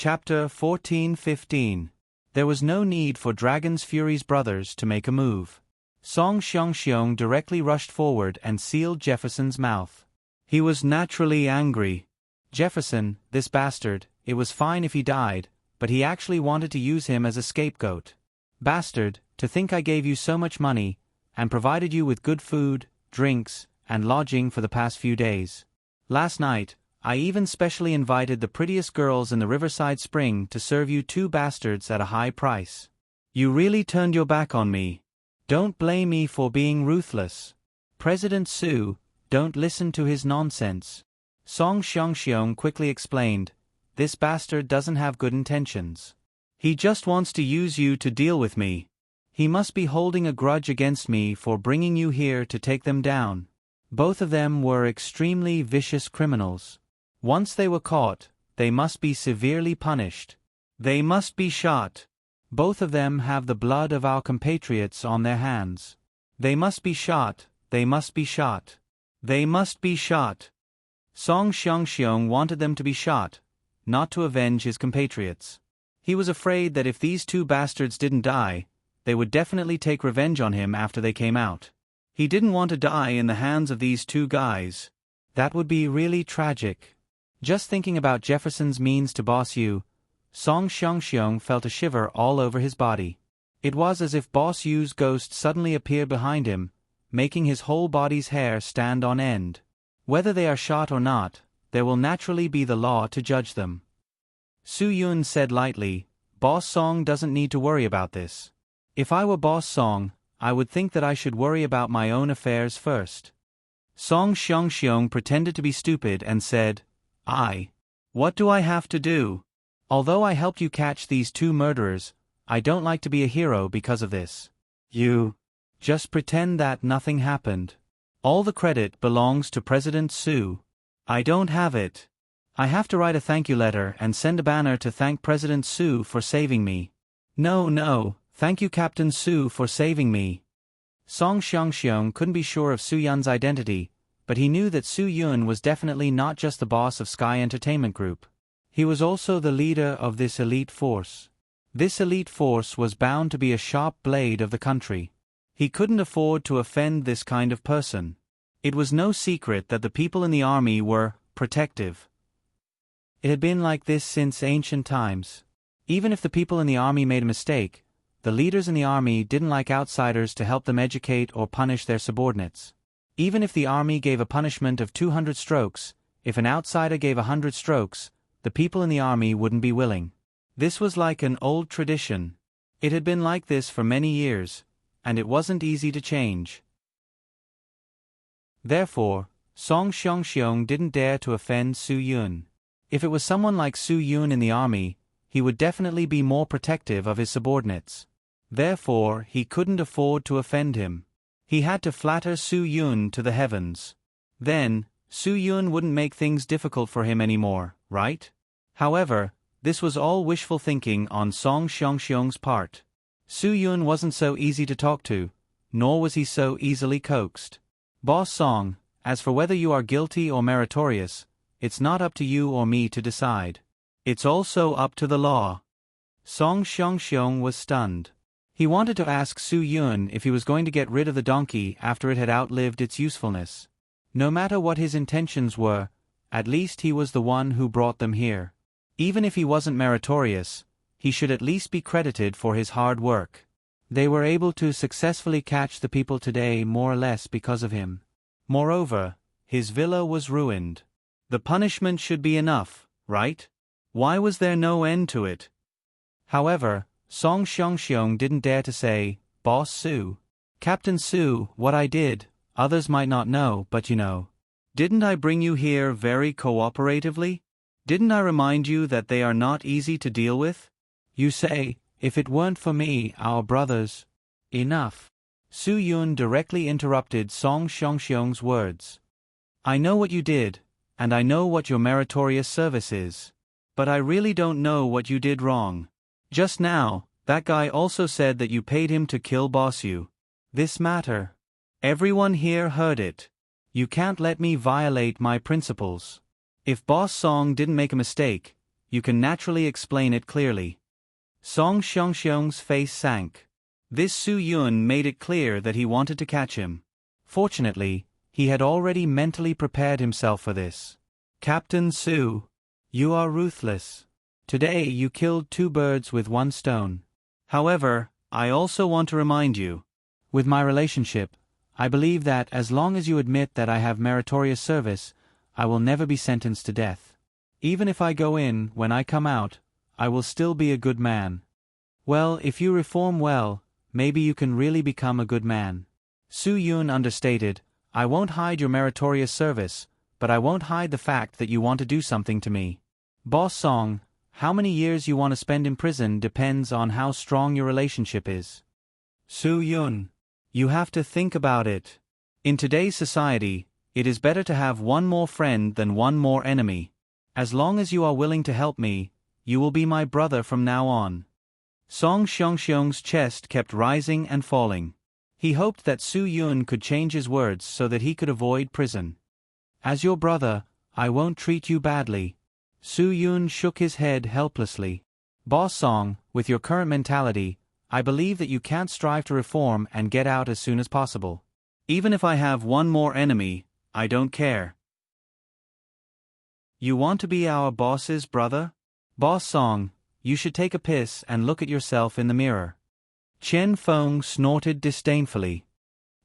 Chapter 14-15. There was no need for Dragon's Fury's brothers to make a move. Song Xiong directly rushed forward and sealed Jefferson's mouth. He was naturally angry. Jefferson, this bastard, it was fine if he died, but he actually wanted to use him as a scapegoat. Bastard, to think I gave you so much money, and provided you with good food, drinks, and lodging for the past few days. Last night, I even specially invited the prettiest girls in the Riverside Spring to serve you two bastards at a high price. You really turned your back on me. Don't blame me for being ruthless. President Su, don't listen to his nonsense. Song Xiong quickly explained, this bastard doesn't have good intentions. He just wants to use you to deal with me. He must be holding a grudge against me for bringing you here to take them down. Both of them were extremely vicious criminals. Once they were caught, they must be severely punished. They must be shot. Both of them have the blood of our compatriots on their hands. They must be shot, they must be shot. They must be shot. Song Xiong wanted them to be shot, not to avenge his compatriots. He was afraid that if these two bastards didn't die, they would definitely take revenge on him after they came out. He didn't want to die in the hands of these two guys. That would be really tragic. Just thinking about Jefferson's means to boss Yu, Song Xiong felt a shiver all over his body. It was as if Boss Yu's ghost suddenly appeared behind him, making his whole body's hair stand on end. Whether they are shot or not, there will naturally be the law to judge them. Su Yun said lightly, Boss Song doesn't need to worry about this. If I were Boss Song, I would think that I should worry about my own affairs first. Song Xiong pretended to be stupid and said, What do I have to do? Although I helped you catch these two murderers, I don't like to be a hero because of this. You just pretend that nothing happened. All the credit belongs to President Su. I don't have it. I have to write a thank you letter and send a banner to thank President Su for saving me. No, thank you Captain Su for saving me. Song Xiong couldn't be sure of Su Yun's identity, but he knew that Su Yun was definitely not just the boss of Sky Entertainment Group. He was also the leader of this elite force. This elite force was bound to be a sharp blade of the country. He couldn't afford to offend this kind of person. It was no secret that the people in the army were protective. It had been like this since ancient times. Even if the people in the army made a mistake, the leaders in the army didn't like outsiders to help them educate or punish their subordinates. Even if the army gave a punishment of 200 strokes, if an outsider gave 100 strokes, the people in the army wouldn't be willing. This was like an old tradition. It had been like this for many years, and it wasn't easy to change. Therefore, Song Xiong didn't dare to offend Su Yun. If it was someone like Su Yun in the army, he would definitely be more protective of his subordinates. Therefore, he couldn't afford to offend him. He had to flatter Su Yun to the heavens. Then, Su Yun wouldn't make things difficult for him anymore, right? However, this was all wishful thinking on Song Xiong's part. Su Yun wasn't so easy to talk to, nor was he so easily coaxed. Boss Song, as for whether you are guilty or meritorious, it's not up to you or me to decide. It's also up to the law. Song Xiong was stunned. He wanted to ask Su Yun if he was going to get rid of the donkey after it had outlived its usefulness. No matter what his intentions were, at least he was the one who brought them here. Even if he wasn't meritorious, he should at least be credited for his hard work. They were able to successfully catch the people today more or less because of him. Moreover, his villa was ruined. The punishment should be enough, right? Why was there no end to it? However, Song Xiong didn't dare to say, Boss Su. Captain Su, what I did, others might not know, but you know. Didn't I bring you here very cooperatively? Didn't I remind you that they are not easy to deal with? You say, if it weren't for me, our brothers. Enough. Su Yun directly interrupted Song Xiong's words. I know what you did, and I know what your meritorious service is. But I really don't know what you did wrong. Just now, that guy also said that you paid him to kill Boss Yu. This matter. Everyone here heard it. You can't let me violate my principles. If Boss Song didn't make a mistake, you can naturally explain it clearly. Song Xiongxiong's face sank. This Su Yun made it clear that he wanted to catch him. Fortunately, he had already mentally prepared himself for this. Captain Su, you are ruthless. Today you killed 2 birds with 1 stone. However, I also want to remind you, with my relationship, I believe that as long as you admit that I have meritorious service, I will never be sentenced to death. Even if I go in, when I come out, I will still be a good man. Well, if you reform well, maybe you can really become a good man. Su Yun understated, I won't hide your meritorious service, but I won't hide the fact that you want to do something to me. Boss Song, how many years you want to spend in prison depends on how strong your relationship is. Su Yun, you have to think about it. In today's society, it is better to have 1 more friend than 1 more enemy. As long as you are willing to help me, you will be my brother from now on. Song Xiongxiong's chest kept rising and falling. He hoped that Su Yun could change his words so that he could avoid prison. As your brother, I won't treat you badly. Su Yun shook his head helplessly. Boss Song, with your current mentality, I believe that you can't strive to reform and get out as soon as possible. Even if I have 1 more enemy, I don't care. You want to be our boss's brother? Boss Song, you should take a piss and look at yourself in the mirror. Chen Feng snorted disdainfully.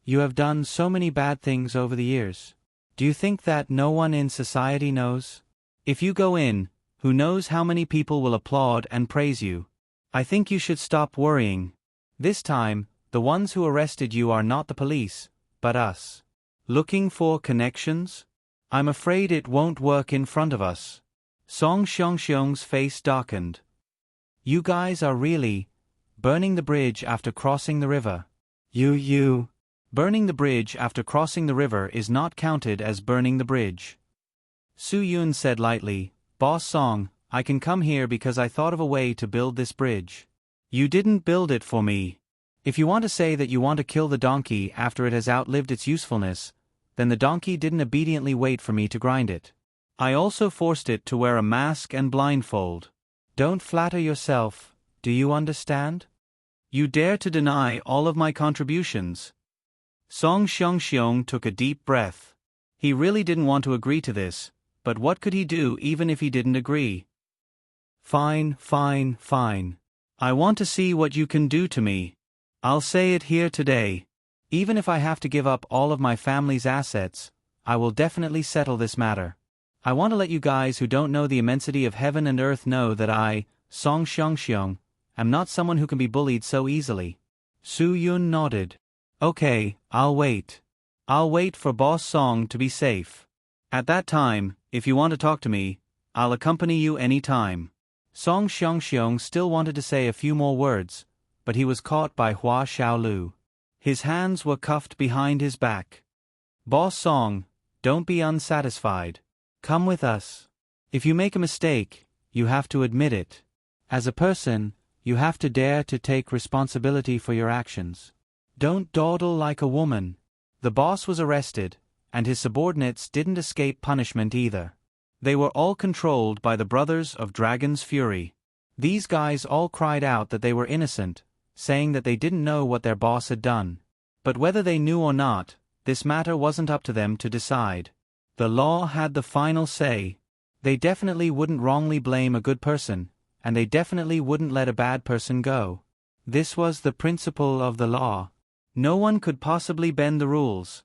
You have done so many bad things over the years. Do you think that no one in society knows? If you go in, who knows how many people will applaud and praise you? I think you should stop worrying. This time, the ones who arrested you are not the police, but us. Looking for connections? I'm afraid it won't work in front of us. Song Xiongxiong's face darkened. You guys are really burning the bridge after crossing the river. Burning the bridge after crossing the river is not counted as burning the bridge. Su Yun said lightly, Boss Song, I can come here because I thought of a way to build this bridge. You didn't build it for me. If you want to say that you want to kill the donkey after it has outlived its usefulness, then the donkey didn't obediently wait for me to grind it. I also forced it to wear a mask and blindfold. Don't flatter yourself, do you understand? You dare to deny all of my contributions. Song Xiongxiong took a deep breath. He really didn't want to agree to this, but what could he do even if he didn't agree? Fine. I want to see what you can do to me. I'll say it here today. Even if I have to give up all of my family's assets, I will definitely settle this matter. I want to let you guys who don't know the immensity of heaven and earth know that I, Song Xiongxiong, am not someone who can be bullied so easily. Su Yun nodded. Okay, I'll wait. I'll wait for Boss Song to be safe. At that time, if you want to talk to me, I'll accompany you any time. Song Xiongxiong still wanted to say a few more words, but he was caught by Hua Xiaolu. His hands were cuffed behind his back. Boss Song, don't be unsatisfied. Come with us. If you make a mistake, you have to admit it. As a person, you have to dare to take responsibility for your actions. Don't dawdle like a woman. The boss was arrested, and his subordinates didn't escape punishment either. They were all controlled by the brothers of Dragon's Fury. These guys all cried out that they were innocent, saying that they didn't know what their boss had done. But whether they knew or not, this matter wasn't up to them to decide. The law had the final say. They definitely wouldn't wrongly blame a good person, and they definitely wouldn't let a bad person go. This was the principle of the law. No one could possibly bend the rules.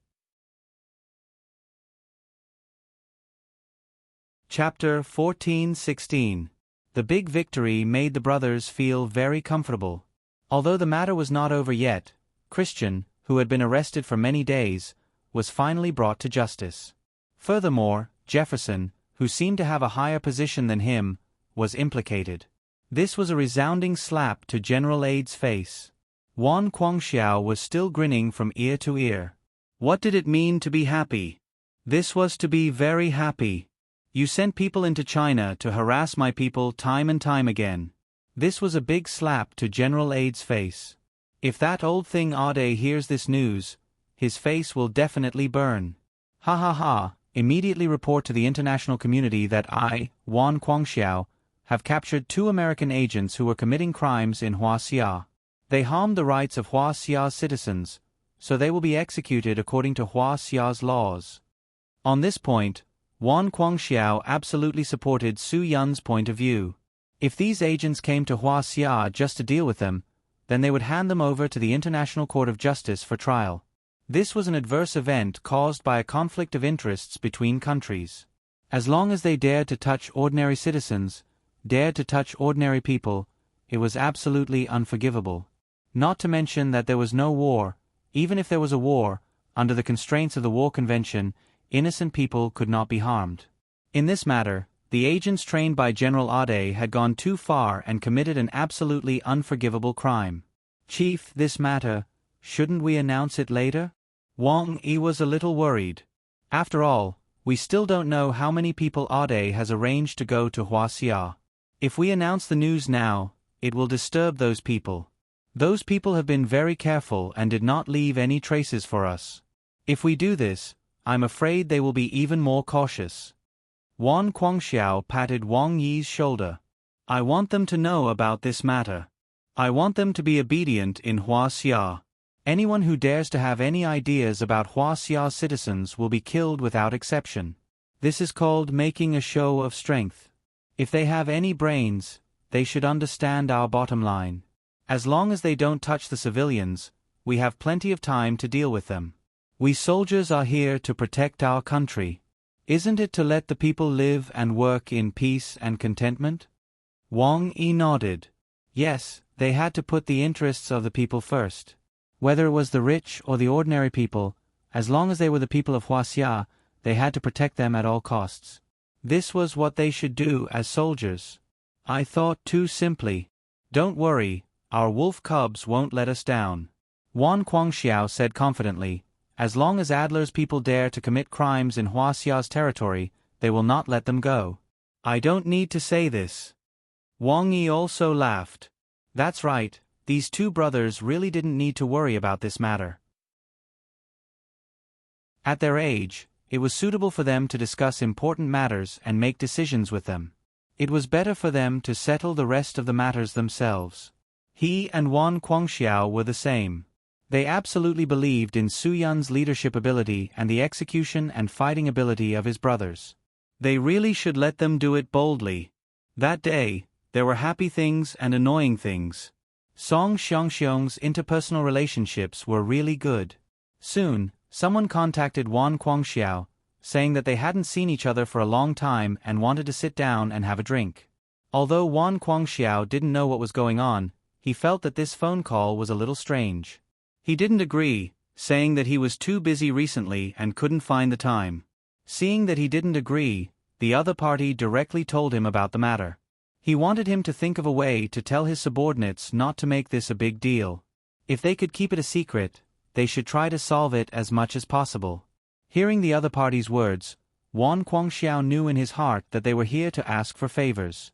Chapter 14-16. The big victory made the brothers feel very comfortable. Although the matter was not over yet, Christian, who had been arrested for many days, was finally brought to justice. Furthermore, Jefferson, who seemed to have a higher position than him, was implicated. This was a resounding slap to General Ade's face. Wan Guangxiao was still grinning from ear to ear. What did it mean to be happy? This was to be very happy. You sent people into China to harass my people time and time again. This was a big slap to General Ade's face. If that old thing Ade hears this news, his face will definitely burn. Ha ha ha, immediately report to the international community that I, Wan Guangxiao, have captured 2 American agents who were committing crimes in Huaxia. They harmed the rights of Huaxia's citizens, so they will be executed according to Huaxia's laws. On this point, Wan Guangxiao absolutely supported Su Yun's point of view. If these agents came to Huaxia just to deal with them, then they would hand them over to the International Court of Justice for trial. This was an adverse event caused by a conflict of interests between countries. As long as they dared to touch ordinary citizens, dared to touch ordinary people, it was absolutely unforgivable. Not to mention that there was no war. Even if there was a war, under the constraints of the War Convention, innocent people could not be harmed. In this matter, the agents trained by General Ade had gone too far and committed an absolutely unforgivable crime. Chief, this matter, shouldn't we announce it later? Wang Yi was a little worried. After all, we still don't know how many people Ade has arranged to go to Huaxia. If we announce the news now, it will disturb those people. Those people have been very careful and did not leave any traces for us. If we do this, I'm afraid they will be even more cautious. Wan Guangxiao patted Wang Yi's shoulder. I want them to know about this matter. I want them to be obedient in Huaxia. Anyone who dares to have any ideas about Huaxia's citizens will be killed without exception. This is called making a show of strength. If they have any brains, they should understand our bottom line. As long as they don't touch the civilians, we have plenty of time to deal with them. We soldiers are here to protect our country. Isn't it to let the people live and work in peace and contentment? Wang Yi nodded. Yes, they had to put the interests of the people first. Whether it was the rich or the ordinary people, as long as they were the people of Huaxia, they had to protect them at all costs. This was what they should do as soldiers. I thought too simply. Don't worry, our wolf cubs won't let us down. Wan Guangxiao said confidently, as long as Adler's people dare to commit crimes in Huaxia's territory, they will not let them go. I don't need to say this. Wang Yi also laughed. That's right, these 2 brothers really didn't need to worry about this matter. At their age, it was suitable for them to discuss important matters and make decisions with them. It was better for them to settle the rest of the matters themselves. He and Wan Guangxiao were the same. They absolutely believed in Su Yun's leadership ability and the execution and fighting ability of his brothers. They really should let them do it boldly. That day, there were happy things and annoying things. Song Xiongxiong's interpersonal relationships were really good. Soon, someone contacted Wan Guangxiao, saying that they hadn't seen each other for a long time and wanted to sit down and have a drink. Although Wan Guangxiao didn't know what was going on, he felt that this phone call was a little strange. He didn't agree, saying that he was too busy recently and couldn't find the time. Seeing that he didn't agree, the other party directly told him about the matter. He wanted him to think of a way to tell his subordinates not to make this a big deal. If they could keep it a secret, they should try to solve it as much as possible. Hearing the other party's words, Wan Guangxiao knew in his heart that they were here to ask for favors.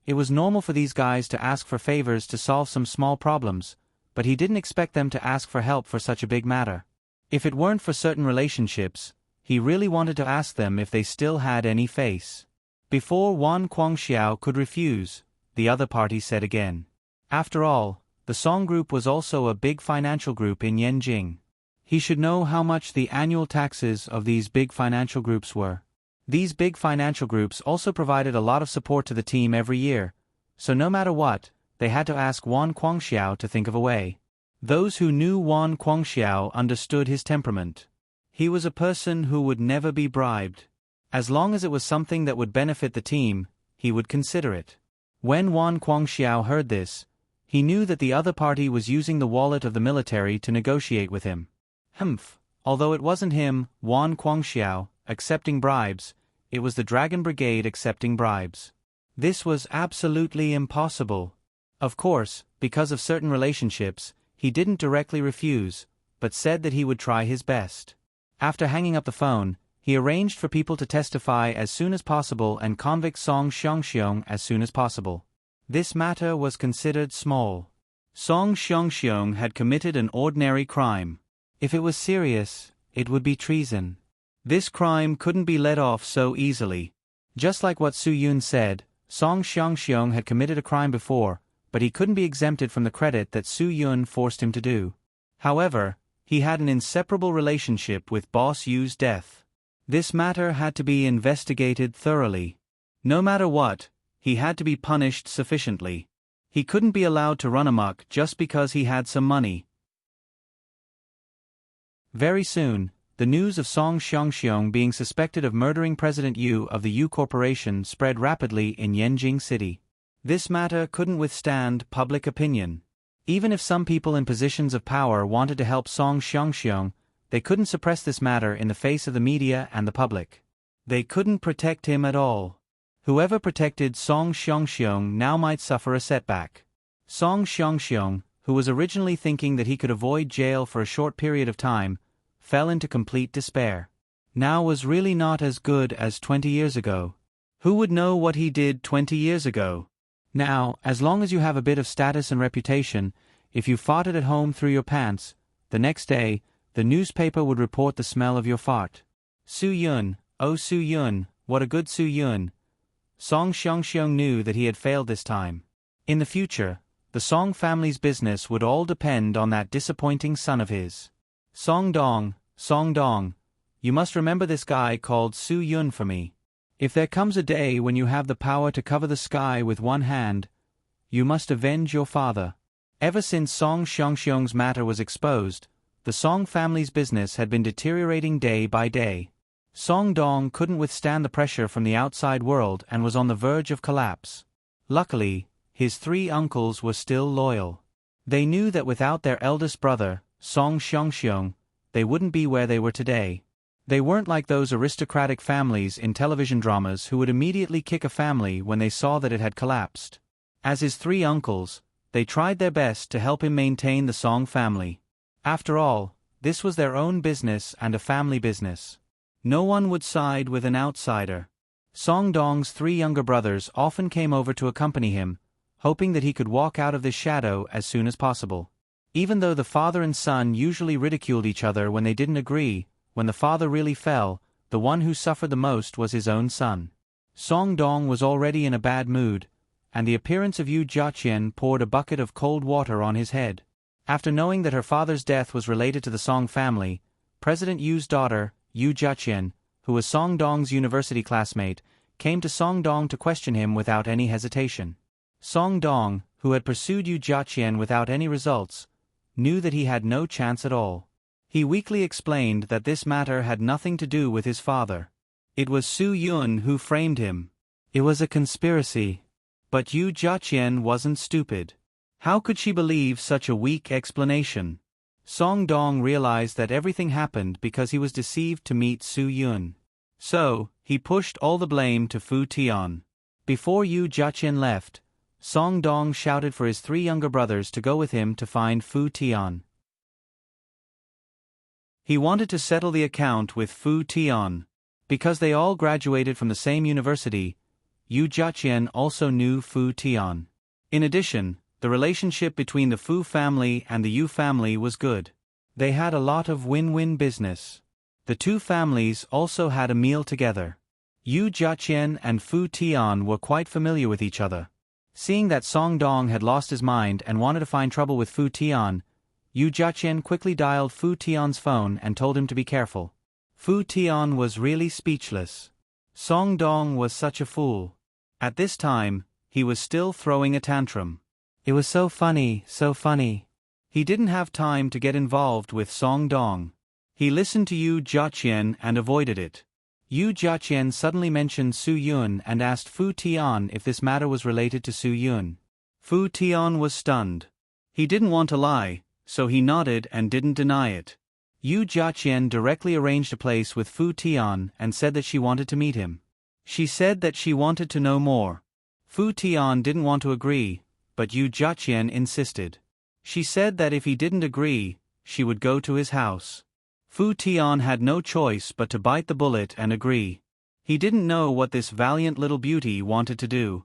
It was normal for these guys to ask for favors to solve some small problems, but he didn't expect them to ask for help for such a big matter. If it weren't for certain relationships, he really wanted to ask them if they still had any face. Before Wan Guangxiao could refuse, the other party said again. After all, the Song Group was also a big financial group in Yanjing. He should know how much the annual taxes of these big financial groups were. These big financial groups also provided a lot of support to the team every year, so no matter what, they had to ask Wan Guangxiao to think of a way. Those who knew Wan Guangxiao understood his temperament. He was a person who would never be bribed. As long as it was something that would benefit the team, he would consider it. When Wan Guangxiao heard this, he knew that the other party was using the wallet of the military to negotiate with him. Although it wasn't him, Wan Guangxiao, accepting bribes, it was the Dragon Brigade accepting bribes. This was absolutely impossible. Of course, because of certain relationships, he didn't directly refuse, but said that he would try his best. After hanging up the phone, he arranged for people to testify as soon as possible and convict Song Xiongxiong as soon as possible. This matter was considered small. Song Xiongxiong had committed an ordinary crime. If it was serious, it would be treason. This crime couldn't be let off so easily. Just like what Su Yun said, Song Xiangxiong had committed a crime before, but he couldn't be exempted from the credit that Su Yun forced him to do. However, he had an inseparable relationship with Boss Yu's death. This matter had to be investigated thoroughly. No matter what, he had to be punished sufficiently. He couldn't be allowed to run amok just because he had some money. Very soon, the news of Song Xiangxiong being suspected of murdering President Yu of the Yu Corporation spread rapidly in Yanjing City. This matter couldn't withstand public opinion. Even if some people in positions of power wanted to help Song Xiangxiong, they couldn't suppress this matter in the face of the media and the public. They couldn't protect him at all. Whoever protected Song Xiangxiong now might suffer a setback. Song Xiangxiong, who was originally thinking that he could avoid jail for a short period of time, fell into complete despair. Now was really not as good as 20 years ago. Who would know what he did 20 years ago? Now, as long as you have a bit of status and reputation, if you farted at home through your pants, the next day, the newspaper would report the smell of your fart. Su Yun, oh Su Yun, what a good Su Yun. Song Xiangxiong knew that he had failed this time. In the future, the Song family's business would all depend on that disappointing son of his. Song Dong, you must remember this guy called Su Yun for me. If there comes a day when you have the power to cover the sky with one hand, you must avenge your father. Ever since Song Xiangxiong's matter was exposed, the Song family's business had been deteriorating day by day. Song Dong couldn't withstand the pressure from the outside world and was on the verge of collapse. Luckily, his three uncles were still loyal. They knew that without their eldest brother, Song Xiangxiong, they wouldn't be where they were today. They weren't like those aristocratic families in television dramas who would immediately kick a family when they saw that it had collapsed. As his three uncles, they tried their best to help him maintain the Song family. After all, this was their own business and a family business. No one would side with an outsider. Song Dong's three younger brothers often came over to accompany him, hoping that he could walk out of this shadow as soon as possible. Even though the father and son usually ridiculed each other when they didn't agree, when the father really fell, the one who suffered the most was his own son. Song Dong was already in a bad mood, and the appearance of Yu Jiaqian poured a bucket of cold water on his head. After knowing that her father's death was related to the Song family, President Yu's daughter, Yu Jiaqian, who was Song Dong's university classmate, came to Song Dong to question him without any hesitation. Song Dong, who had pursued Yu Jiaqian without any results, knew that he had no chance at all. He weakly explained that this matter had nothing to do with his father. It was Su Yun who framed him. It was a conspiracy. But Yu Jiaqian wasn't stupid. How could she believe such a weak explanation? Song Dong realized that everything happened because he was deceived to meet Su Yun. So, he pushed all the blame to Fu Tian. Before Yu Jiaqian left, Song Dong shouted for his three younger brothers to go with him to find Fu Tian. He wanted to settle the account with Fu Tian. Because they all graduated from the same university, Yu Jiaqian also knew Fu Tian. In addition, the relationship between the Fu family and the Yu family was good. They had a lot of win-win business. The two families also had a meal together. Yu Jiaqian and Fu Tian were quite familiar with each other. Seeing that Song Dong had lost his mind and wanted to find trouble with Fu Tian, Yu Jiaqian quickly dialed Fu Tian's phone and told him to be careful. Fu Tian was really speechless. Song Dong was such a fool. At this time, he was still throwing a tantrum. It was so funny, so funny. He didn't have time to get involved with Song Dong. He listened to Yu Jiaqian and avoided it. Yu Jiaqian suddenly mentioned Su Yun and asked Fu Tian if this matter was related to Su Yun. Fu Tian was stunned. He didn't want to lie, so he nodded and didn't deny it. Yu Jiaqian directly arranged a place with Fu Tian and said that she wanted to meet him. She said that she wanted to know more. Fu Tian didn't want to agree, but Yu Jiaqian insisted. She said that if he didn't agree, she would go to his house. Fu Tian had no choice but to bite the bullet and agree. He didn't know what this valiant little beauty wanted to do.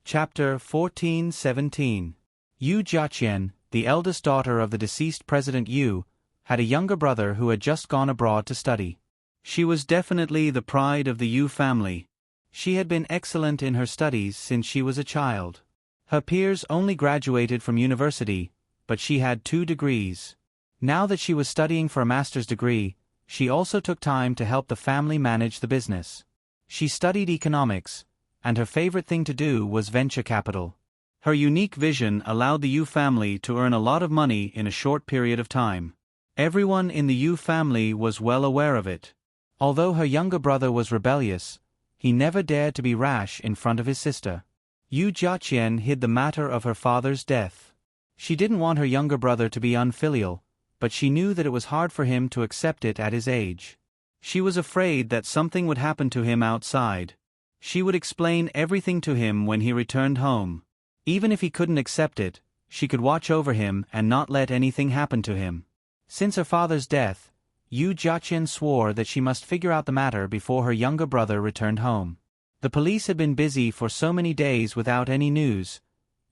Chapter 14-17. Yu Jiaqian, the eldest daughter of the deceased President Yu, had a younger brother who had just gone abroad to study. She was definitely the pride of the Yu family. She had been excellent in her studies since she was a child. Her peers only graduated from university, but she had 2 degrees. Now that she was studying for a master's degree, she also took time to help the family manage the business. She studied economics, and her favorite thing to do was venture capital. Her unique vision allowed the Yu family to earn a lot of money in a short period of time. Everyone in the Yu family was well aware of it. Although her younger brother was rebellious, he never dared to be rash in front of his sister. Yu Jiaqian hid the matter of her father's death. She didn't want her younger brother to be unfilial, but she knew that it was hard for him to accept it at his age. She was afraid that something would happen to him outside. She would explain everything to him when he returned home. Even if he couldn't accept it, she could watch over him and not let anything happen to him. Since her father's death, Yu Jiaqian swore that she must figure out the matter before her younger brother returned home. The police had been busy for so many days without any news,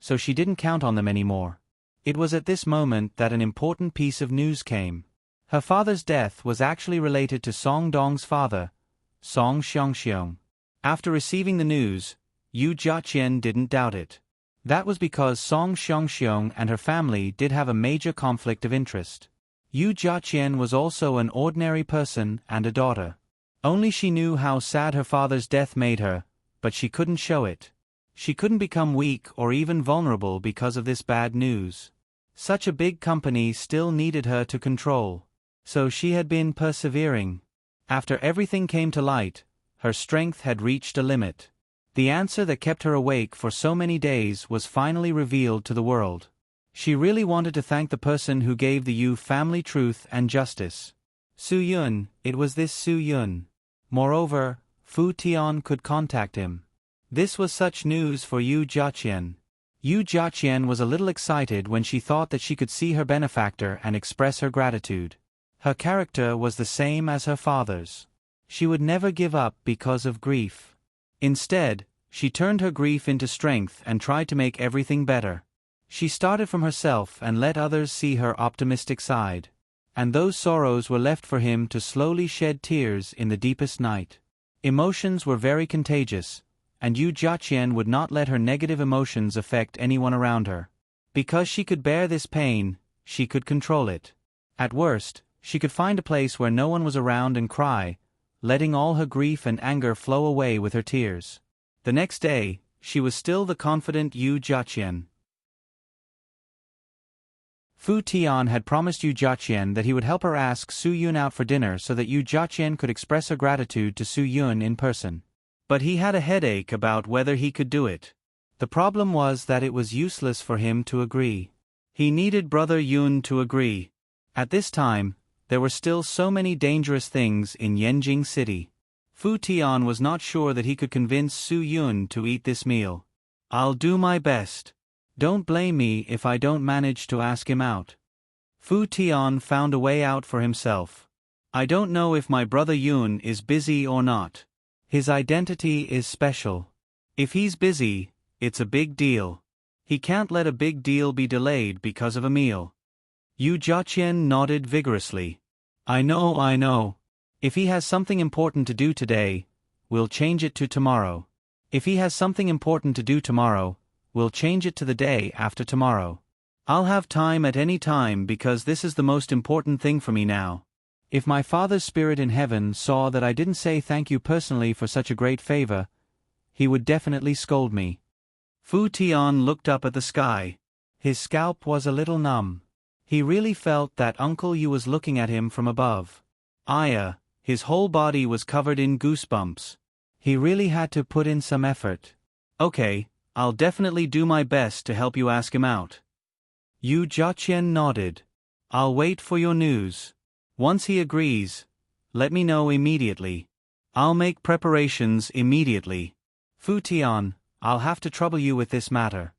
so she didn't count on them anymore. It was at this moment that an important piece of news came. Her father's death was actually related to Song Dong's father, Song Xiongxiong. After receiving the news, Yu Jiaqian didn't doubt it. That was because Song Xiongxiong and her family did have a major conflict of interest. Yu Jiaqian was also an ordinary person and a daughter. Only she knew how sad her father's death made her, but she couldn't show it. She couldn't become weak or even vulnerable because of this bad news. Such a big company still needed her to control. So she had been persevering. After everything came to light, her strength had reached a limit. The answer that kept her awake for so many days was finally revealed to the world. She really wanted to thank the person who gave the Yu family truth and justice. Su Yun, it was this Su Yun. Moreover, Fu Tian could contact him. This was such news for Yu Jiaqian. Yu Jiaqian was a little excited when she thought that she could see her benefactor and express her gratitude. Her character was the same as her father's. She would never give up because of grief. Instead, she turned her grief into strength and tried to make everything better. She started from herself and let others see her optimistic side. And those sorrows were left for him to slowly shed tears in the deepest night. Emotions were very contagious, and Yu Jiaqian would not let her negative emotions affect anyone around her. Because she could bear this pain, she could control it. At worst, she could find a place where no one was around and cry, letting all her grief and anger flow away with her tears. The next day, she was still the confident Yu Jiaqian. Fu Tian had promised Yu Jiaqian that he would help her ask Su Yun out for dinner so that Yu Jiaqian could express her gratitude to Su Yun in person. But he had a headache about whether he could do it. The problem was that it was useless for him to agree. He needed brother Yun to agree. At this time, there were still so many dangerous things in Yanjing City. Fu Tian was not sure that he could convince Su Yun to eat this meal. "I'll do my best. Don't blame me if I don't manage to ask him out." Fu Tian found a way out for himself. "I don't know if my brother Yun is busy or not. His identity is special. If he's busy, it's a big deal. He can't let a big deal be delayed because of a meal." Yu Jiaqian nodded vigorously. I know. If he has something important to do today, we'll change it to tomorrow. If he has something important to do tomorrow, we'll change it to the day after tomorrow. I'll have time at any time because this is the most important thing for me now. If my father's spirit in heaven saw that I didn't say thank you personally for such a great favor, he would definitely scold me. Fu Tian looked up at the sky. His scalp was a little numb. He really felt that Uncle Yu was looking at him from above. His whole body was covered in goosebumps. He really had to put in some effort. "Okay, I'll definitely do my best to help you ask him out." Yu Jiaqian nodded. "I'll wait for your news. Once he agrees, let me know immediately. I'll make preparations immediately." "Fu Tian, I'll have to trouble you with this matter.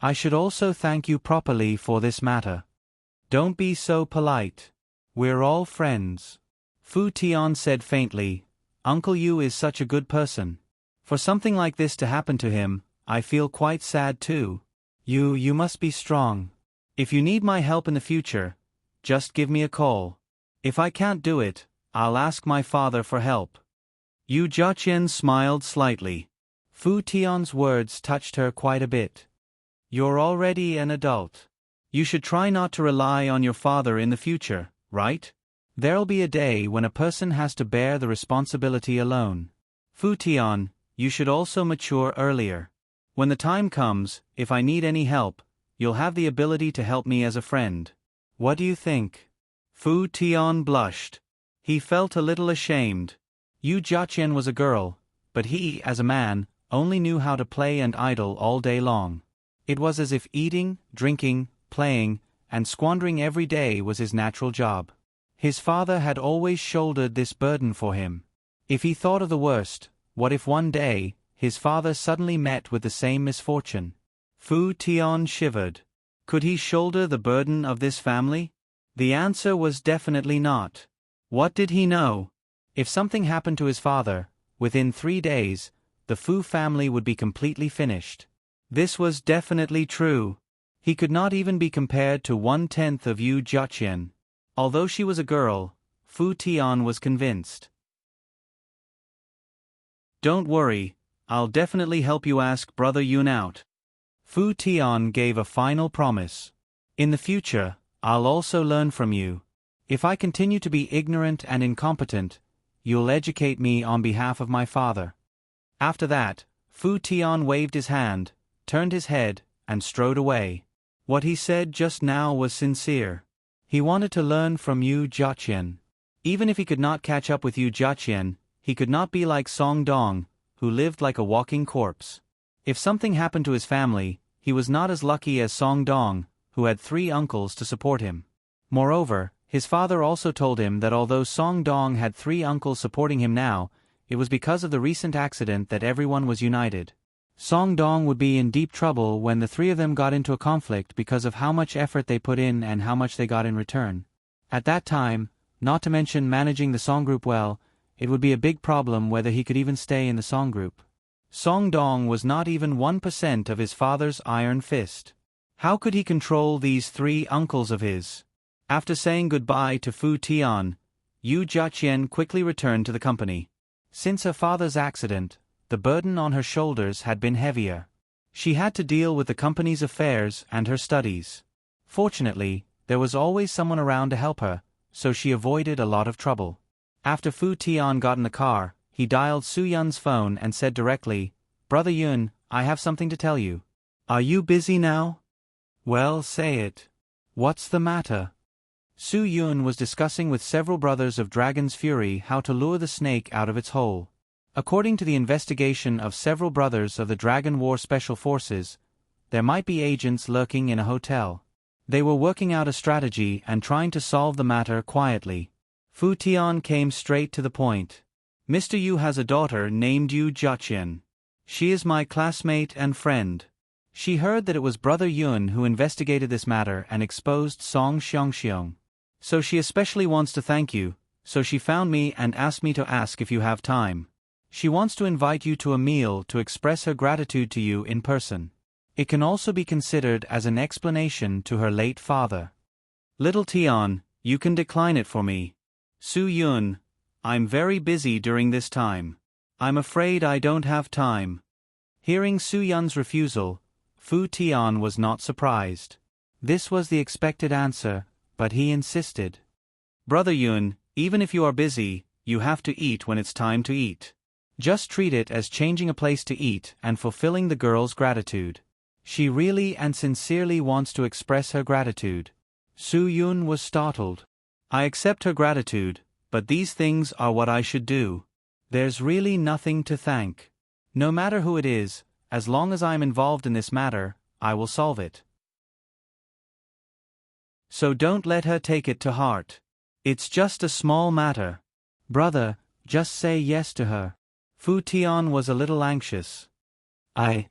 I should also thank you properly for this matter. Don't be so polite. We're all friends." Fu Tian said faintly, "Uncle Yu is such a good person. For something like this to happen to him, I feel quite sad too. You must be strong. If you need my help in the future, just give me a call. If I can't do it, I'll ask my father for help. Yu Jiaqian smiled slightly. Fu Tian's words touched her quite a bit. You're already an adult. You should try not to rely on your father in the future, right? There'll be a day when a person has to bear the responsibility alone. Fu Tian, you should also mature earlier. When the time comes, if I need any help, you'll have the ability to help me as a friend. What do you think? Fu Tian blushed. He felt a little ashamed. Yu Jiaqian was a girl, but he, as a man, only knew how to play and idle all day long. It was as if eating, drinking, playing, and squandering every day was his natural job. His father had always shouldered this burden for him. If he thought of the worst, what if one day, his father suddenly met with the same misfortune? Fu Tian shivered. Could he shoulder the burden of this family? The answer was definitely not. What did he know? If something happened to his father, within 3 days, the Fu family would be completely finished. This was definitely true. He could not even be compared to 1/10 of Yu Jiaqian. Although she was a girl, Fu Tian was convinced. Don't worry, I'll definitely help you ask Brother Yun out. Fu Tian gave a final promise. In the future, I'll also learn from you. If I continue to be ignorant and incompetent, you'll educate me on behalf of my father. After that, Fu Tian waved his hand, turned his head, and strode away. What he said just now was sincere. He wanted to learn from Yu Jiaqian. Even if he could not catch up with Yu Jiaqian, he could not be like Song Dong, who lived like a walking corpse. If something happened to his family, he was not as lucky as Song Dong, who had 3 uncles to support him. Moreover, his father also told him that although Song Dong had 3 uncles supporting him now, it was because of the recent accident that everyone was united. Song Dong would be in deep trouble when the 3 of them got into a conflict because of how much effort they put in and how much they got in return. At that time, not to mention managing the song group well, it would be a big problem whether he could even stay in the song group. Song Dong was not even 1% of his father's iron fist. How could he control these 3 uncles of his? After saying goodbye to Fu Tian, Yu Jiaqian quickly returned to the company. Since her father's accident, the burden on her shoulders had been heavier. She had to deal with the company's affairs and her studies. Fortunately, there was always someone around to help her, so she avoided a lot of trouble. After Fu Tian got in the car, he dialed Su Yun's phone and said directly, "Brother Yun, I have something to tell you." "Are you busy now?" "Well, say it. What's the matter?" Su Yun was discussing with several brothers of Dragon's Fury how to lure the snake out of its hole. According to the investigation of several brothers of the Dragon War Special Forces, there might be agents lurking in a hotel. They were working out a strategy and trying to solve the matter quietly. Fu Tian came straight to the point. "Mr. Yu has a daughter named Yu Jiaqian. She is my classmate and friend. She heard that it was Brother Yun who investigated this matter and exposed Song Xiongxiong. So she especially wants to thank you, so she found me and asked me to ask if you have time. She wants to invite you to a meal to express her gratitude to you in person. It can also be considered as an explanation to her late father. Little Tian, you can decline it for me. Su Yun, I'm very busy during this time. I'm afraid I don't have time." Hearing Su Yun's refusal, Fu Tian was not surprised. This was the expected answer, but he insisted. "Brother Yun, even if you are busy, you have to eat when it's time to eat. Just treat it as changing a place to eat and fulfilling the girl's gratitude. She really and sincerely wants to express her gratitude." Su Yun was startled. "I accept her gratitude, but these things are what I should do. There's really nothing to thank. No matter who it is, as long as I am involved in this matter, I will solve it. So don't let her take it to heart. It's just a small matter. Brother, just say yes to her." Fu Tian was a little anxious. I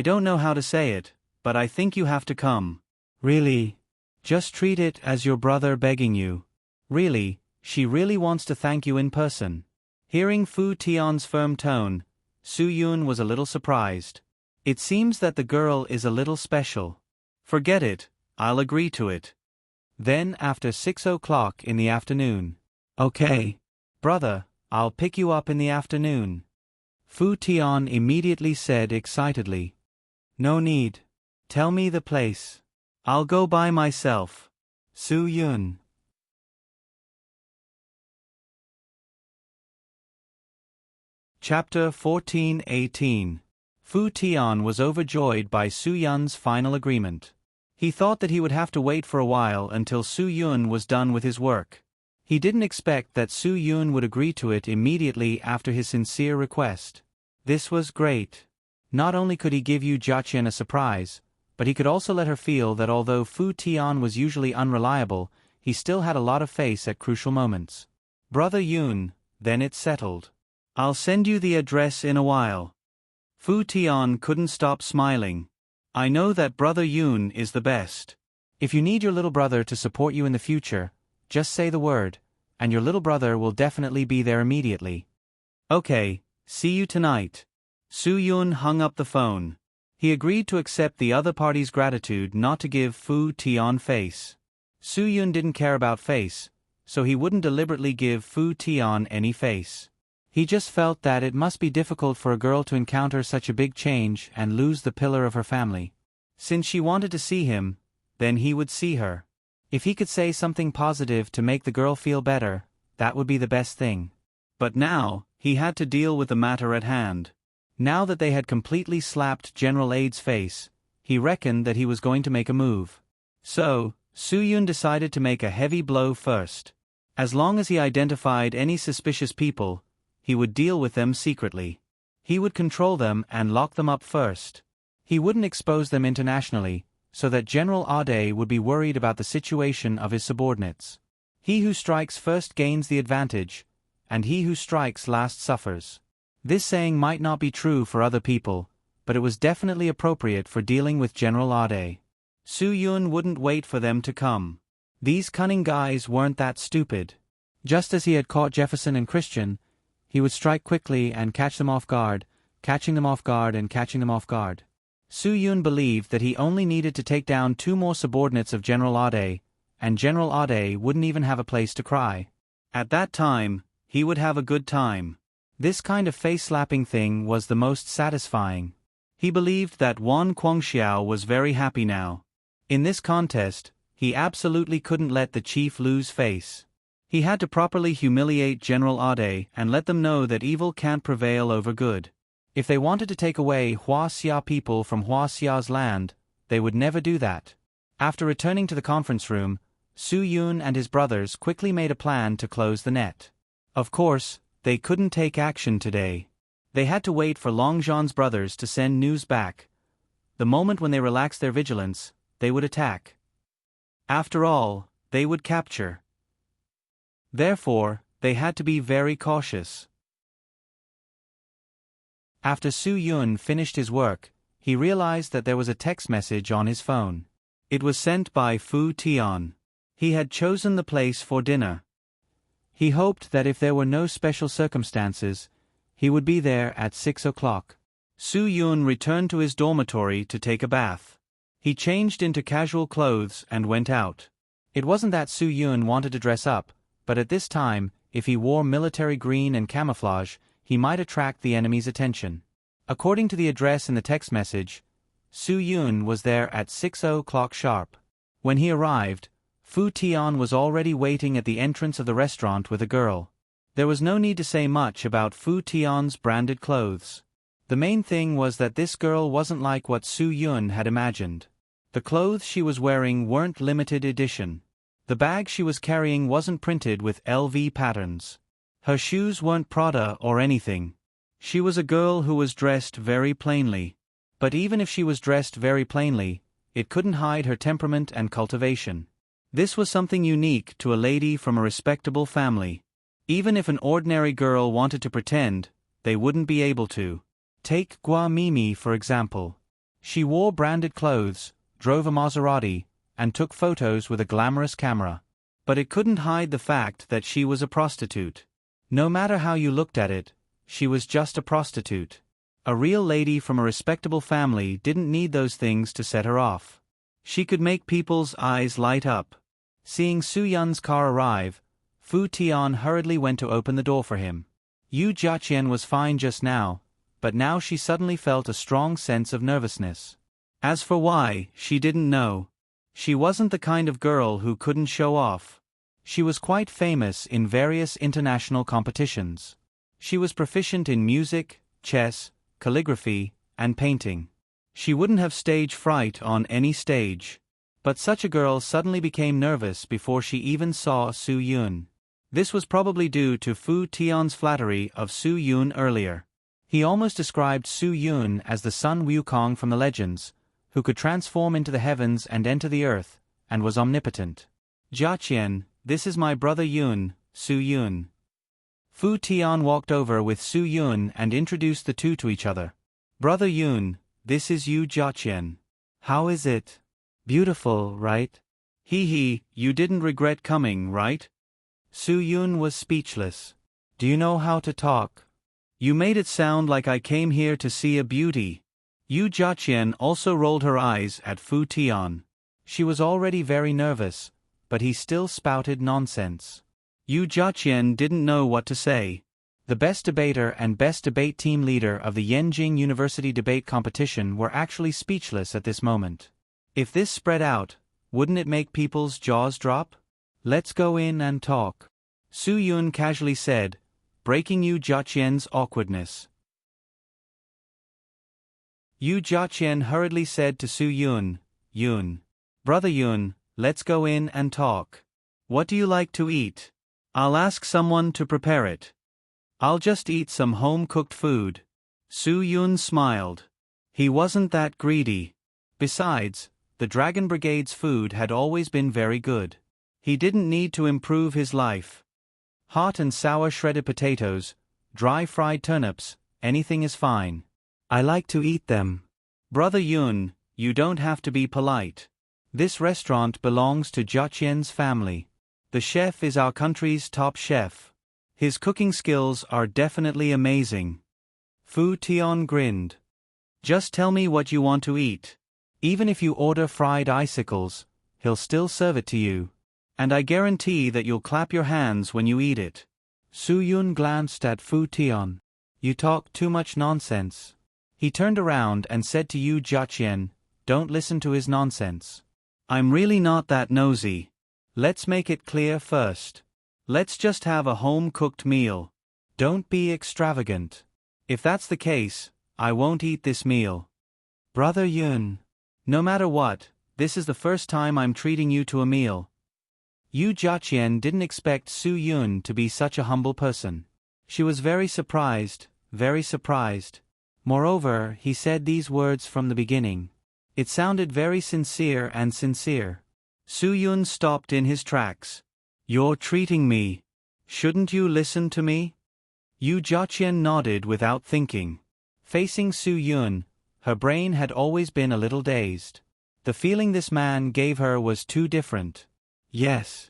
don't know how to say it, but I think you have to come." "Really? Just treat it as your brother begging you. Really, she really wants to thank you in person." Hearing Fu Tian's firm tone, Su Yun was a little surprised. It seems that the girl is a little special. "Forget it, I'll agree to it." Then after 6 o'clock in the afternoon. "Okay. Brother, I'll pick you up in the afternoon. Fu Tian immediately said excitedly. No need. Tell me the place. I'll go by myself. Su Yun. Chapter 14:18. Fu Tian was overjoyed by Su Yun's final agreement. He thought that he would have to wait for a while until Su Yun was done with his work. He didn't expect that Su Yun would agree to it immediately after his sincere request. This was great. Not only could he give Yu Jiaqian a surprise, but he could also let her feel that although Fu Tian was usually unreliable, he still had a lot of face at crucial moments. Brother Yun, then it's settled. I'll send you the address in a while. Fu Tian couldn't stop smiling. I know that Brother Yun is the best. If you need your little brother to support you in the future, just say the word, and your little brother will definitely be there immediately. Okay, see you tonight. Su Yun hung up the phone. He agreed to accept the other party's gratitude not to give Fu Tian face. Su Yun didn't care about face, so he wouldn't deliberately give Fu Tian any face. He just felt that it must be difficult for a girl to encounter such a big change and lose the pillar of her family. Since she wanted to see him, then he would see her. If he could say something positive to make the girl feel better, that would be the best thing. But now, he had to deal with the matter at hand. Now that they had completely slapped General Aid's face, he reckoned that he was going to make a move. So, Su Yun decided to make a heavy blow first. As long as he identified any suspicious people, he would deal with them secretly. He would control them and lock them up first. He wouldn't expose them internationally, so that General Ade would be worried about the situation of his subordinates. He who strikes first gains the advantage, and he who strikes last suffers. This saying might not be true for other people, but it was definitely appropriate for dealing with General Ade. Su Yun wouldn't wait for them to come. These cunning guys weren't that stupid. Just as he had caught Jefferson and Christian, he would strike quickly and catch them off guard, catching them off guard and catching them off guard. Su Yun believed that he only needed to take down 2 more subordinates of General Ade, and General Ade wouldn't even have a place to cry. At that time, he would have a good time. This kind of face-slapping thing was the most satisfying. He believed that Wan Guangxiao was very happy now. In this contest, he absolutely couldn't let the chief lose face. He had to properly humiliate General Ade and let them know that evil can't prevail over good. If they wanted to take away Hua Xia people from Hua Xia's land, they would never do that. After returning to the conference room, Su Yun and his brothers quickly made a plan to close the net. Of course, they couldn't take action today. They had to wait for Long Zhan's brothers to send news back. The moment when they relaxed their vigilance, they would attack. After all, they would capture. Therefore, they had to be very cautious. After Su Yun finished his work, he realized that there was a text message on his phone. It was sent by Fu Tian. He had chosen the place for dinner. He hoped that if there were no special circumstances, he would be there at 6 o'clock. Su Yun returned to his dormitory to take a bath. He changed into casual clothes and went out. It wasn't that Su Yun wanted to dress up, but at this time, if he wore military green and camouflage, he might attract the enemy's attention. According to the address in the text message, Su Yun was there at 6 o'clock sharp. When he arrived, Fu Tian was already waiting at the entrance of the restaurant with a girl. There was no need to say much about Fu Tian's branded clothes. The main thing was that this girl wasn't like what Su Yun had imagined. The clothes she was wearing weren't limited edition. The bag she was carrying wasn't printed with LV patterns. Her shoes weren't Prada or anything. She was a girl who was dressed very plainly. But even if she was dressed very plainly, it couldn't hide her temperament and cultivation. This was something unique to a lady from a respectable family. Even if an ordinary girl wanted to pretend, they wouldn't be able to. Take Gua Mimi for example. She wore branded clothes, drove a Maserati, and took photos with a glamorous camera. But it couldn't hide the fact that she was a prostitute. No matter how you looked at it, she was just a prostitute. A real lady from a respectable family didn't need those things to set her off. She could make people's eyes light up. Seeing Su Yun's car arrive, Fu Tian hurriedly went to open the door for him. Yu Jiaqian was fine just now, but now she suddenly felt a strong sense of nervousness. As for why, she didn't know. She wasn't the kind of girl who couldn't show off. She was quite famous in various international competitions. She was proficient in music, chess, calligraphy, and painting. She wouldn't have stage fright on any stage. But such a girl suddenly became nervous before she even saw Su Yun. This was probably due to Fu Tian's flattery of Su Yun earlier. He almost described Su Yun as the Sun Wukong from the legends, who could transform into the heavens and enter the earth, and was omnipotent. Jiaqian, this is my brother Yun, Su Yun. Fu Tian walked over with Su Yun and introduced the two to each other. Brother Yun, this is Yu Jiaqian. How is it? Beautiful, right? Hee, you didn't regret coming, right? Su Yun was speechless. Do you know how to talk? You made it sound like I came here to see a beauty. Yu Jiaqian also rolled her eyes at Fu Tian. She was already very nervous, but he still spouted nonsense. Yu Jiaqian didn't know what to say. The best debater and best debate team leader of the Yenjing University debate competition were actually speechless at this moment. If this spread out, wouldn't it make people's jaws drop? Let's go in and talk, Su Yun casually said, breaking Yu Jiaqian's awkwardness. Yu Jiaqian hurriedly said to Su Yun, Yun. Brother Yun, let's go in and talk. What do you like to eat? I'll ask someone to prepare it. I'll just eat some home-cooked food. Su Yun smiled. He wasn't that greedy. Besides, the Dragon Brigade's food had always been very good. He didn't need to improve his life. Hot and sour shredded potatoes, dry fried turnips, anything is fine. I like to eat them. Brother Yun, you don't have to be polite. This restaurant belongs to Jiaqian's family. The chef is our country's top chef. His cooking skills are definitely amazing. Fu Tian grinned. Just tell me what you want to eat. Even if you order fried icicles, he'll still serve it to you. And I guarantee that you'll clap your hands when you eat it. Su Yun glanced at Fu Tian. You talk too much nonsense. He turned around and said to Yu Jiaqian, don't listen to his nonsense. I'm really not that nosy. Let's make it clear first. Let's just have a home-cooked meal. Don't be extravagant. If that's the case, I won't eat this meal. Brother Yun. No matter what, this is the first time I'm treating you to a meal. Yu Jiaqian didn't expect Su Yun to be such a humble person. She was very surprised, very surprised. Moreover, he said these words from the beginning. It sounded very sincere and sincere. Su Yun stopped in his tracks. You're treating me. Shouldn't you listen to me? Yu Jiaqian nodded without thinking. Facing Su Yun, her brain had always been a little dazed. The feeling this man gave her was too different. Yes.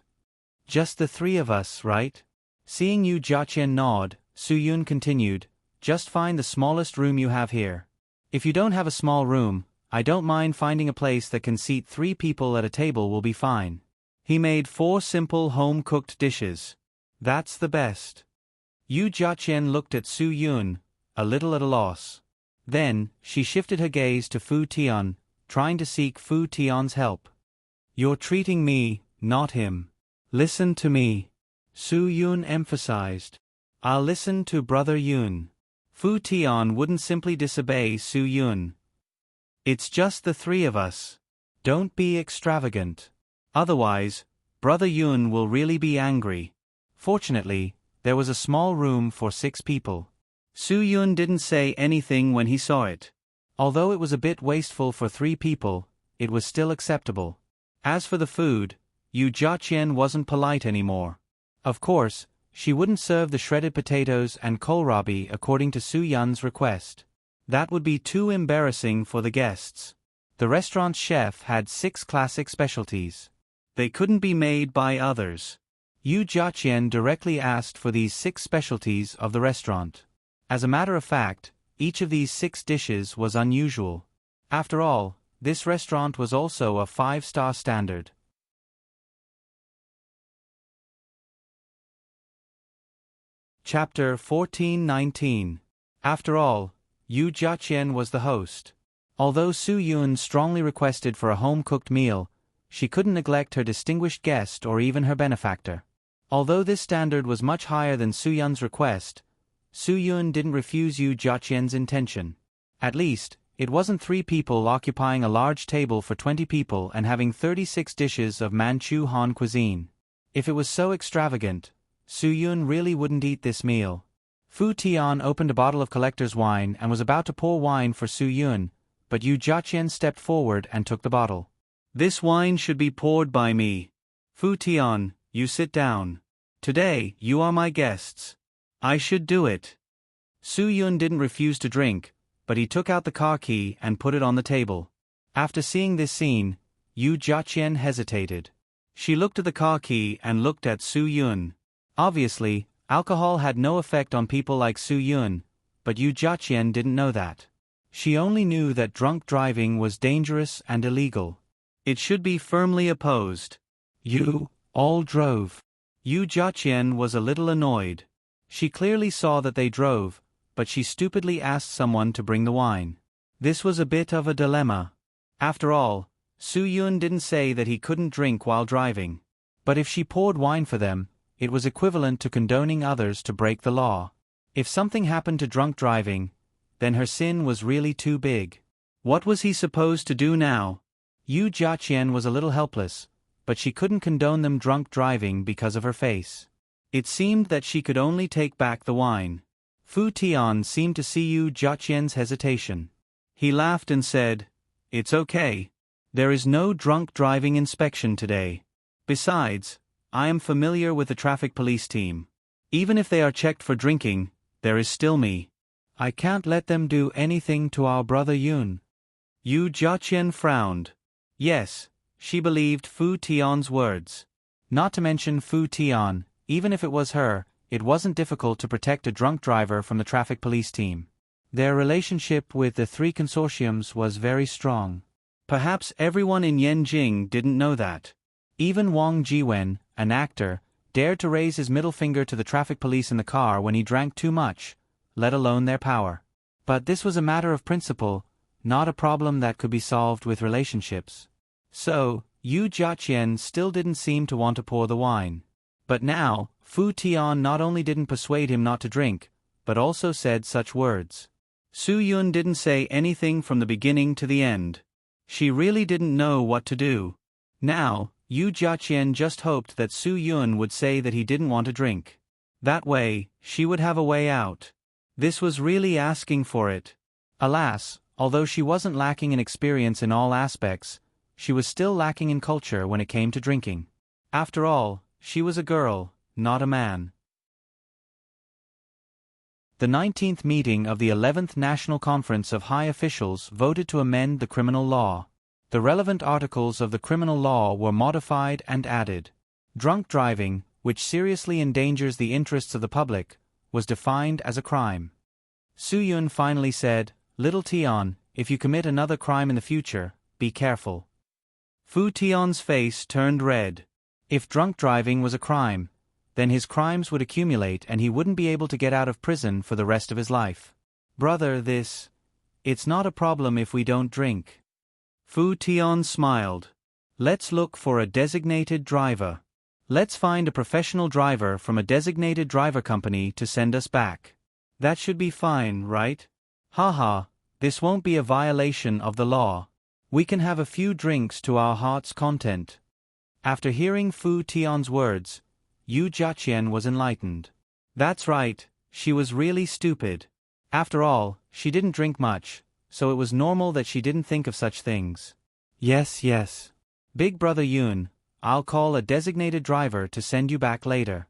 Just the three of us, right? Seeing Yu Jiaqian nod, Su Yun continued, just find the smallest room you have here. If you don't have a small room, I don't mind finding a place that can seat 3 people at a table will be fine. He made 4 simple home-cooked dishes. That's the best. Yu Jiaqian looked at Su Yun, a little at a loss. Then, she shifted her gaze to Fu Tian, trying to seek Fu Tian's help. You're treating me, not him. Listen to me. Su Yun emphasized. I'll listen to Brother Yun. Fu Tian wouldn't simply disobey Su Yun. It's just the 3 of us. Don't be extravagant. Otherwise, Brother Yun will really be angry. Fortunately, there was a small room for 6 people. Su Yun didn't say anything when he saw it. Although it was a bit wasteful for 3 people, it was still acceptable. As for the food, Yu Jiaqian wasn't polite anymore. Of course, she wouldn't serve the shredded potatoes and kohlrabi according to Su Yun's request. That would be too embarrassing for the guests. The restaurant's chef had 6 classic specialties. They couldn't be made by others. Yu Jiaqian directly asked for these 6 specialties of the restaurant. As a matter of fact, each of these 6 dishes was unusual. After all, this restaurant was also a 5-star standard. Chapter 1419. After all, Yu Jiaqian was the host. Although Su Yun strongly requested for a home-cooked meal, she couldn't neglect her distinguished guest or even her benefactor. Although this standard was much higher than Su Yun's request, Su Yun didn't refuse Yu Jiaqian's intention. At least, it wasn't 3 people occupying a large table for 20 people and having 36 dishes of Manchu Han cuisine. If it was so extravagant, Su Yun really wouldn't eat this meal. Fu Tian opened a bottle of collector's wine and was about to pour wine for Su Yun, but Yu Jiaqian stepped forward and took the bottle. "This wine should be poured by me. Fu Tian, you sit down. Today, you are my guests. I should do it." Su Yun didn't refuse to drink, but he took out the car key and put it on the table. After seeing this scene, Yu Jiaqian hesitated. She looked at the car key and looked at Su Yun. Obviously, alcohol had no effect on people like Su Yun, but Yu Jiaqian didn't know that. She only knew that drunk driving was dangerous and illegal. It should be firmly opposed. You all drove. Yu Jiaqian was a little annoyed. She clearly saw that they drove, but she stupidly asked someone to bring the wine. This was a bit of a dilemma. After all, Su Yun didn't say that he couldn't drink while driving. But if she poured wine for them, it was equivalent to condoning others to break the law. If something happened to drunk driving, then her sin was really too big. What was he supposed to do now? Yu Jiaqian was a little helpless, but she couldn't condone them drunk driving because of her face. It seemed that she could only take back the wine. Fu Tian seemed to see Yu Jiaqian's hesitation. He laughed and said, "It's okay. There is no drunk driving inspection today. Besides, I am familiar with the traffic police team. Even if they are checked for drinking, there is still me. I can't let them do anything to our brother Yun." Yu Jiaqian frowned. Yes, she believed Fu Tian's words. Not to mention Fu Tian, even if it was her, it wasn't difficult to protect a drunk driver from the traffic police team. Their relationship with the 3 consortiums was very strong. Perhaps everyone in Yanjing didn't know that. Even Wang Jiwen, an actor, dared to raise his middle finger to the traffic police in the car when he drank too much, let alone their power. But this was a matter of principle, not a problem that could be solved with relationships. So, Yu Jiaqian still didn't seem to want to pour the wine. But now, Fu Tian not only didn't persuade him not to drink, but also said such words. Su Yun didn't say anything from the beginning to the end. She really didn't know what to do. Now, Yu Jiaqian just hoped that Su Yun would say that he didn't want to drink. That way, she would have a way out. This was really asking for it. Alas, although she wasn't lacking in experience in all aspects, she was still lacking in culture when it came to drinking. After all, she was a girl, not a man. The 19th meeting of the 11th National Conference of High Officials voted to amend the criminal law. The relevant articles of the criminal law were modified and added. Drunk driving, which seriously endangers the interests of the public, was defined as a crime. Su Yun finally said, "Little Tian, if you commit another crime in the future, be careful." Fu Tian's face turned red. If drunk driving was a crime, then his crimes would accumulate and he wouldn't be able to get out of prison for the rest of his life. "Brother, it's not a problem if we don't drink." Fu Tian smiled. "Let's look for a designated driver. Let's find a professional driver from a designated driver company to send us back. That should be fine, right? Haha, this won't be a violation of the law. We can have a few drinks to our heart's content." After hearing Fu Tian's words, Yu Jiaqian was enlightened. That's right, she was really stupid. After all, she didn't drink much, so it was normal that she didn't think of such things. Yes. Big brother Yun, I'll call a designated driver to send you back later."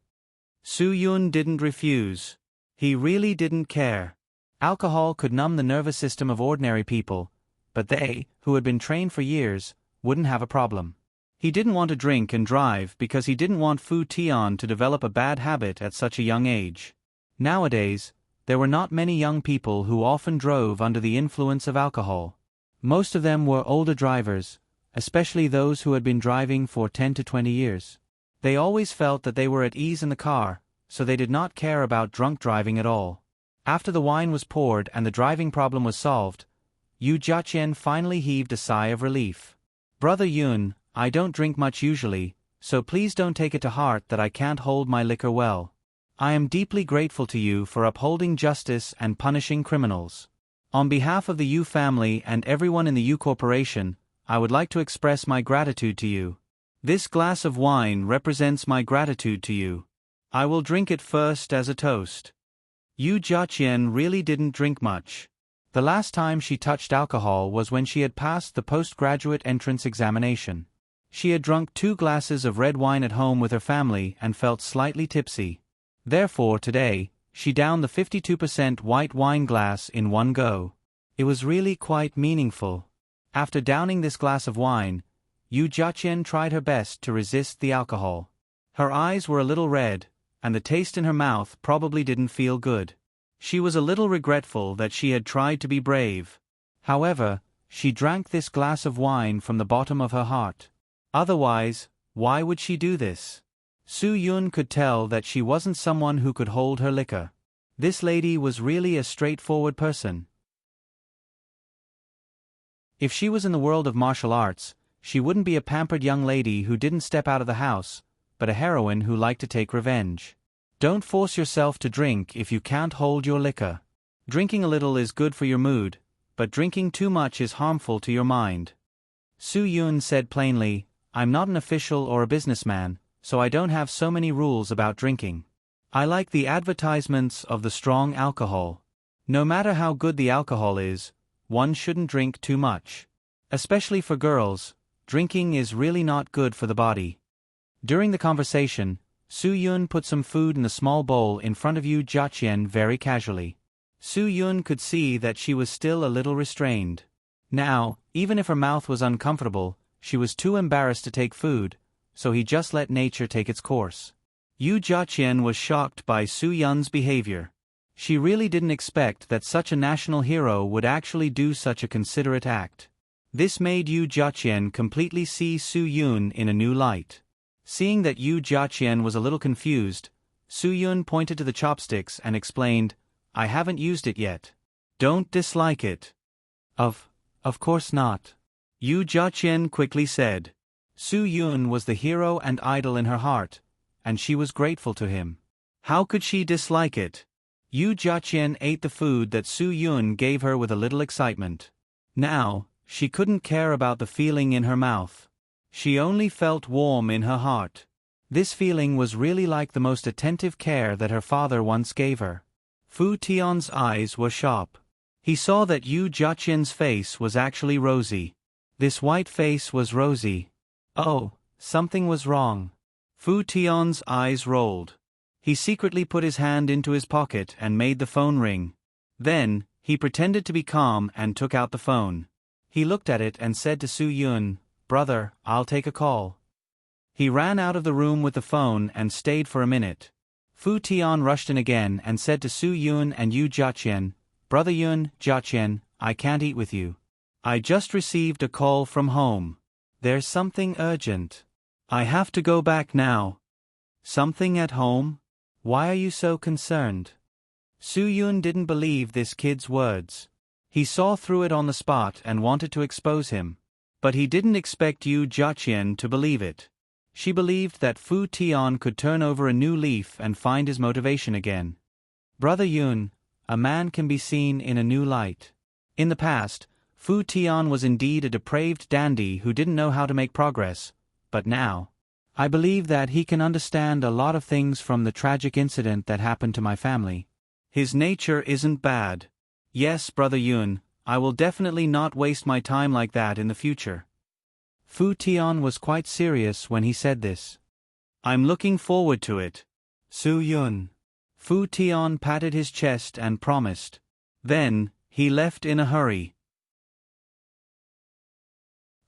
Su Yun didn't refuse. He really didn't care. Alcohol could numb the nervous system of ordinary people, but they, who had been trained for years, wouldn't have a problem. He didn't want to drink and drive because he didn't want Fu Tian to develop a bad habit at such a young age. Nowadays, there were not many young people who often drove under the influence of alcohol. Most of them were older drivers, especially those who had been driving for 10 to 20 years. They always felt that they were at ease in the car, so they did not care about drunk driving at all. After the wine was poured and the driving problem was solved, Yu Jiaqian finally heaved a sigh of relief. Brother Yun, I don't drink much usually, so please don't take it to heart that I can't hold my liquor well. I am deeply grateful to you for upholding justice and punishing criminals. On behalf of the Yu family and everyone in the Yu Corporation, I would like to express my gratitude to you. This glass of wine represents my gratitude to you. I will drink it first as a toast. Yu Jiaqian really didn't drink much. The last time she touched alcohol was when she had passed the postgraduate entrance examination. She had drunk 2 glasses of red wine at home with her family and felt slightly tipsy. Therefore today, she downed the 52% white wine glass in one go. It was really quite meaningful. After downing this glass of wine, Yu Jiaqian tried her best to resist the alcohol. Her eyes were a little red, and the taste in her mouth probably didn't feel good. She was a little regretful that she had tried to be brave. However, she drank this glass of wine from the bottom of her heart. Otherwise, why would she do this? Su Yun could tell that she wasn't someone who could hold her liquor. This lady was really a straightforward person. If she was in the world of martial arts, she wouldn't be a pampered young lady who didn't step out of the house, but a heroine who liked to take revenge. Don't force yourself to drink if you can't hold your liquor. Drinking a little is good for your mood, but drinking too much is harmful to your mind. Su Yun said plainly, I'm not an official or a businessman, so I don't have so many rules about drinking. I like the advertisements of the strong alcohol. No matter how good the alcohol is, one shouldn't drink too much. Especially for girls, drinking is really not good for the body. During the conversation, Su Yun put some food in the small bowl in front of Yu Jiaqian very casually. Su Yun could see that she was still a little restrained. Now, even if her mouth was uncomfortable, she was too embarrassed to take food, so he just let nature take its course. Yu Jiaqian was shocked by Su Yun's behavior. She really didn't expect that such a national hero would actually do such a considerate act. This made Yu Jiaqian completely see Su Yun in a new light. Seeing that Yu Jiaqian was a little confused, Su Yun pointed to the chopsticks and explained, I haven't used it yet. Don't dislike it. Of course not. Yu Jiaqian quickly said. Su Yun was the hero and idol in her heart, and she was grateful to him. How could she dislike it? Yu Jiaqian ate the food that Su Yun gave her with a little excitement. Now, she couldn't care about the feeling in her mouth. She only felt warm in her heart. This feeling was really like the most attentive care that her father once gave her. Fu Tian's eyes were sharp. He saw that Yu Jiaqian's face was actually rosy. This white face was rosy. Oh, something was wrong. Fu Tian's eyes rolled. He secretly put his hand into his pocket and made the phone ring. Then, he pretended to be calm and took out the phone. He looked at it and said to Su Yun, Brother, I'll take a call. He ran out of the room with the phone and stayed for a minute. Fu Tian rushed in again and said to Su Yun and Yu Jiaqian, Brother Yun, Jiaqian, I can't eat with you. I just received a call from home. There's something urgent. I have to go back now. Something at home? Why are you so concerned? Su Yun didn't believe this kid's words. He saw through it on the spot and wanted to expose him. But he didn't expect Yu Jiaqian to believe it. She believed that Fu Tian could turn over a new leaf and find his motivation again. Brother Yun, a man can be seen in a new light. In the past, Fu Tian was indeed a depraved dandy who didn't know how to make progress, but now, I believe that he can understand a lot of things from the tragic incident that happened to my family. His nature isn't bad. Yes, Brother Yun, I will definitely not waste my time like that in the future. Fu Tian was quite serious when he said this. I'm looking forward to it. Su Yun. Fu Tian patted his chest and promised. Then, he left in a hurry.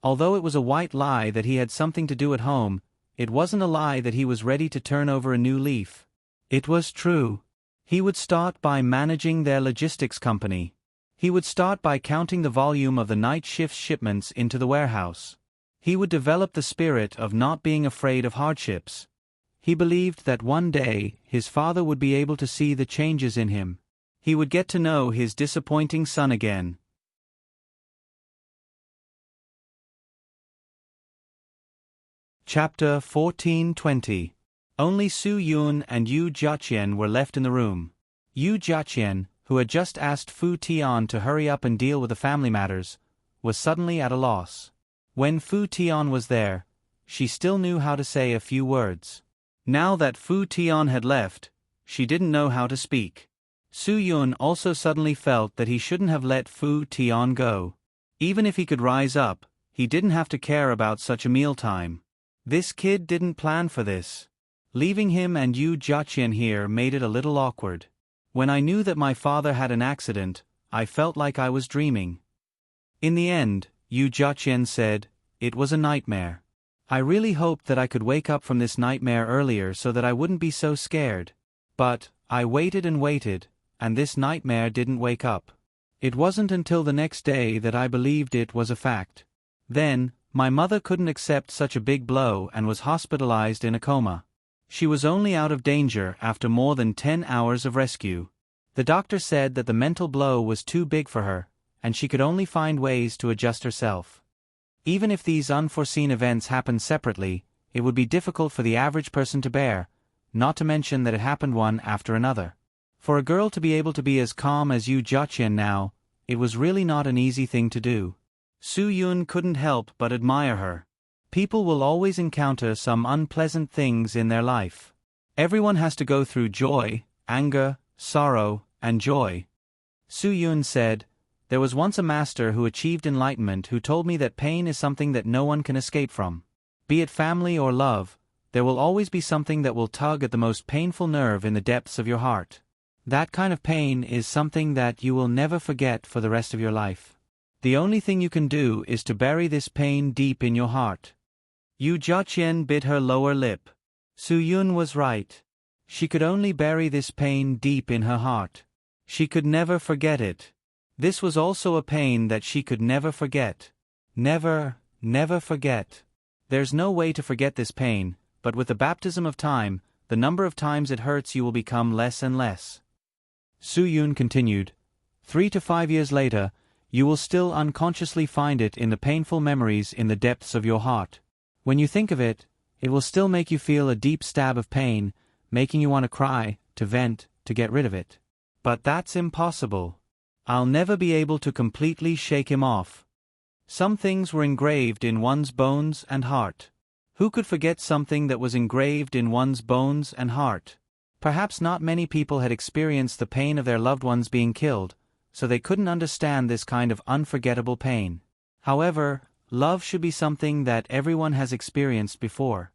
Although it was a white lie that he had something to do at home, it wasn't a lie that he was ready to turn over a new leaf. It was true. He would start by managing their logistics company. He would start by counting the volume of the night shift's shipments into the warehouse. He would develop the spirit of not being afraid of hardships. He believed that one day, his father would be able to see the changes in him. He would get to know his disappointing son again. Chapter 14:20. Only Su Yun and Yu Jiaqian were left in the room. Yu Jiaqian, who had just asked Fu Tian to hurry up and deal with the family matters, was suddenly at a loss. When Fu Tian was there, she still knew how to say a few words. Now that Fu Tian had left, she didn't know how to speak. Su Yun also suddenly felt that he shouldn't have let Fu Tian go. Even if he could rise up, he didn't have to care about such a mealtime. This kid didn't plan for this. Leaving him and Yu Jiaqian here made it a little awkward. When I knew that my father had an accident, I felt like I was dreaming. In the end, Yu Jiaqian said, it was a nightmare. I really hoped that I could wake up from this nightmare earlier so that I wouldn't be so scared. But, I waited and waited, and this nightmare didn't wake up. It wasn't until the next day that I believed it was a fact. Then, my mother couldn't accept such a big blow and was hospitalized in a coma. She was only out of danger after more than 10 hours of rescue. The doctor said that the mental blow was too big for her, and she could only find ways to adjust herself. Even if these unforeseen events happened separately, it would be difficult for the average person to bear, not to mention that it happened one after another. For a girl to be able to be as calm as Yu Jiaqian now, it was really not an easy thing to do. Su Yun couldn't help but admire her. People will always encounter some unpleasant things in their life. Everyone has to go through joy, anger, sorrow, and joy. Su Yun said, there was once a master who achieved enlightenment who told me that pain is something that no one can escape from. Be it family or love, there will always be something that will tug at the most painful nerve in the depths of your heart. That kind of pain is something that you will never forget for the rest of your life. The only thing you can do is to bury this pain deep in your heart. Yu Jiaqian bit her lower lip. Su Yun was right. She could only bury this pain deep in her heart. She could never forget it. This was also a pain that she could never forget. Never, never forget. There's no way to forget this pain, but with the baptism of time, the number of times it hurts you will become less and less. Su Yun continued, 3 to 5 years later, you will still unconsciously find it in the painful memories in the depths of your heart. When you think of it, it will still make you feel a deep stab of pain, making you want to cry, to vent, to get rid of it. But that's impossible. I'll never be able to completely shake him off. Some things were engraved in one's bones and heart. Who could forget something that was engraved in one's bones and heart? Perhaps not many people had experienced the pain of their loved ones being killed, so they couldn't understand this kind of unforgettable pain. However, love should be something that everyone has experienced before.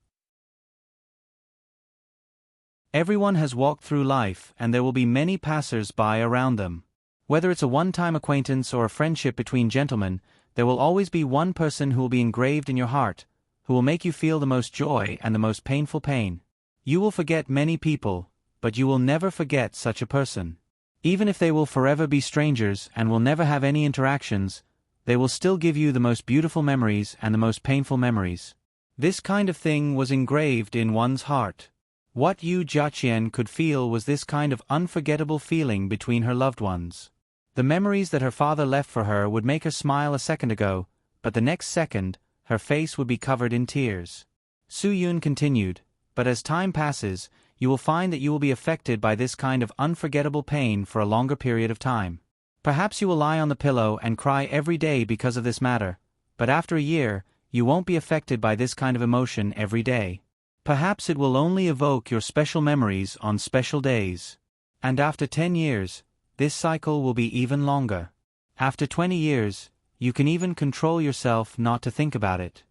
Everyone has walked through life and there will be many passers-by around them. Whether it's a one-time acquaintance or a friendship between gentlemen, there will always be one person who will be engraved in your heart, who will make you feel the most joy and the most painful pain. You will forget many people, but you will never forget such a person. Even if they will forever be strangers and will never have any interactions, they will still give you the most beautiful memories and the most painful memories. This kind of thing was engraved in one's heart. What Yu Jiaqian could feel was this kind of unforgettable feeling between her loved ones. The memories that her father left for her would make her smile a second ago, but the next second, her face would be covered in tears. Su Yun continued, but as time passes, you will find that you will be affected by this kind of unforgettable pain for a longer period of time. Perhaps you will lie on the pillow and cry every day because of this matter, but after a year, you won't be affected by this kind of emotion every day. Perhaps it will only evoke your special memories on special days. And after 10 years, this cycle will be even longer. After 20 years, you can even control yourself not to think about it.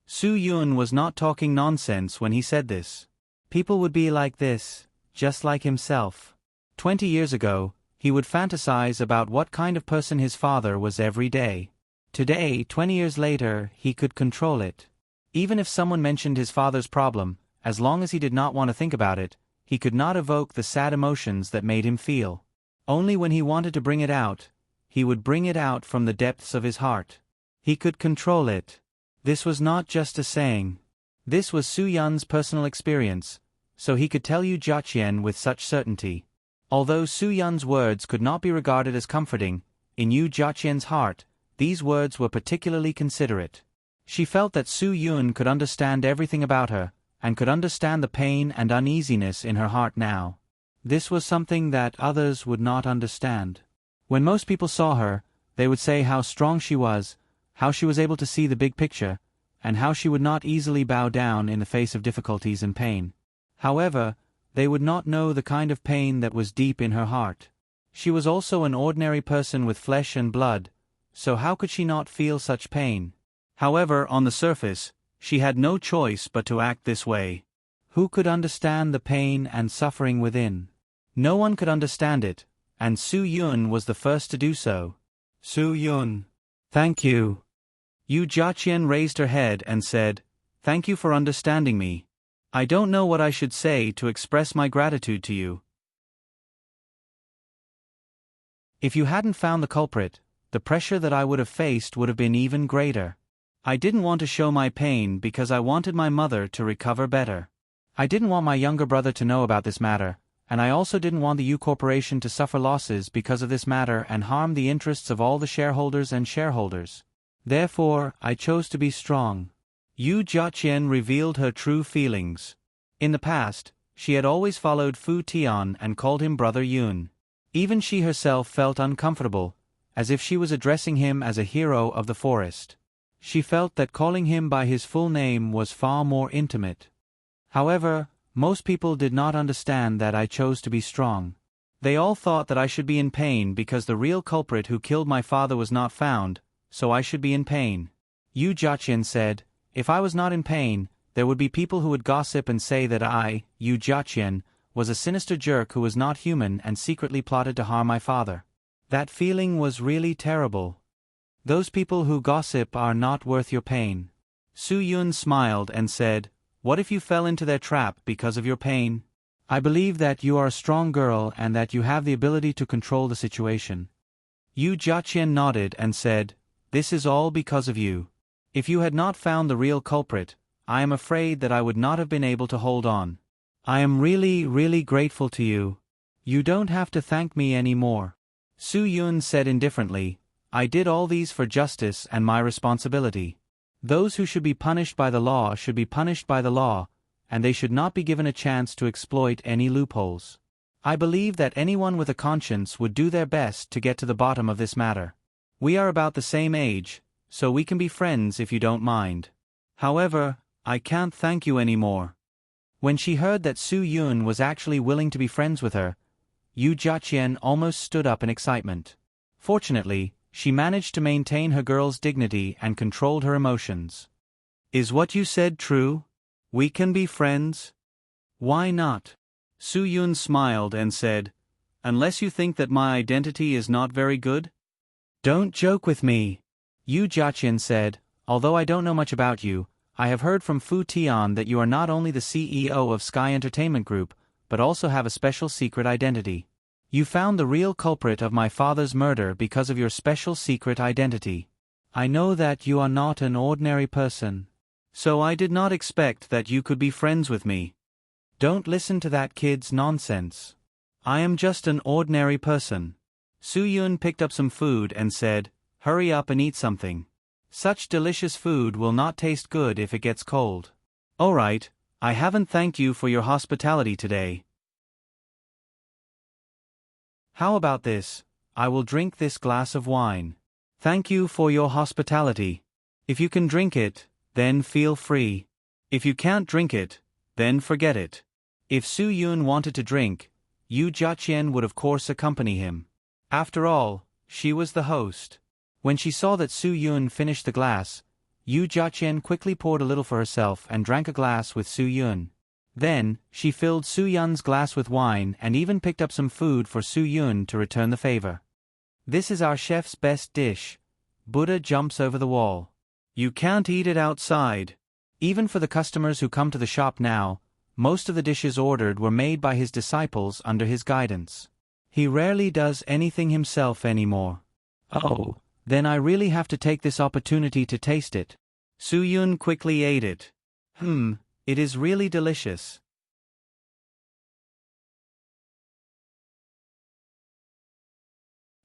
Su Yun was not talking nonsense when he said this. People would be like this, just like himself. 20 years ago, he would fantasize about what kind of person his father was every day. Today, 20 years later, he could control it. Even if someone mentioned his father's problem, as long as he did not want to think about it, he could not evoke the sad emotions that made him feel. Only when he wanted to bring it out, he would bring it out from the depths of his heart. He could control it. This was not just a saying. This was Su Yun's personal experience, so he could tell Yu Jiaqian with such certainty. Although Su Yun's words could not be regarded as comforting, in Yu Jiaqian's heart, these words were particularly considerate. She felt that Su Yun could understand everything about her, and could understand the pain and uneasiness in her heart now. This was something that others would not understand. When most people saw her, they would say how strong she was, how she was able to see the big picture, and how she would not easily bow down in the face of difficulties and pain. However, they would not know the kind of pain that was deep in her heart. She was also an ordinary person with flesh and blood, so how could she not feel such pain? However, on the surface, she had no choice but to act this way. Who could understand the pain and suffering within? No one could understand it, and Su Yun was the first to do so. Su Yun. Thank you. Yu Jiaqian raised her head and said, "Thank you for understanding me. I don't know what I should say to express my gratitude to you. If you hadn't found the culprit, the pressure that I would have faced would have been even greater. I didn't want to show my pain because I wanted my mother to recover better. I didn't want my younger brother to know about this matter, and I also didn't want the Yu Corporation to suffer losses because of this matter and harm the interests of all the shareholders and shareholders. Therefore, I chose to be strong." Yu Jiaqian revealed her true feelings. In the past, she had always followed Fu Tian and called him Brother Yun. Even she herself felt uncomfortable, as if she was addressing him as a hero of the forest. She felt that calling him by his full name was far more intimate. However, most people did not understand that I chose to be strong. They all thought that I should be in pain because the real culprit who killed my father was not found, so I should be in pain. Yu Jiaqian said, "If I was not in pain, there would be people who would gossip and say that I, Yu Jiaqian, was a sinister jerk who was not human and secretly plotted to harm my father." That feeling was really terrible. Those people who gossip are not worth your pain. Su Yun smiled and said, "What if you fell into their trap because of your pain? I believe that you are a strong girl and that you have the ability to control the situation." Yu Jiaqian nodded and said, "This is all because of you. If you had not found the real culprit, I am afraid that I would not have been able to hold on. I am really grateful to you. You don't have to thank me anymore." Su Yun said indifferently, "I did all these for justice and my responsibility. Those who should be punished by the law should be punished by the law, and they should not be given a chance to exploit any loopholes. I believe that anyone with a conscience would do their best to get to the bottom of this matter. We are about the same age, so we can be friends if you don't mind. However, I can't thank you anymore." When she heard that Su Yun was actually willing to be friends with her, Yu Jiaqian almost stood up in excitement. Fortunately, she managed to maintain her girl's dignity and controlled her emotions. "Is what you said true? We can be friends?" "Why not?" Su Yun smiled and said, "Unless you think that my identity is not very good?" "Don't joke with me," Yu Jiaqian said, "although I don't know much about you, I have heard from Fu Tian that you are not only the CEO of Sky Entertainment Group, but also have a special secret identity. You found the real culprit of my father's murder because of your special secret identity. I know that you are not an ordinary person. So I did not expect that you could be friends with me. Don't listen to that kid's nonsense. I am just an ordinary person." Su Yun picked up some food and said, "Hurry up and eat something. Such delicious food will not taste good if it gets cold." "All right, I haven't thanked you for your hospitality today. How about this? I will drink this glass of wine. Thank you for your hospitality. If you can drink it, then feel free. If you can't drink it, then forget it." If Su Yun wanted to drink, Yu Jiaqian would of course accompany him. After all, she was the host. When she saw that Su Yun finished the glass, Yu Jiaqian quickly poured a little for herself and drank a glass with Su Yun. Then, she filled Su Yun's glass with wine and even picked up some food for Su Yun to return the favor. "This is our chef's best dish. Buddha jumps over the wall. You can't eat it outside." Even for the customers who come to the shop now, most of the dishes ordered were made by his disciples under his guidance. He rarely does anything himself anymore. "Oh, then I really have to take this opportunity to taste it." Su Yun quickly ate it. It is really delicious."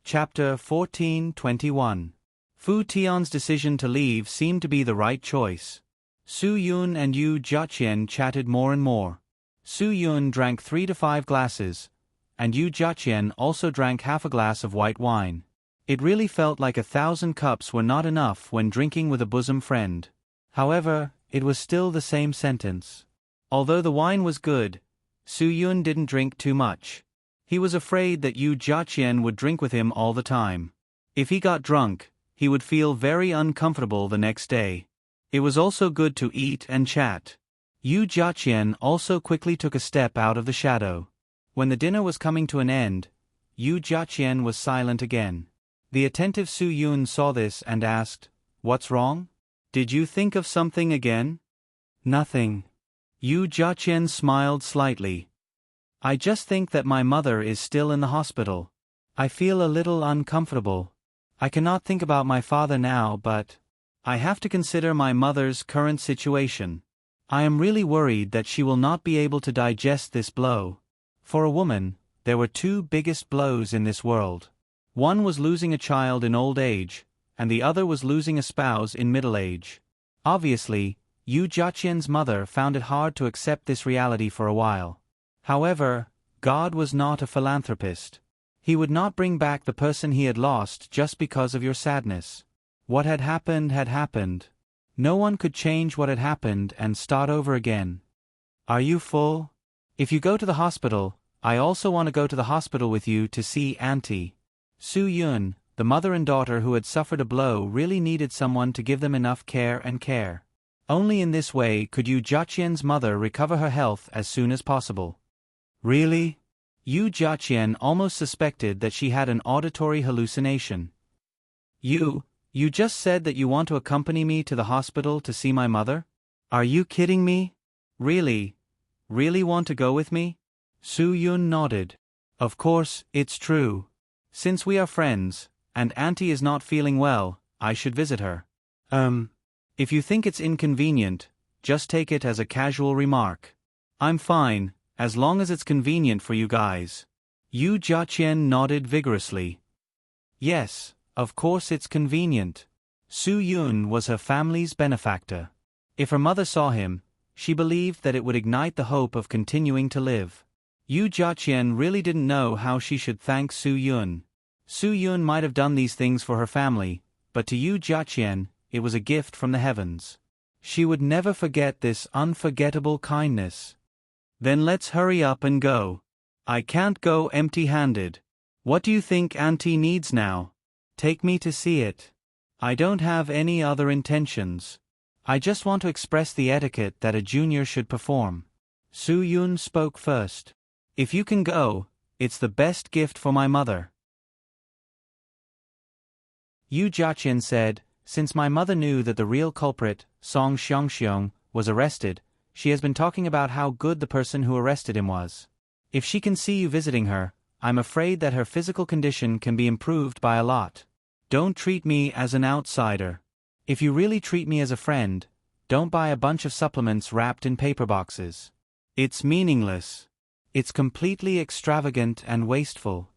Chapter 14:21. Fu Tian's decision to leave seemed to be the right choice. Su Yun and Yu Jiaqian chatted more and more. Su Yun drank 3 to 5 glasses, and Yu Jiaqian also drank half a glass of white wine. It really felt like 1,000 cups were not enough when drinking with a bosom friend. However, it was still the same sentence. Although the wine was good, Su Yun didn't drink too much. He was afraid that Yu Jiaqian would drink with him all the time. If he got drunk, he would feel very uncomfortable the next day. It was also good to eat and chat. Yu Jiaqian also quickly took a step out of the shadow. When the dinner was coming to an end, Yu Jiaqian was silent again. The attentive Su Yun saw this and asked, "What's wrong? Did you think of something again?" "Nothing." Yu Jiaqian smiled slightly. "I just think that my mother is still in the hospital. I feel a little uncomfortable. I cannot think about my father now, but I have to consider my mother's current situation. I am really worried that she will not be able to digest this blow." For a woman, there were 2 biggest blows in this world. One was losing a child in old age, and the other was losing a spouse in middle age. Obviously, Yu Jiaqian's mother found it hard to accept this reality for a while. However, God was not a philanthropist. He would not bring back the person he had lost just because of your sadness. What had happened had happened. No one could change what had happened and start over again. "Are you full? If you go to the hospital, I also want to go to the hospital with you to see Auntie." Su Yun, the mother and daughter who had suffered a blow, really needed someone to give them enough care. Only in this way could Yu Jiaqian's mother recover her health as soon as possible. "Really?" Yu Jiaqian almost suspected that she had an auditory hallucination. You just said that you want to accompany me to the hospital to see my mother? Are you kidding me? Really want to go with me?" Su Yun nodded. "Of course, it's true. Since we are friends, and Auntie is not feeling well, I should visit her. If you think it's inconvenient, just take it as a casual remark. I'm fine, as long as it's convenient for you guys." Yu Jiaqian nodded vigorously. Yes, of course it's convenient. Su Yun was her family's benefactor. If her mother saw him, she believed that it would ignite the hope of continuing to live. Yu Jiaqian really didn't know how she should thank Su Yun. Su Yun might have done these things for her family, but to Yu Jiaqian, it was a gift from the heavens. She would never forget this unforgettable kindness. "Then let's hurry up and go. I can't go empty-handed. What do you think Auntie needs now? Take me to see it. I don't have any other intentions. I just want to express the etiquette that a junior should perform." Su Yun spoke first. "If you can go, it's the best gift for my mother." Yu Jiaqian said, "Since my mother knew that the real culprit, Song Xiangxiong, was arrested, she has been talking about how good the person who arrested him was. If she can see you visiting her, I'm afraid that her physical condition can be improved by a lot. Don't treat me as an outsider. If you really treat me as a friend, don't buy a bunch of supplements wrapped in paper boxes. It's meaningless. It's completely extravagant and wasteful."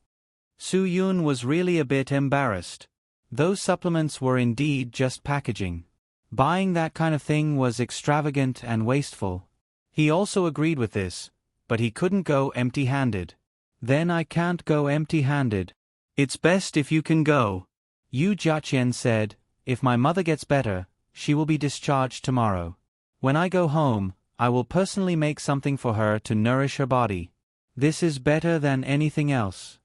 Su Yun was really a bit embarrassed. Those supplements were indeed just packaging. Buying that kind of thing was extravagant and wasteful. He also agreed with this, but he couldn't go empty-handed. "Then I can't go empty-handed. It's best if you can go." Yu Jiaqian said, "If my mother gets better, she will be discharged tomorrow. When I go home, I will personally make something for her to nourish her body. This is better than anything else."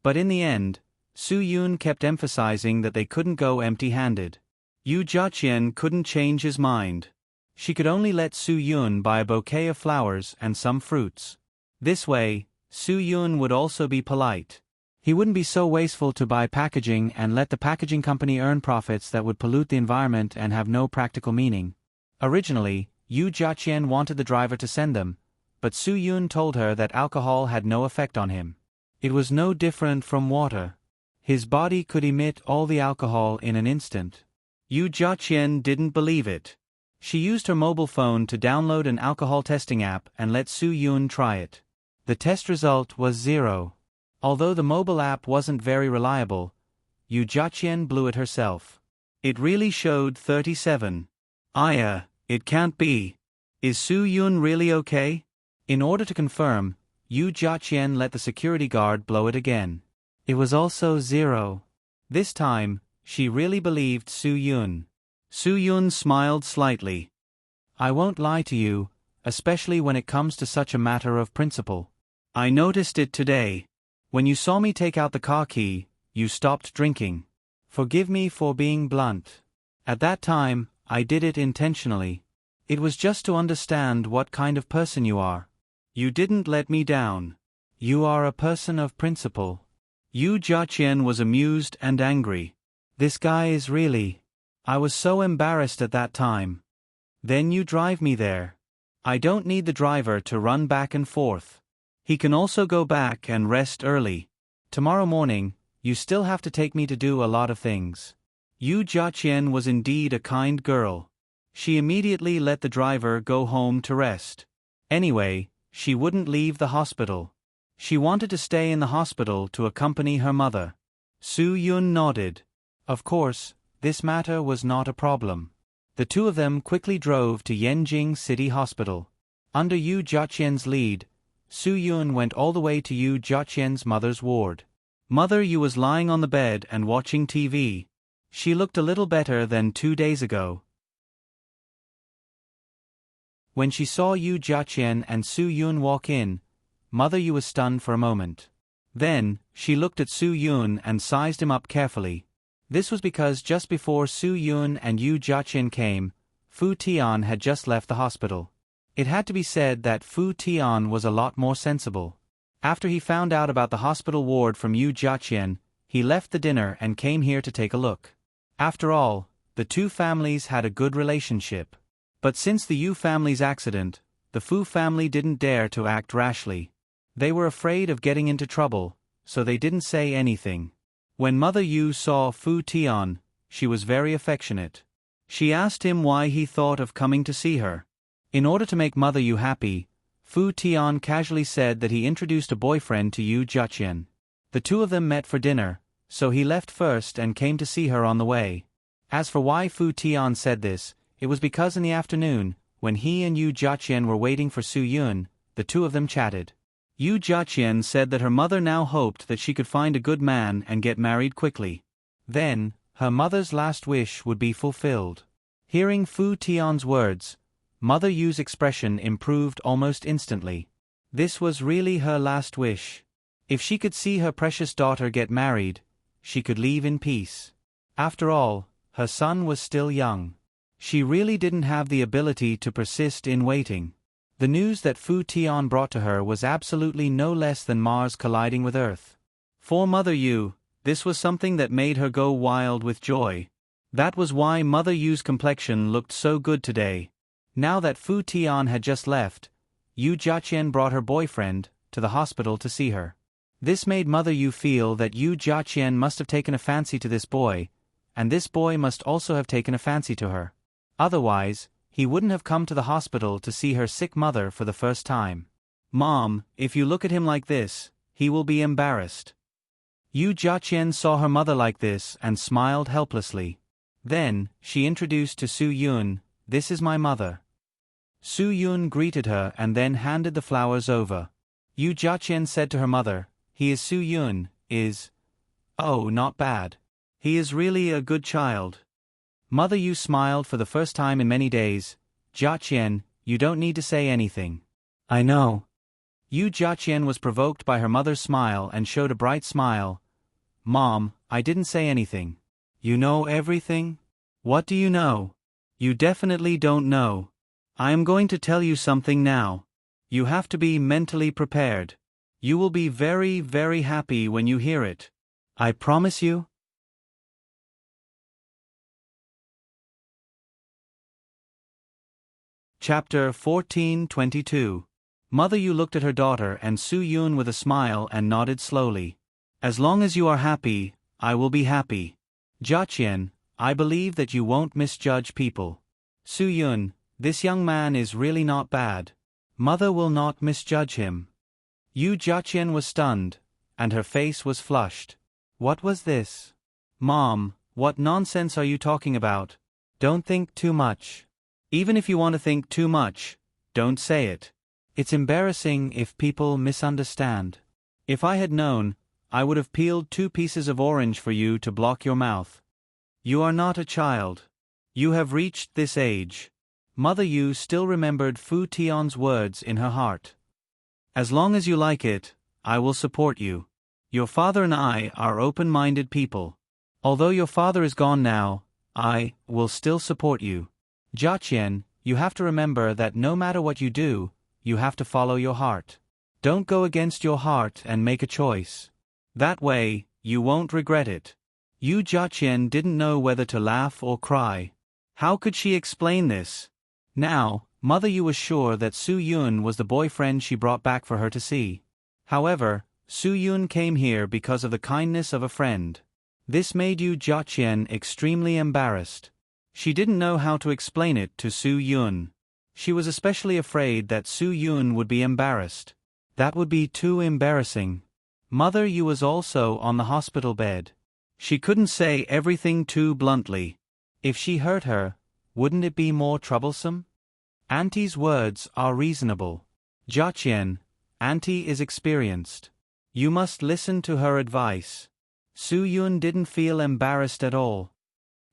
But in the end, Su Yun kept emphasizing that they couldn't go empty-handed. Yu Jiaqian couldn't change his mind. She could only let Su Yun buy a bouquet of flowers and some fruits. This way, Su Yun would also be polite. He wouldn't be so wasteful to buy packaging and let the packaging company earn profits that would pollute the environment and have no practical meaning. Originally, Yu Jiaqian wanted the driver to send them, but Su Yun told her that alcohol had no effect on him. It was no different from water. His body could emit all the alcohol in an instant. Yu Jiaqian didn't believe it. She used her mobile phone to download an alcohol testing app and let Su Yun try it. The test result was 0. Although the mobile app wasn't very reliable, Yu Jiaqian blew it herself. It really showed 37. It can't be. Is Su Yun really okay? In order to confirm, Yu Jiaqian let the security guard blow it again. It was also 0. This time, she really believed Su Yun. Su Yun smiled slightly. I won't lie to you, especially when it comes to such a matter of principle. I noticed it today. When you saw me take out the car key, you stopped drinking. Forgive me for being blunt. At that time, I did it intentionally. It was just to understand what kind of person you are. You didn't let me down. You are a person of principle. Yu Jiaqian was amused and angry. This guy is really... I was so embarrassed at that time. Then you drive me there. I don't need the driver to run back and forth. He can also go back and rest early. Tomorrow morning, you still have to take me to do a lot of things. Yu Jiaqian was indeed a kind girl. She immediately let the driver go home to rest. Anyway, she wouldn't leave the hospital. She wanted to stay in the hospital to accompany her mother. Su Yun nodded. Of course, this matter was not a problem. The two of them quickly drove to Yanjing City Hospital. Under Yu Jiaqian's lead, Su Yun went all the way to Yu Jiaqian's mother's ward. Mother Yu was lying on the bed and watching TV. She looked a little better than 2 days ago. When she saw Yu Jiaqian and Su Yun walk in, Mother Yu was stunned for a moment. Then, she looked at Su Yun and sized him up carefully. This was because just before Su Yun and Yu Jiaqian came, Fu Tian had just left the hospital. It had to be said that Fu Tian was a lot more sensible. After he found out about the hospital ward from Yu Jiaqian, he left the dinner and came here to take a look. After all, the two families had a good relationship. But since the Yu family's accident, the Fu family didn't dare to act rashly. They were afraid of getting into trouble, so they didn't say anything. When Mother Yu saw Fu Tian, she was very affectionate. She asked him why he thought of coming to see her. In order to make Mother Yu happy, Fu Tian casually said that he introduced a boyfriend to Yu Jiaqian. The two of them met for dinner, so he left first and came to see her on the way. As for why Fu Tian said this, it was because in the afternoon, when he and Yu Jiaqian were waiting for Su Yun, the two of them chatted. Yu Jiaqian said that her mother now hoped that she could find a good man and get married quickly. Then, her mother's last wish would be fulfilled. Hearing Fu Tian's words, Mother Yu's expression improved almost instantly. This was really her last wish. If she could see her precious daughter get married, she could leave in peace. After all, her son was still young. She really didn't have the ability to persist in waiting. The news that Fu Tian brought to her was absolutely no less than Mars colliding with Earth. For Mother Yu, this was something that made her go wild with joy. That was why Mother Yu's complexion looked so good today. Now that Fu Tian had just left, Yu Jiaqian brought her boyfriend to the hospital to see her. This made Mother Yu feel that Yu Jiaqian must have taken a fancy to this boy, and this boy must also have taken a fancy to her. Otherwise, he wouldn't have come to the hospital to see her sick mother for the first time. Mom, if you look at him like this, he will be embarrassed. Yu Jiaqian saw her mother like this and smiled helplessly. Then, she introduced to Su Yun, "This is my mother." Su Yun greeted her and then handed the flowers over. Yu Jiaqian said to her mother, "He is Su Yun, is... Oh, not bad. He is really a good child." Mother Yu smiled for the first time in many days. "Jiaqian, you don't need to say anything." "I know." Yu Jiaqian was provoked by her mother's smile and showed a bright smile. "Mom, I didn't say anything." "You know everything? What do you know?" "You definitely don't know. I am going to tell you something now. You have to be mentally prepared. You will be very, very happy when you hear it. I promise you." Chapter 14:22. Mother Yu looked at her daughter and Su Yun with a smile and nodded slowly. "As long as you are happy, I will be happy. Jiaqian, I believe that you won't misjudge people. Su Yun, this young man is really not bad. Mother will not misjudge him." Yu Jiaqian was stunned, and her face was flushed. What was this? Mom, what nonsense are you talking about? Don't think too much. Even if you want to think too much, don't say it. It's embarrassing if people misunderstand. If I had known, I would have peeled 2 pieces of orange for you to block your mouth. You are not a child. You have reached this age. Mother Yu still remembered Fu Tian's words in her heart. As long as you like it, I will support you. Your father and I are open-minded people. Although your father is gone now, I will still support you. Jia Qian, you have to remember that no matter what you do, you have to follow your heart. Don't go against your heart and make a choice. That way, you won't regret it. Yu Jiaqian didn't know whether to laugh or cry. How could she explain this? Now, Mother Yu was sure that Su Yun was the boyfriend she brought back for her to see. However, Su Yun came here because of the kindness of a friend. This made Yu Jiaqian extremely embarrassed. She didn't know how to explain it to Su Yun. She was especially afraid that Su Yun would be embarrassed. That would be too embarrassing. Mother Yu was also on the hospital bed. She couldn't say everything too bluntly. If she hurt her, wouldn't it be more troublesome? Auntie's words are reasonable. Jiaqian, Auntie is experienced. You must listen to her advice. Su Yun didn't feel embarrassed at all.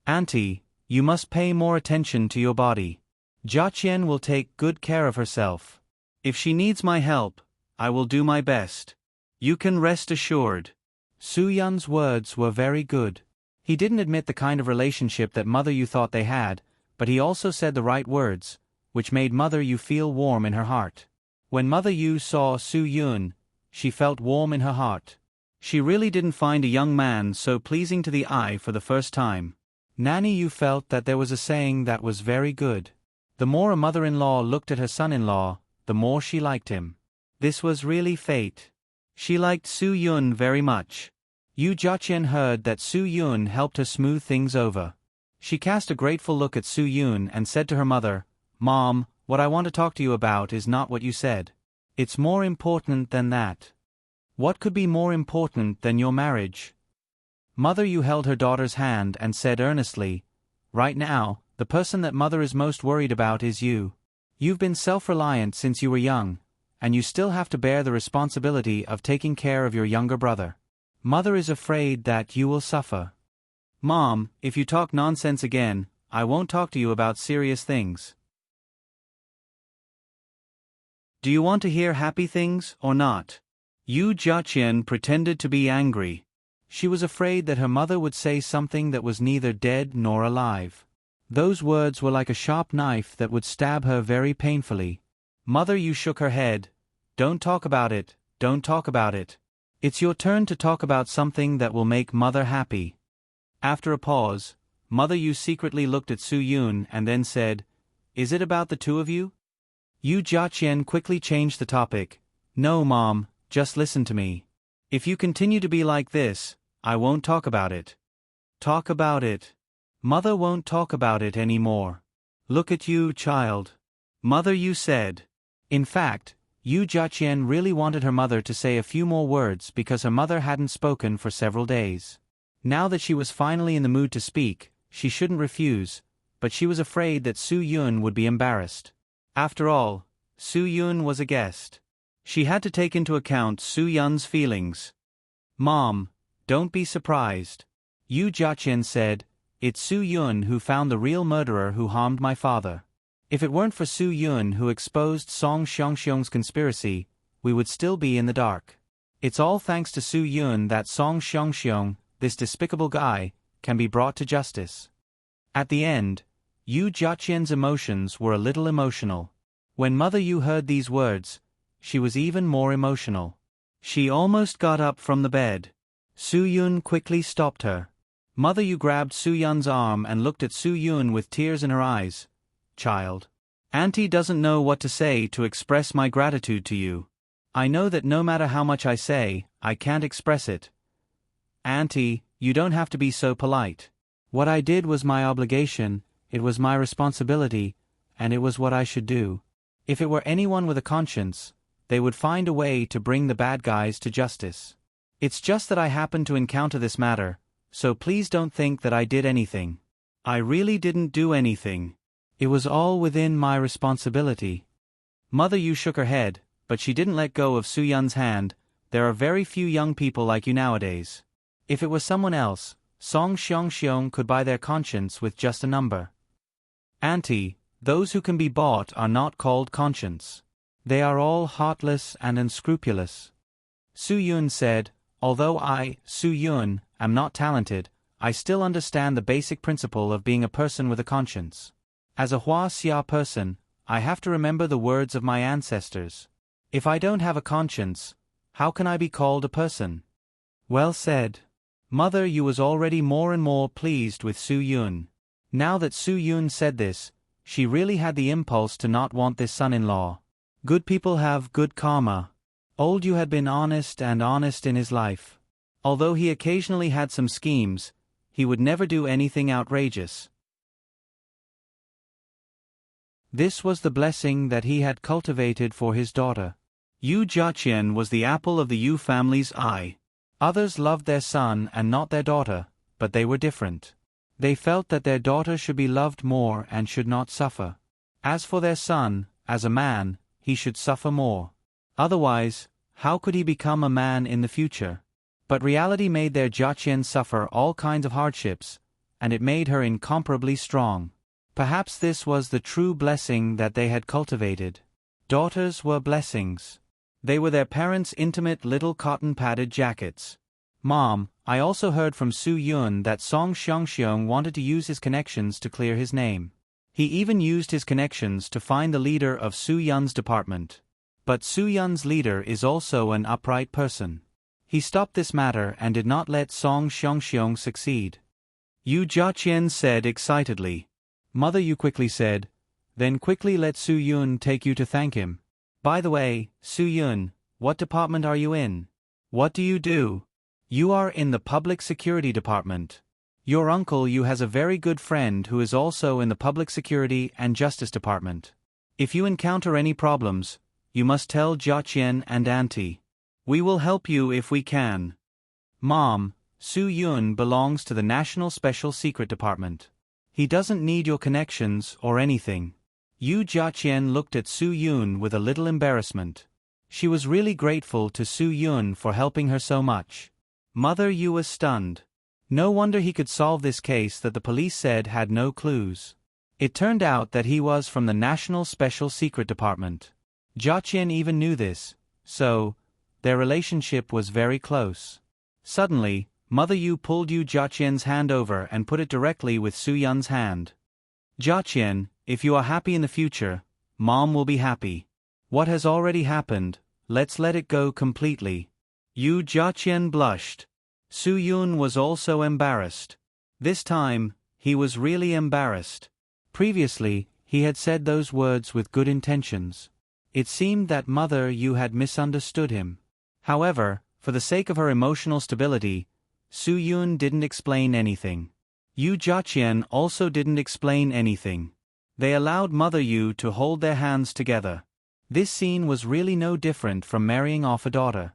Auntie, you must pay more attention to your body. Jiaqian will take good care of herself. If she needs my help, I will do my best. You can rest assured. Su Yun's words were very good. He didn't admit the kind of relationship that Mother Yu thought they had, but he also said the right words, which made Mother Yu feel warm in her heart. When Mother Yu saw Su Yun, she felt warm in her heart. She really didn't find a young man so pleasing to the eye for the first time. Nanny Yu felt that there was a saying that was very good. The more a mother-in-law looked at her son-in-law, the more she liked him. This was really fate. She liked Su Yun very much. Yu Jiaqian heard that Su Yun helped her smooth things over. She cast a grateful look at Su Yun and said to her mother, "Mom, what I want to talk to you about is not what you said. It's more important than that." What could be more important than your marriage? Mother Yu held her daughter's hand and said earnestly, "Right now, the person that Mother is most worried about is you. You've been self-reliant since you were young, and you still have to bear the responsibility of taking care of your younger brother. Mother is afraid that you will suffer." Mom, if you talk nonsense again, I won't talk to you about serious things. Do you want to hear happy things or not? Yu Jiaqian pretended to be angry. She was afraid that her mother would say something that was neither dead nor alive. Those words were like a sharp knife that would stab her very painfully. Mother Yu shook her head. "Don't talk about it, don't talk about it. It's your turn to talk about something that will make Mother happy." After a pause, Mother Yu secretly looked at Su Yun and then said, "Is it about the two of you?" Yu Jiaqian quickly changed the topic. "No, Mom, just listen to me. If you continue to be like this, I won't talk about it." "Talk about it." "Mother won't talk about it anymore. Look at you, child." Mother Yu said. In fact, Yu Jiaqian really wanted her mother to say a few more words because her mother hadn't spoken for several days. Now that she was finally in the mood to speak, she shouldn't refuse, but she was afraid that Su Yun would be embarrassed. After all, Su Yun was a guest. She had to take into account Su Yun's feelings. "Mom, don't be surprised." Yu Jiaqian said, "It's Su Yun who found the real murderer who harmed my father. If it weren't for Su Yun who exposed Song Xiangxiong's conspiracy, we would still be in the dark. It's all thanks to Su Yun that Song Xiangxiong, this despicable guy, can be brought to justice." At the end, Yu Jiaqian's emotions were a little emotional. When Mother Yu heard these words, she was even more emotional. She almost got up from the bed. Su Yun quickly stopped her. Mother Yu grabbed Su Yun's arm and looked at Su Yun with tears in her eyes. "Child, Auntie doesn't know what to say to express my gratitude to you. I know that no matter how much I say, I can't express it. Auntie, you don't have to be so polite. What I did was my obligation, it was my responsibility, and it was what I should do. If it were anyone with a conscience, they would find a way to bring the bad guys to justice. It's just that I happened to encounter this matter, so please don't think that I did anything. I really didn't do anything. It was all within my responsibility. Mother Yu shook her head, but she didn't let go of Su Yun's hand. There are very few young people like you nowadays. If it was someone else, Song Xiong could buy their conscience with just a number. Auntie, those who can be bought are not called conscience. They are all heartless and unscrupulous. Su Yun said, although I, Su Yun, am not talented, I still understand the basic principle of being a person with a conscience. As a Hua Xia person, I have to remember the words of my ancestors. If I don't have a conscience, how can I be called a person? Well said. Mother Yu was already more and more pleased with Su Yun. Now that Su Yun said this, she really had the impulse to not want this son-in-law. Good people have good karma. Old Yu had been honest in his life. Although he occasionally had some schemes, he would never do anything outrageous. This was the blessing that he had cultivated for his daughter. Yu Jiaqian was the apple of the Yu family's eye. Others loved their son and not their daughter, but they were different. They felt that their daughter should be loved more and should not suffer. As for their son, as a man, he should suffer more. Otherwise, how could he become a man in the future? But reality made their Jiaqian suffer all kinds of hardships, and it made her incomparably strong. Perhaps this was the true blessing that they had cultivated. Daughters were blessings. They were their parents' intimate little cotton-padded jackets. Mom, I also heard from Su Yun that Song Xiong wanted to use his connections to clear his name. He even used his connections to find the leader of Su Yun's department. But Su Yun's leader is also an upright person. He stopped this matter and did not let Song Xiong succeed. Yu Jiaqian said excitedly. Mother Yu quickly said, then quickly let Su Yun take you to thank him. By the way, Su Yun, what department are you in? What do you do? You are in the Public Security Department. Your uncle Yu has a very good friend who is also in the Public Security and Justice Department. If you encounter any problems, you must tell Jiaqian and Auntie. We will help you if we can. Mom, Su Yun belongs to the National Special Secret Department. He doesn't need your connections or anything. Yu Jiaqian looked at Su Yun with a little embarrassment. She was really grateful to Su Yun for helping her so much. Mother Yu was stunned. No wonder he could solve this case that the police said had no clues. It turned out that he was from the National Special Secret Department. Jiaqian even knew this, so their relationship was very close. Suddenly, Mother Yu pulled Yu Jiaqian's hand over and put it directly with Su Yun's hand. Jiaqian, if you are happy in the future, Mom will be happy. What has already happened, let's let it go completely. Yu Jiaqian blushed. Su Yun was also embarrassed. This time, he was really embarrassed. Previously, he had said those words with good intentions. It seemed that Mother Yu had misunderstood him. However, for the sake of her emotional stability, Su Yun didn't explain anything. Yu Jiaqian also didn't explain anything. They allowed Mother Yu to hold their hands together. This scene was really no different from marrying off a daughter.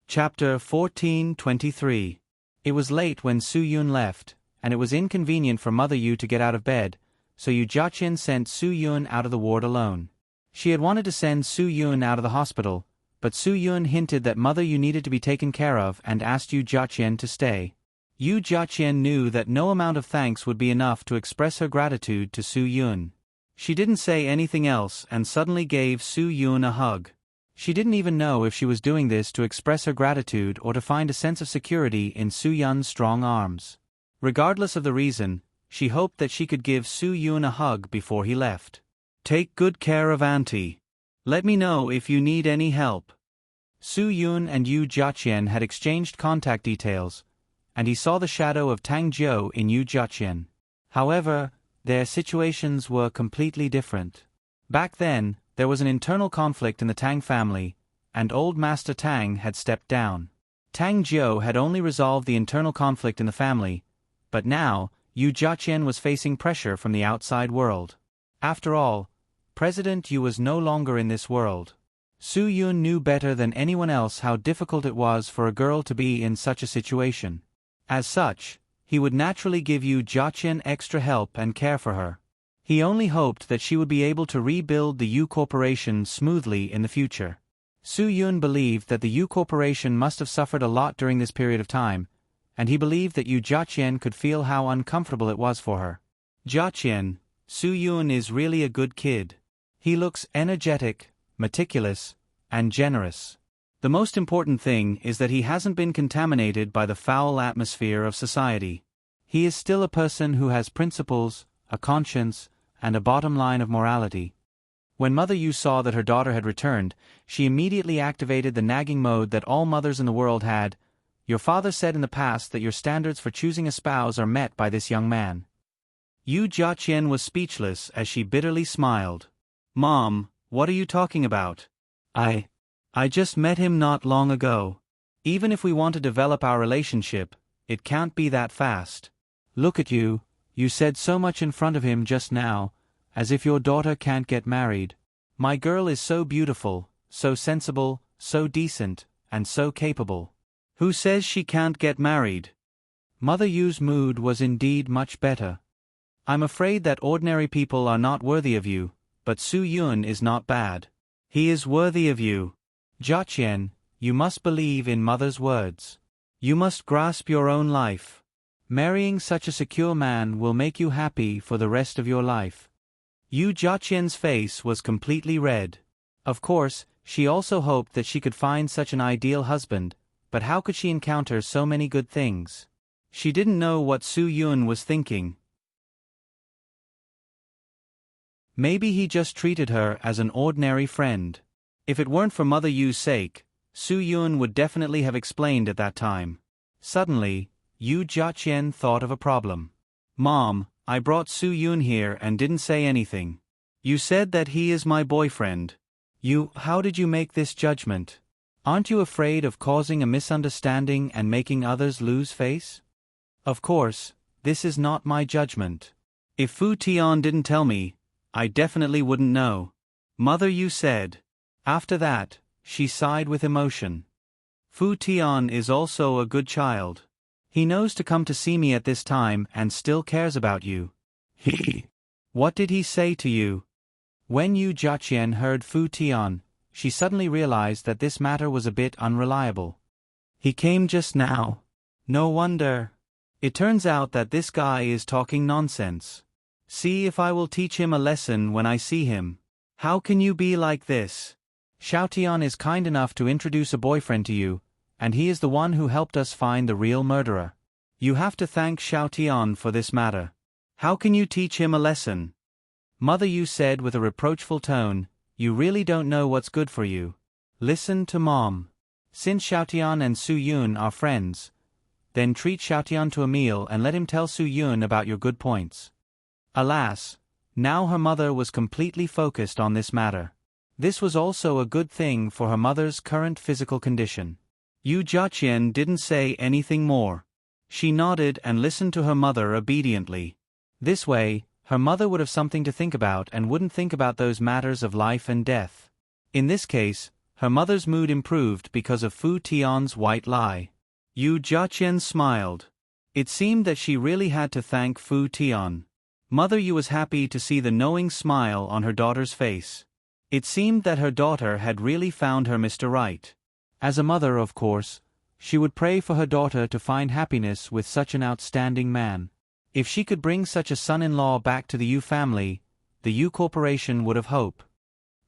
Chapter 14:23. It was late when Su Yun left, and it was inconvenient for Mother Yu to get out of bed, so Yu Jiaqian sent Su Yun out of the ward alone. She had wanted to send Su Yun out of the hospital, but Su Yun hinted that Mother Yu needed to be taken care of and asked Yu Jiaqian to stay. Yu Jiaqian knew that no amount of thanks would be enough to express her gratitude to Su Yun. She didn't say anything else and suddenly gave Su Yun a hug. She didn't even know if she was doing this to express her gratitude or to find a sense of security in Su Yun's strong arms. Regardless of the reason, she hoped that she could give Su Yun a hug before he left. Take good care of Auntie. Let me know if you need any help. Su Yun and Yu Jiaqian had exchanged contact details, and he saw the shadow of Tang Jiu in Yu Jiaqian. However, their situations were completely different. Back then, there was an internal conflict in the Tang family, and old Master Tang had stepped down. Tang Jiu had only resolved the internal conflict in the family, but now, Yu Jiaqian was facing pressure from the outside world. After all, President Yu was no longer in this world. Su Yun knew better than anyone else how difficult it was for a girl to be in such a situation. As such, he would naturally give Yu Jiaqian extra help and care for her. He only hoped that she would be able to rebuild the Yu Corporation smoothly in the future. Su Yun believed that the Yu Corporation must have suffered a lot during this period of time, and he believed that Yu Jiaqian could feel how uncomfortable it was for her. Jiaqian, Su Yun is really a good kid. He looks energetic, meticulous, and generous. The most important thing is that he hasn't been contaminated by the foul atmosphere of society. He is still a person who has principles, a conscience, and a bottom line of morality. When Mother Yu saw that her daughter had returned, she immediately activated the nagging mode that all mothers in the world had. Your father said in the past that your standards for choosing a spouse are met by this young man. Yu Jiaqian was speechless as she bitterly smiled. Mom, what are you talking about? I just met him not long ago. Even if we want to develop our relationship, it can't be that fast. Look at you, you said so much in front of him just now, as if your daughter can't get married. My girl is so beautiful, so sensible, so decent, and so capable. Who says she can't get married? Mother Yu's mood was indeed much better. I'm afraid that ordinary people are not worthy of you, but Su Yun is not bad. He is worthy of you. Jiaqian, you must believe in Mother's words. You must grasp your own life. Marrying such a secure man will make you happy for the rest of your life. Yu Jiaqian's face was completely red. Of course, she also hoped that she could find such an ideal husband, but how could she encounter so many good things? She didn't know what Su Yun was thinking. Maybe he just treated her as an ordinary friend. If it weren't for Mother Yu's sake, Su Yun would definitely have explained at that time. Suddenly, Yu Jiaqian thought of a problem. Mom, I brought Su Yun here and didn't say anything. You said that he is my boyfriend. How did you make this judgment? Aren't you afraid of causing a misunderstanding and making others lose face? Of course, this is not my judgment. If Fu Tian didn't tell me, I definitely wouldn't know. Mother Yu said. After that, she sighed with emotion. Fu Tian is also a good child. He knows to come to see me at this time and still cares about you. What did he say to you? When Yu Jiaqian heard Fu Tian, she suddenly realized that this matter was a bit unreliable. He came just now. No wonder. It turns out that this guy is talking nonsense. See if I will teach him a lesson when I see him. How can you be like this? Xiaotian is kind enough to introduce a boyfriend to you, and he is the one who helped us find the real murderer. You have to thank Xiaotian for this matter. How can you teach him a lesson? Mother Yu said with a reproachful tone, you really don't know what's good for you. Listen to Mom. Since Xiaotian and Su Yun are friends, then treat Xiaotian to a meal and let him tell Su Yun about your good points. Alas, now her mother was completely focused on this matter. This was also a good thing for her mother's current physical condition. Yu Jiaqian didn't say anything more. She nodded and listened to her mother obediently. This way, her mother would have something to think about and wouldn't think about those matters of life and death. In this case, her mother's mood improved because of Fu Tian's white lie. Yu Jiaqian smiled. It seemed that she really had to thank Fu Tian. Mother Yu was happy to see the knowing smile on her daughter's face. It seemed that her daughter had really found her Mr. Right. As a mother, of course, she would pray for her daughter to find happiness with such an outstanding man. If she could bring such a son-in-law back to the Yu family, the Yu Corporation would have hope.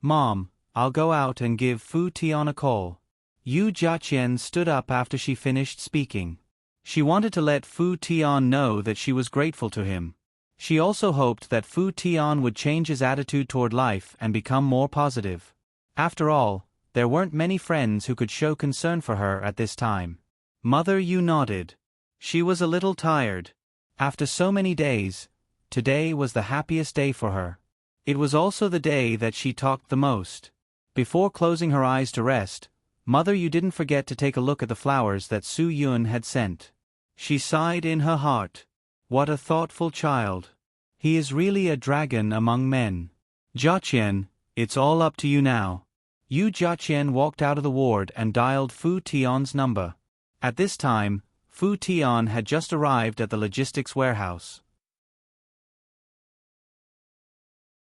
Mom, I'll go out and give Fu Tian a call. Yu Jiaqian stood up after she finished speaking. She wanted to let Fu Tian know that she was grateful to him. She also hoped that Fu Tian would change his attitude toward life and become more positive. After all, there weren't many friends who could show concern for her at this time. Mother Yu nodded. She was a little tired. After so many days, today was the happiest day for her. It was also the day that she talked the most. Before closing her eyes to rest, Mother Yu didn't forget to take a look at the flowers that Su Yun had sent. She sighed in her heart. What a thoughtful child. He is really a dragon among men. Jiaqian, it's all up to you now. Yu Jiaqian walked out of the ward and dialed Fu Tian's number. At this time, Fu Tian had just arrived at the logistics warehouse.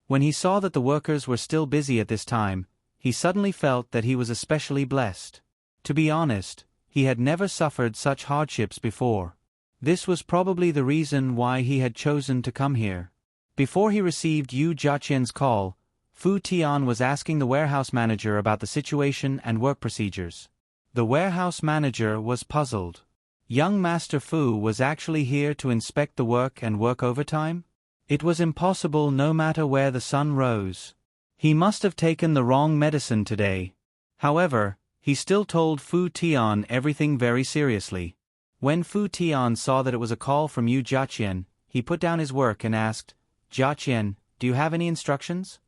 When he saw that the workers were still busy at this time, he suddenly felt that he was especially blessed. To be honest, he had never suffered such hardships before. This was probably the reason why he had chosen to come here. Before he received Yu Jiaqian's call, Fu Tian was asking the warehouse manager about the situation and work procedures. The warehouse manager was puzzled. Young Master Fu was actually here to inspect the work and work overtime? It was impossible no matter where the sun rose. He must have taken the wrong medicine today. However, he still told Fu Tian everything very seriously. When Fu Tian saw that it was a call from Yu Jiaqian, he put down his work and asked, "Jiaqian, do you have any instructions?"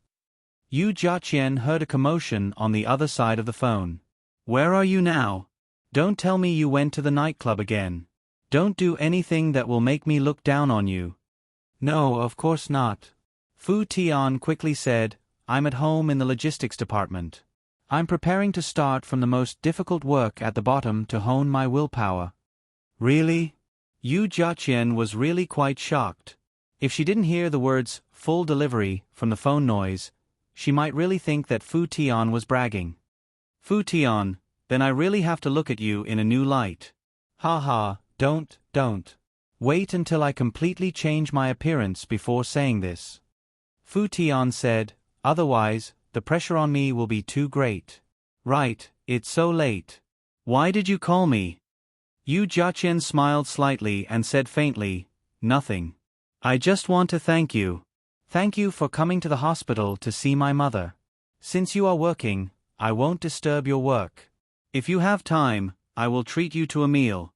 Yu Jiaqian heard a commotion on the other side of the phone. "Where are you now? Don't tell me you went to the nightclub again. Don't do anything that will make me look down on you." "No, of course not." Fu Tian quickly said, "I'm at home in the logistics department. I'm preparing to start from the most difficult work at the bottom to hone my willpower." "Really?" Yu Jiaqian was really quite shocked. If she didn't hear the words, "full delivery," from the phone noise, she might really think that Fu Tian was bragging. "Fu Tian, then I really have to look at you in a new light." "Ha ha, don't. Wait until I completely change my appearance before saying this." Fu Tian said, "Otherwise, the pressure on me will be too great." "Right, it's so late. Why did you call me?" Yu Jiaqian smiled slightly and said faintly, "Nothing. I just want to thank you. Thank you for coming to the hospital to see my mother. Since you are working, I won't disturb your work. If you have time, I will treat you to a meal."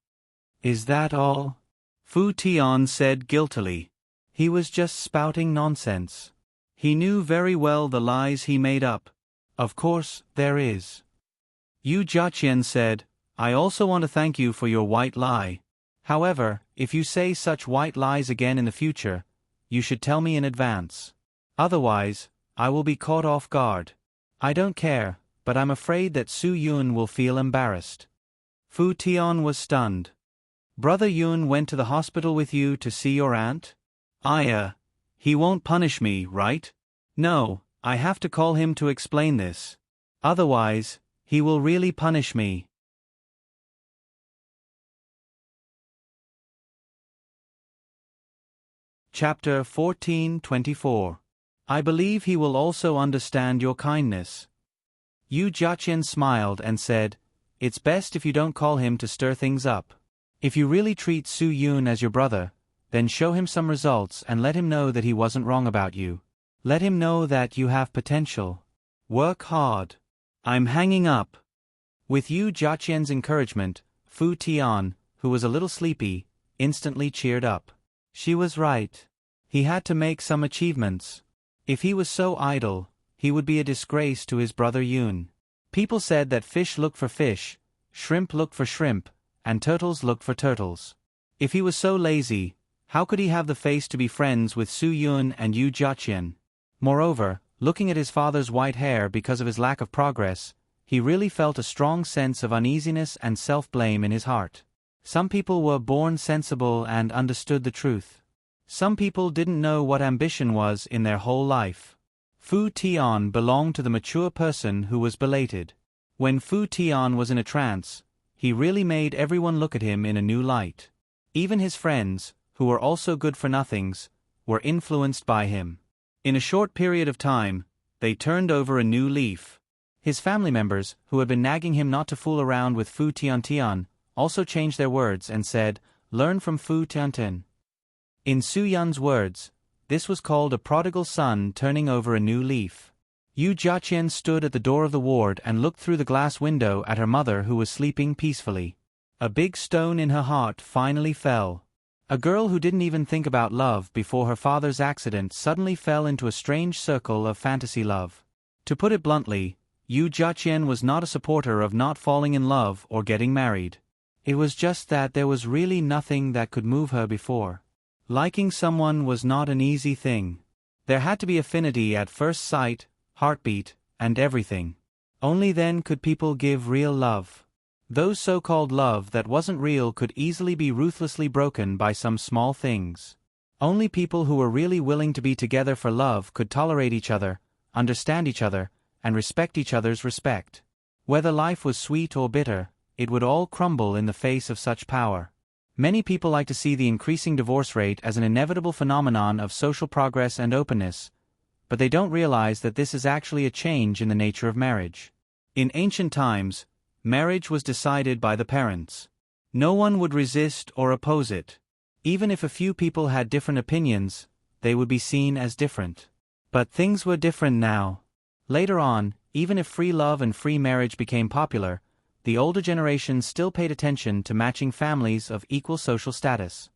"Is that all?" Fu Tian said guiltily. He was just spouting nonsense. He knew very well the lies he made up. "Of course, there is." Yu Jiaqian said, "I also want to thank you for your white lie. However, if you say such white lies again in the future, you should tell me in advance. Otherwise, I will be caught off guard. I don't care, but I'm afraid that Su Yun will feel embarrassed." Fu Tian was stunned. "Brother Yun went to the hospital with you to see your aunt?" He won't punish me, right? No, I have to call him to explain this. Otherwise, he will really punish me." Chapter 14:24. I believe he will also understand your kindness. Yu Jiaqian smiled and said, "It's best if you don't call him to stir things up. If you really treat Su Yun as your brother, then show him some results and let him know that he wasn't wrong about you. Let him know that you have potential. Work hard. I'm hanging up." With Yu Jiaqian's encouragement, Fu Tian, who was a little sleepy, instantly cheered up. She was right. He had to make some achievements. If he was so idle, he would be a disgrace to his brother Yun. People said that fish look for fish, shrimp look for shrimp, and turtles look for turtles. If he was so lazy, how could he have the face to be friends with Su Yun and Yu Jiaqian? Moreover, looking at his father's white hair because of his lack of progress, he really felt a strong sense of uneasiness and self-blame in his heart. Some people were born sensible and understood the truth. Some people didn't know what ambition was in their whole life. Fu Tian belonged to the mature person who was belated. When Fu Tian was in a trance, he really made everyone look at him in a new light. Even his friends, who were also good-for-nothings, were influenced by him. In a short period of time, they turned over a new leaf. His family members, who had been nagging him not to fool around with Fu Tiantian, also changed their words and said, "Learn from Fu Tiantian." In Su Yun's words, this was called a prodigal son turning over a new leaf. Yu Jiaqian stood at the door of the ward and looked through the glass window at her mother who was sleeping peacefully. A big stone in her heart finally fell. A girl who didn't even think about love before her father's accident suddenly fell into a strange circle of fantasy love. To put it bluntly, Yu Jiaqian was not a supporter of not falling in love or getting married. It was just that there was really nothing that could move her before. Liking someone was not an easy thing. There had to be affinity at first sight, heartbeat, and everything. Only then could people give real love. Those so-called love that wasn't real could easily be ruthlessly broken by some small things. Only people who were really willing to be together for love could tolerate each other, understand each other, and respect each other's respect. Whether life was sweet or bitter, it would all crumble in the face of such power. Many people like to see the increasing divorce rate as an inevitable phenomenon of social progress and openness, but they don't realize that this is actually a change in the nature of marriage. In ancient times, marriage was decided by the parents. No one would resist or oppose it. Even if a few people had different opinions, they would be seen as different. But things were different now. Later on, even if free love and free marriage became popular, the older generation still paid attention to matching families of equal social status.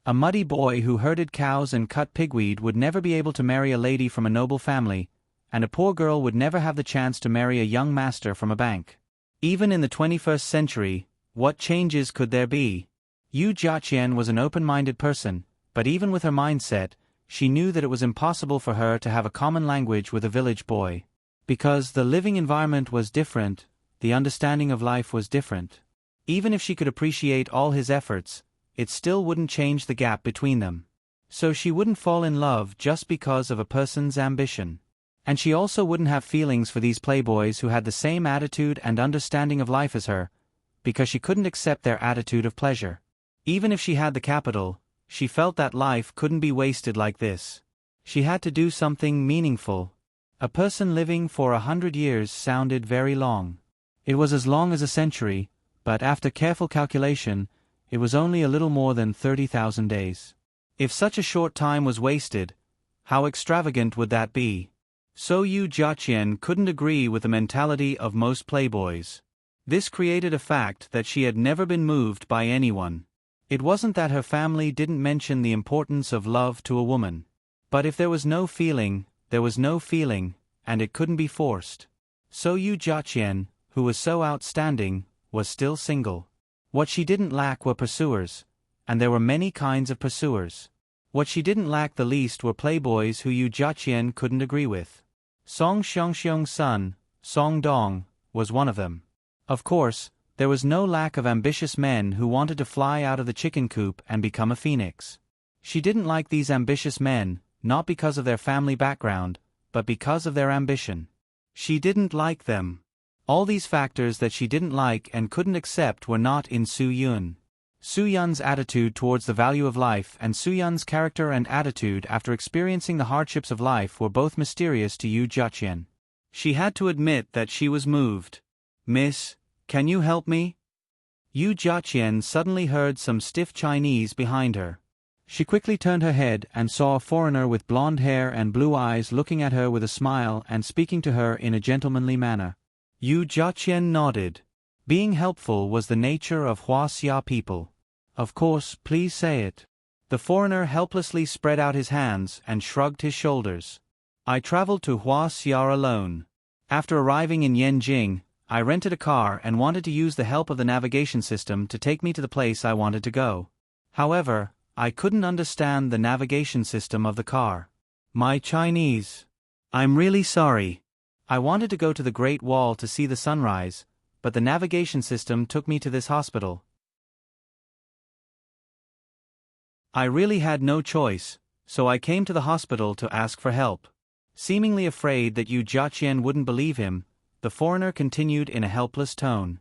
A muddy boy who herded cows and cut pigweed would never be able to marry a lady from a noble family, and a poor girl would never have the chance to marry a young master from a bank. Even in the 21st century, what changes could there be? Yu Jiaqian was an open-minded person, but even with her mindset, she knew that it was impossible for her to have a common language with a village boy. Because the living environment was different, the understanding of life was different. Even if she could appreciate all his efforts, it still wouldn't change the gap between them. So she wouldn't fall in love just because of a person's ambition. And she also wouldn't have feelings for these playboys who had the same attitude and understanding of life as her, because she couldn't accept their attitude of pleasure. Even if she had the capital, she felt that life couldn't be wasted like this. She had to do something meaningful. A person living for 100 years sounded very long. It was as long as a century, but after careful calculation, it was only a little more than 30,000 days. If such a short time was wasted, how extravagant would that be? So Yu Jiaqian couldn't agree with the mentality of most playboys. This created a fact that she had never been moved by anyone. It wasn't that her family didn't mention the importance of love to a woman. But if there was no feeling, there was no feeling, and it couldn't be forced. So Yu Jiaqian, who was so outstanding, was still single. What she didn't lack were pursuers, and there were many kinds of pursuers. What she didn't lack the least were playboys who Yu Jiaqian couldn't agree with. Song Xiangxiong's son, Song Dong, was one of them. Of course, there was no lack of ambitious men who wanted to fly out of the chicken coop and become a phoenix. She didn't like these ambitious men, not because of their family background, but because of their ambition. She didn't like them. All these factors that she didn't like and couldn't accept were not in Su Yun. Su Yun's attitude towards the value of life and Su Yun's character and attitude after experiencing the hardships of life were both mysterious to Yu Jiaqian. She had to admit that she was moved. "Miss, can you help me?" Yu Jiaqian suddenly heard some stiff Chinese behind her. She quickly turned her head and saw a foreigner with blonde hair and blue eyes looking at her with a smile and speaking to her in a gentlemanly manner. Yu Jiaqian nodded. Being helpful was the nature of Huaxia people. "Of course, please say it." The foreigner helplessly spread out his hands and shrugged his shoulders. "I traveled to Huaxia alone. After arriving in Yanjing, I rented a car and wanted to use the help of the navigation system to take me to the place I wanted to go. However, I couldn't understand the navigation system of the car. My Chinese. I'm really sorry. I wanted to go to the Great Wall to see the sunrise, but the navigation system took me to this hospital. I really had no choice, so I came to the hospital to ask for help." Seemingly afraid that Yu Jiaqian wouldn't believe him, the foreigner continued in a helpless tone.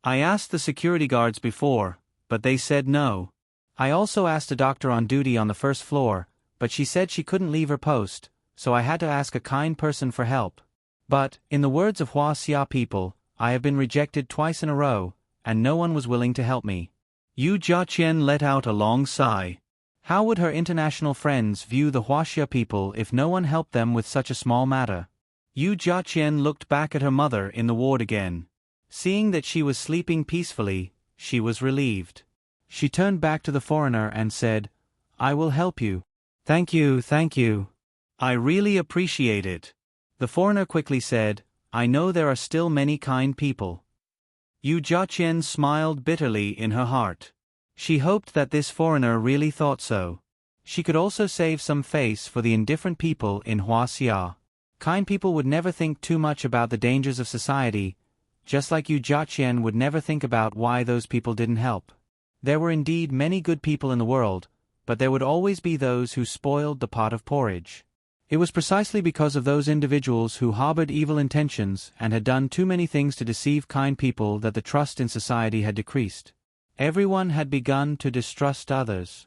"I asked the security guards before, but they said no. I also asked a doctor on duty on the first floor, but she said she couldn't leave her post, so I had to ask a kind person for help. But, in the words of Huaxia people, I have been rejected twice in a row, and no one was willing to help me." Yu Jiaqian let out a long sigh. How would her international friends view the Huaxia people if no one helped them with such a small matter? Yu Jiaqian looked back at her mother in the ward again. Seeing that she was sleeping peacefully, she was relieved. She turned back to the foreigner and said, "I will help you." Thank you. I really appreciate it." The foreigner quickly said, "I know there are still many kind people." Yu Jiaqian smiled bitterly in her heart. She hoped that this foreigner really thought so. She could also save some face for the indifferent people in Huaxia. Kind people would never think too much about the dangers of society, just like Yu Jiaqian would never think about why those people didn't help. There were indeed many good people in the world, but there would always be those who spoiled the pot of porridge. It was precisely because of those individuals who harbored evil intentions and had done too many things to deceive kind people that the trust in society had decreased. Everyone had begun to distrust others.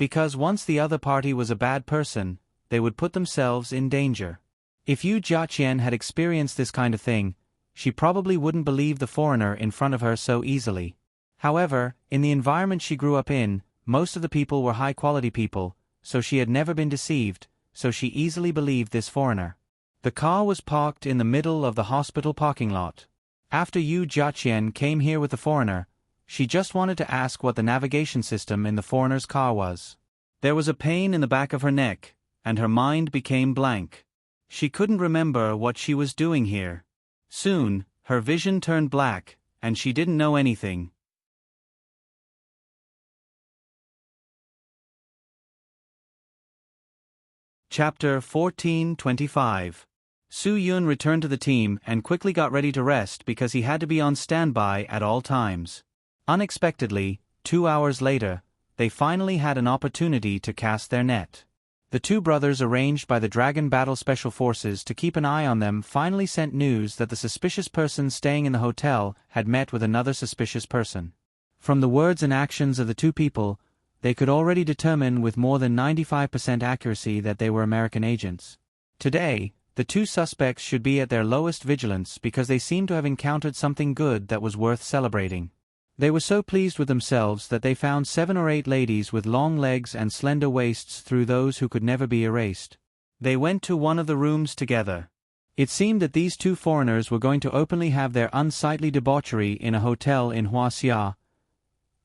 Because once the other party was a bad person, they would put themselves in danger. If Yu Jiaqian had experienced this kind of thing, she probably wouldn't believe the foreigner in front of her so easily. However, in the environment she grew up in, most of the people were high-quality people, so she had never been deceived, so she easily believed this foreigner. The car was parked in the middle of the hospital parking lot. After Yu Jiaqian came here with the foreigner, she just wanted to ask what the navigation system in the foreigner's car was. There was a pain in the back of her neck, and her mind became blank. She couldn't remember what she was doing here. Soon, her vision turned black, and she didn't know anything. Chapter 14:25. Su Yun returned to the team and quickly got ready to rest because he had to be on standby at all times. Unexpectedly, 2 hours later, they finally had an opportunity to cast their net. The two brothers arranged by the Dragon Battle Special Forces to keep an eye on them finally sent news that the suspicious person staying in the hotel had met with another suspicious person. From the words and actions of the two people, they could already determine with more than 95% accuracy that they were American agents. Today, the two suspects should be at their lowest vigilance because they seemed to have encountered something good that was worth celebrating. They were so pleased with themselves that they found 7 or 8 ladies with long legs and slender waists through those who could never be erased. They went to one of the rooms together. It seemed that these two foreigners were going to openly have their unsightly debauchery in a hotel in Huaxia.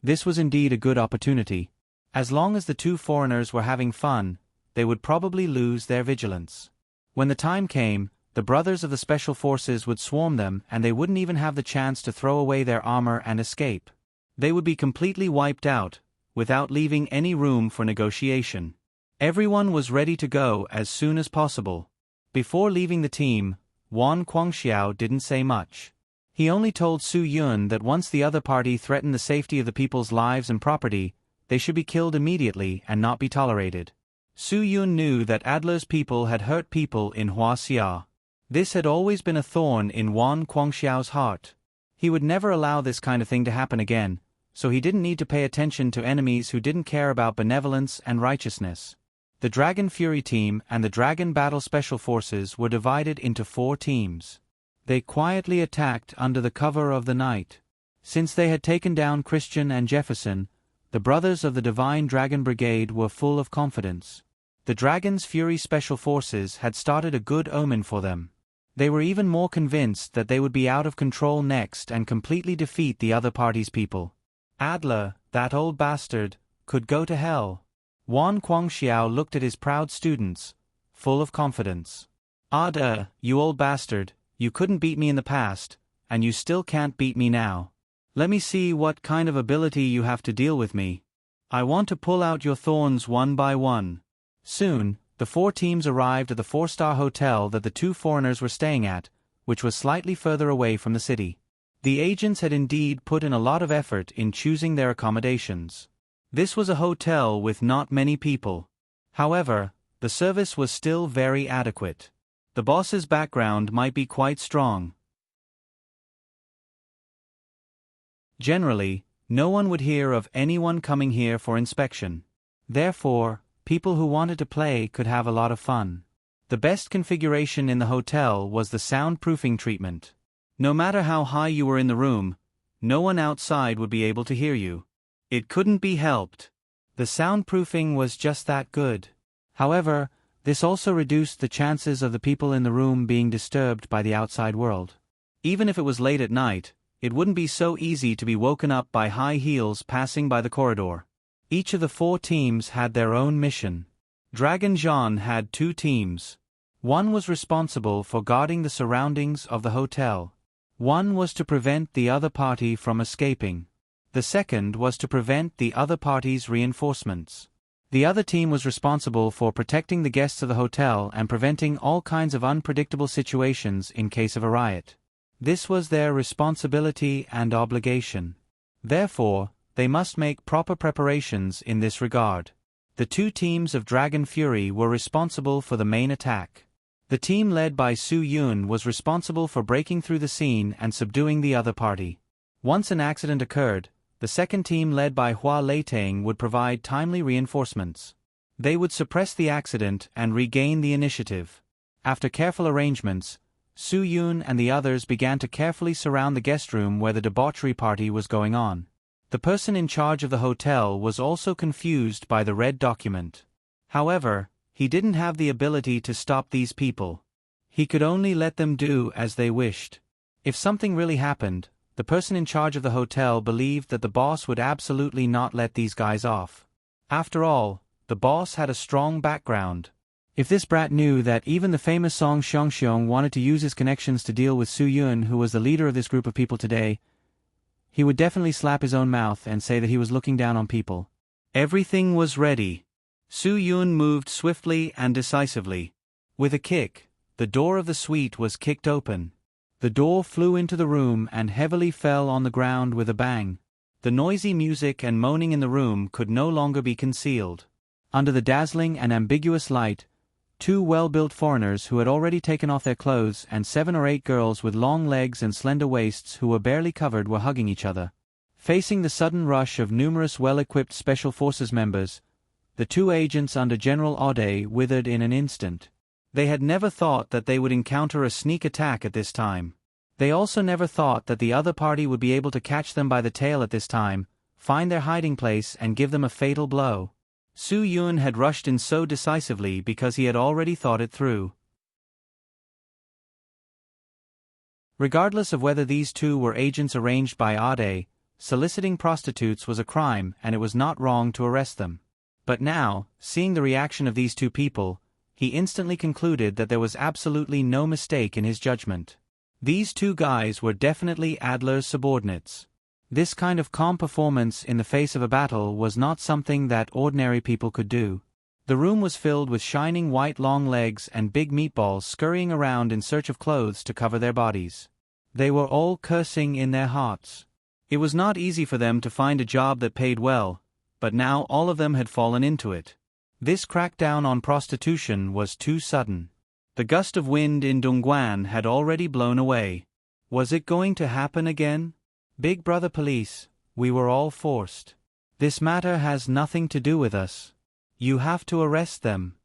This was indeed a good opportunity. As long as the two foreigners were having fun, they would probably lose their vigilance. When the time came, the brothers of the Special Forces would swarm them and they wouldn't even have the chance to throw away their armor and escape. They would be completely wiped out, without leaving any room for negotiation. Everyone was ready to go as soon as possible. Before leaving the team, Wan Guangxiao didn't say much. He only told Su Yun that once the other party threatened the safety of the people's lives and property, they should be killed immediately and not be tolerated. Su Yun knew that Adler's people had hurt people in Huaxia. This had always been a thorn in Wan Guangxiao's heart. He would never allow this kind of thing to happen again, so he didn't need to pay attention to enemies who didn't care about benevolence and righteousness. The Dragon Fury team and the Dragon Battle Special Forces were divided into 4 teams. They quietly attacked under the cover of the night. Since they had taken down Christian and Jefferson, the brothers of the Divine Dragon Brigade were full of confidence. The Dragon's Fury Special Forces had started a good omen for them. They were even more convinced that they would be out of control next and completely defeat the other party's people. Adler, that old bastard, could go to hell. Wan Guangxiao looked at his proud students, full of confidence. Adler, you old bastard, you couldn't beat me in the past, and you still can't beat me now. Let me see what kind of ability you have to deal with me. I want to pull out your thorns one by one. Soon, the 4 teams arrived at the 4-star hotel that the two foreigners were staying at, which was slightly further away from the city. The agents had indeed put in a lot of effort in choosing their accommodations. This was a hotel with not many people. However, the service was still very adequate. The boss's background might be quite strong. Generally, no one would hear of anyone coming here for inspection. Therefore, people who wanted to play could have a lot of fun. The best configuration in the hotel was the soundproofing treatment. No matter how high you were in the room, no one outside would be able to hear you. It couldn't be helped. The soundproofing was just that good. However, this also reduced the chances of the people in the room being disturbed by the outside world. Even if it was late at night, it wouldn't be so easy to be woken up by high heels passing by the corridor. Each of the 4 teams had their own mission. Dragon Jean had 2 teams. One was responsible for guarding the surroundings of the hotel. One was to prevent the other party from escaping. The second was to prevent the other party's reinforcements. The other team was responsible for protecting the guests of the hotel and preventing all kinds of unpredictable situations in case of a riot. This was their responsibility and obligation. Therefore, they must make proper preparations in this regard. The two teams of Dragon Fury were responsible for the main attack. The team led by Su Yun was responsible for breaking through the scene and subduing the other party. Once an accident occurred, the second team led by Hua Leitang would provide timely reinforcements. They would suppress the accident and regain the initiative. After careful arrangements, Su Yun and the others began to carefully surround the guest room where the debauchery party was going on. The person in charge of the hotel was also confused by the red document. However, he didn't have the ability to stop these people. He could only let them do as they wished. If something really happened, the person in charge of the hotel believed that the boss would absolutely not let these guys off. After all, the boss had a strong background. If this brat knew that even the famous Song Xiongxiong wanted to use his connections to deal with Su Yun, who was the leader of this group of people today, he would definitely slap his own mouth and say that he was looking down on people. Everything was ready. Su Yun moved swiftly and decisively. With a kick, the door of the suite was kicked open. The door flew into the room and heavily fell on the ground with a bang. The noisy music and moaning in the room could no longer be concealed. Under the dazzling and ambiguous light, two well-built foreigners who had already taken off their clothes and 7 or 8 girls with long legs and slender waists who were barely covered were hugging each other. Facing the sudden rush of numerous well-equipped Special Forces members, the two agents under General Aude withered in an instant. They had never thought that they would encounter a sneak attack at this time. They also never thought that the other party would be able to catch them by the tail at this time, find their hiding place and give them a fatal blow. Su Yun had rushed in so decisively because he had already thought it through. Regardless of whether these two were agents arranged by Aude, soliciting prostitutes was a crime and it was not wrong to arrest them. But now, seeing the reaction of these two people, he instantly concluded that there was absolutely no mistake in his judgment. These two guys were definitely Adler's subordinates. This kind of calm performance in the face of a battle was not something that ordinary people could do. The room was filled with shining white long legs and big meatballs scurrying around in search of clothes to cover their bodies. They were all cursing in their hearts. It was not easy for them to find a job that paid well, but now all of them had fallen into it. This crackdown on prostitution was too sudden. The gust of wind in Dongguan had already blown away. Was it going to happen again? Big Brother Police, we were all forced. This matter has nothing to do with us. You have to arrest them.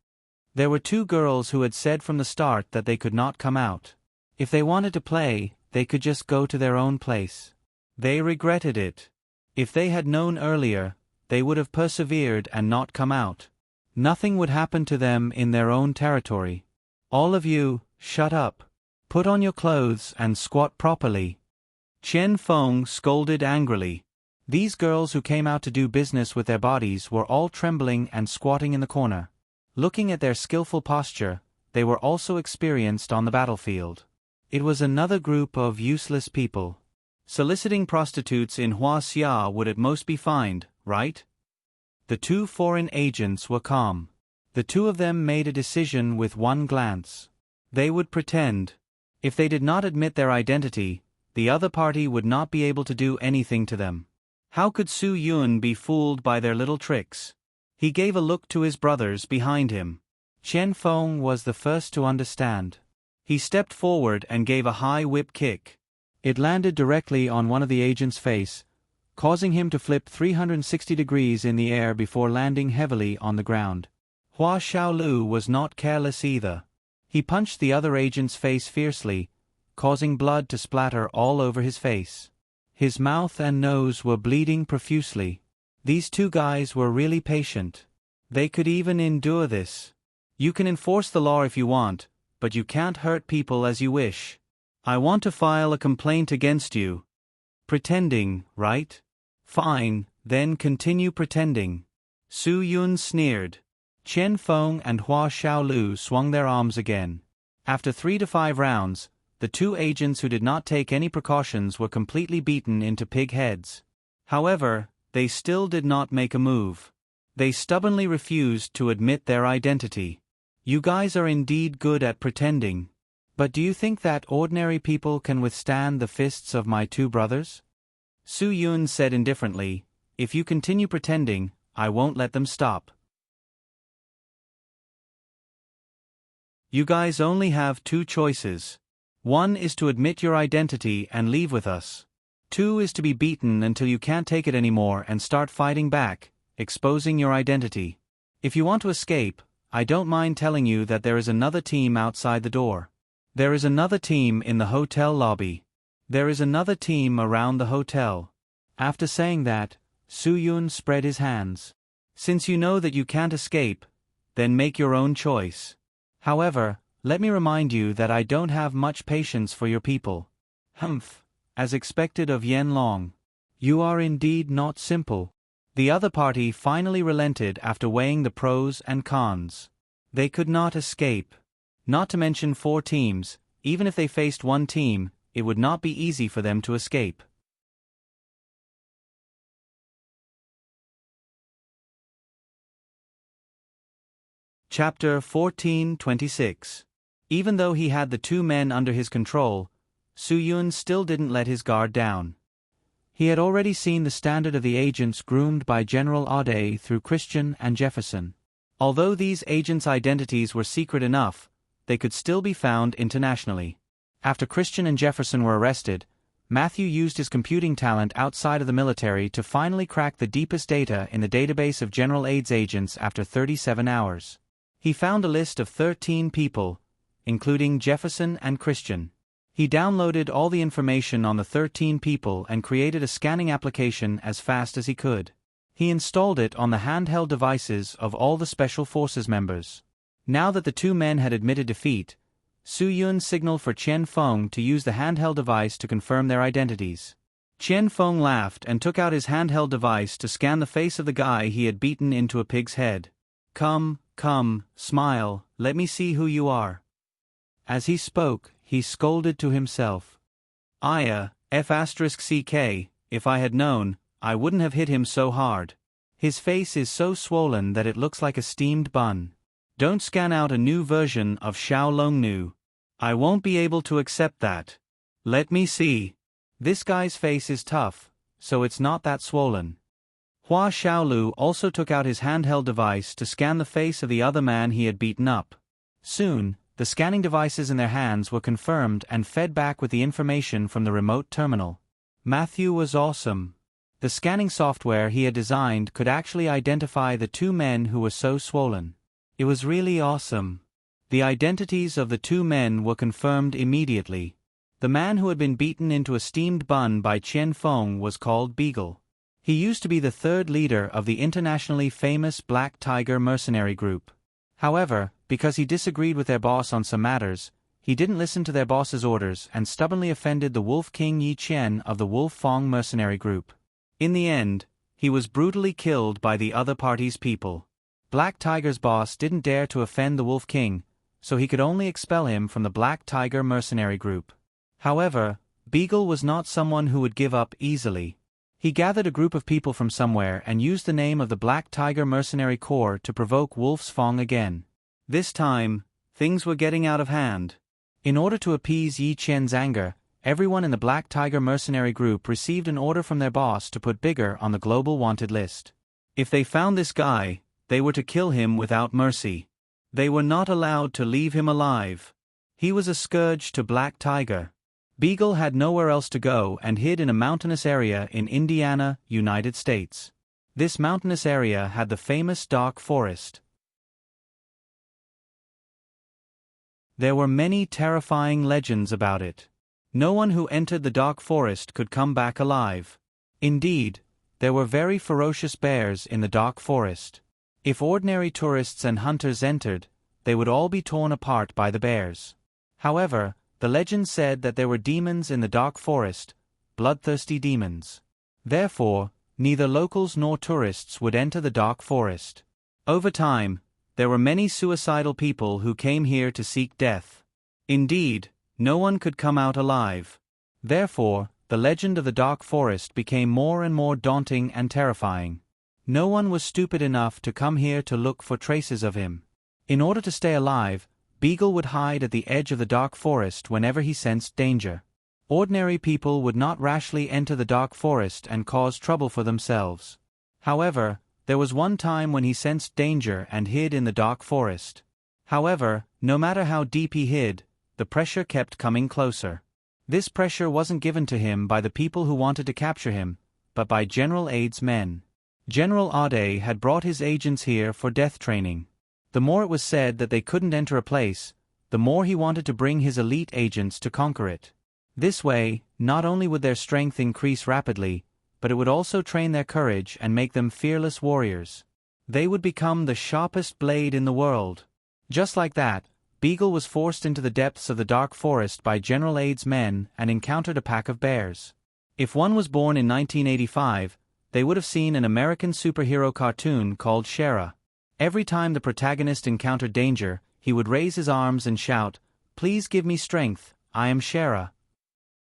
There were 2 girls who had said from the start that they could not come out. If they wanted to play, they could just go to their own place. They regretted it. If they had known earlier, they would have persevered and not come out. Nothing would happen to them in their own territory. All of you, shut up. Put on your clothes and squat properly. Chen Feng scolded angrily. These girls who came out to do business with their bodies were all trembling and squatting in the corner. Looking at their skillful posture, they were also experienced on the battlefield. It was another group of useless people. Soliciting prostitutes in Huaxia would at most be fined, right? The 2 foreign agents were calm. The 2 of them made a decision with one glance. They would pretend. If they did not admit their identity, the other party would not be able to do anything to them. How could Su Yun be fooled by their little tricks? He gave a look to his brothers behind him. Chen Feng was the first to understand. He stepped forward and gave a high whip kick. It landed directly on one of the agent's face, causing him to flip 360 degrees in the air before landing heavily on the ground. Hua Xiaolu was not careless either. He punched the other agent's face fiercely, causing blood to splatter all over his face. His mouth and nose were bleeding profusely. These 2 guys were really patient. They could even endure this. You can enforce the law if you want, but you can't hurt people as you wish. I want to file a complaint against you. Pretending, right? Fine, then continue pretending. Su Yun sneered. Chen Feng and Hua Xiaolu swung their arms again. After 3 to 5 rounds, the 2 agents who did not take any precautions were completely beaten into pig heads. However, they still did not make a move. They stubbornly refused to admit their identity. You guys are indeed good at pretending. But do you think that ordinary people can withstand the fists of my two brothers? Su Yun said indifferently, if you continue pretending, I won't let them stop. You guys only have two choices. One is to admit your identity and leave with us. Two is to be beaten until you can't take it anymore and start fighting back, exposing your identity. If you want to escape, I don't mind telling you that there is another team outside the door. There is another team in the hotel lobby. There is another team around the hotel. After saying that, Su Yun spread his hands. Since you know that you can't escape, then make your own choice. However, let me remind you that I don't have much patience for your people. Humph, as expected of Yen Long. You are indeed not simple. The other party finally relented after weighing the pros and cons. They could not escape. Not to mention 4 teams, even if they faced one team, it would not be easy for them to escape. Chapter 14:26. Even though he had the 2 men under his control, Su Yun still didn't let his guard down. He had already seen the standard of the agents groomed by General Audet through Christian and Jefferson. Although these agents' identities were secret enough, they could still be found internationally. After Christian and Jefferson were arrested, Matthew used his computing talent outside of the military to finally crack the deepest data in the database of General Aid's agents after 37 hours. He found a list of 13 people, including Jefferson and Christian. He downloaded all the information on the 13 people and created a scanning application as fast as he could. He installed it on the handheld devices of all the Special Forces members. Now that the 2 men had admitted defeat, Su Yun signaled for Chen Feng to use the handheld device to confirm their identities. Chen Feng laughed and took out his handheld device to scan the face of the guy he had beaten into a pig's head. Come, smile, let me see who you are. As he spoke, he scolded to himself. F***ck, if I had known, I wouldn't have hit him so hard. His face is so swollen that it looks like a steamed bun. Don't scan out a new version of Xiao Longnu. I won't be able to accept that. Let me see. This guy's face is tough, so it's not that swollen. Hua Xiaolu also took out his handheld device to scan the face of the other man he had beaten up. Soon, the scanning devices in their hands were confirmed and fed back with the information from the remote terminal. Matthew was awesome. The scanning software he had designed could actually identify the 2 men who were so swollen. It was really awesome. The identities of the 2 men were confirmed immediately. The man who had been beaten into a steamed bun by Chen Feng was called Beagle. He used to be the 3rd leader of the internationally famous Black Tiger mercenary group. However, because he disagreed with their boss on some matters, he didn't listen to their boss's orders and stubbornly offended the Wolf King Yi Chen of the Wolf Fong mercenary group. In the end, he was brutally killed by the other party's people. Black Tiger's boss didn't dare to offend the Wolf King, so he could only expel him from the Black Tiger mercenary group. However, Beagle was not someone who would give up easily. He gathered a group of people from somewhere and used the name of the Black Tiger Mercenary Corps to provoke Wolf's Fong again. This time, things were getting out of hand. In order to appease Yi Chen's anger, everyone in the Black Tiger Mercenary Group received an order from their boss to put Bigger on the global wanted list. If they found this guy, they were to kill him without mercy. They were not allowed to leave him alive. He was a scourge to Black Tiger. Beagle had nowhere else to go and hid in a mountainous area in Indiana, United States. This mountainous area had the famous Dark Forest. There were many terrifying legends about it. No one who entered the Dark Forest could come back alive. Indeed, there were very ferocious bears in the Dark Forest. If ordinary tourists and hunters entered, they would all be torn apart by the bears. However, the legend said that there were demons in the Dark Forest, bloodthirsty demons. Therefore, neither locals nor tourists would enter the Dark Forest. Over time, there were many suicidal people who came here to seek death. Indeed, no one could come out alive. Therefore, the legend of the Dark Forest became more and more daunting and terrifying. No one was stupid enough to come here to look for traces of him. In order to stay alive, Beagle would hide at the edge of the dark forest whenever he sensed danger. Ordinary people would not rashly enter the dark forest and cause trouble for themselves. However, there was one time when he sensed danger and hid in the dark forest. However, no matter how deep he hid, the pressure kept coming closer. This pressure wasn't given to him by the people who wanted to capture him, but by General Ade's men. General Ade had brought his agents here for death training. The more it was said that they couldn't enter a place, the more he wanted to bring his elite agents to conquer it. This way, not only would their strength increase rapidly, but it would also train their courage and make them fearless warriors. They would become the sharpest blade in the world. Just like that, Beagle was forced into the depths of the dark forest by General Ade's men and encountered a pack of bears. If one was born in 1985, they would have seen an American superhero cartoon called Shera. Every time the protagonist encountered danger, he would raise his arms and shout, "Please give me strength, I am Shera."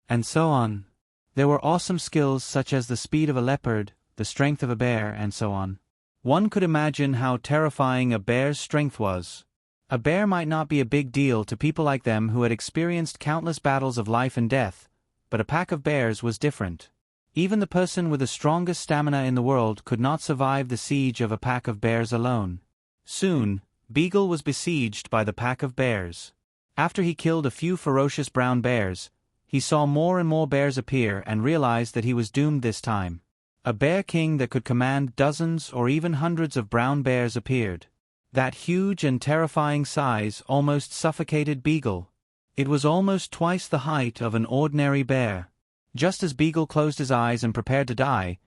And so on. There were awesome skills such as the speed of a leopard, the strength of a bear, and so on. One could imagine how terrifying a bear's strength was. A bear might not be a big deal to people like them who had experienced countless battles of life and death, but a pack of bears was different. Even the person with the strongest stamina in the world could not survive the siege of a pack of bears alone. Soon, Beagle was besieged by the pack of bears. After he killed a few ferocious brown bears, he saw more and more bears appear and realized that he was doomed this time. A bear king that could command dozens or even hundreds of brown bears appeared. That huge and terrifying size almost suffocated Beagle. It was almost twice the height of an ordinary bear. Just as Beagle closed his eyes and prepared to die,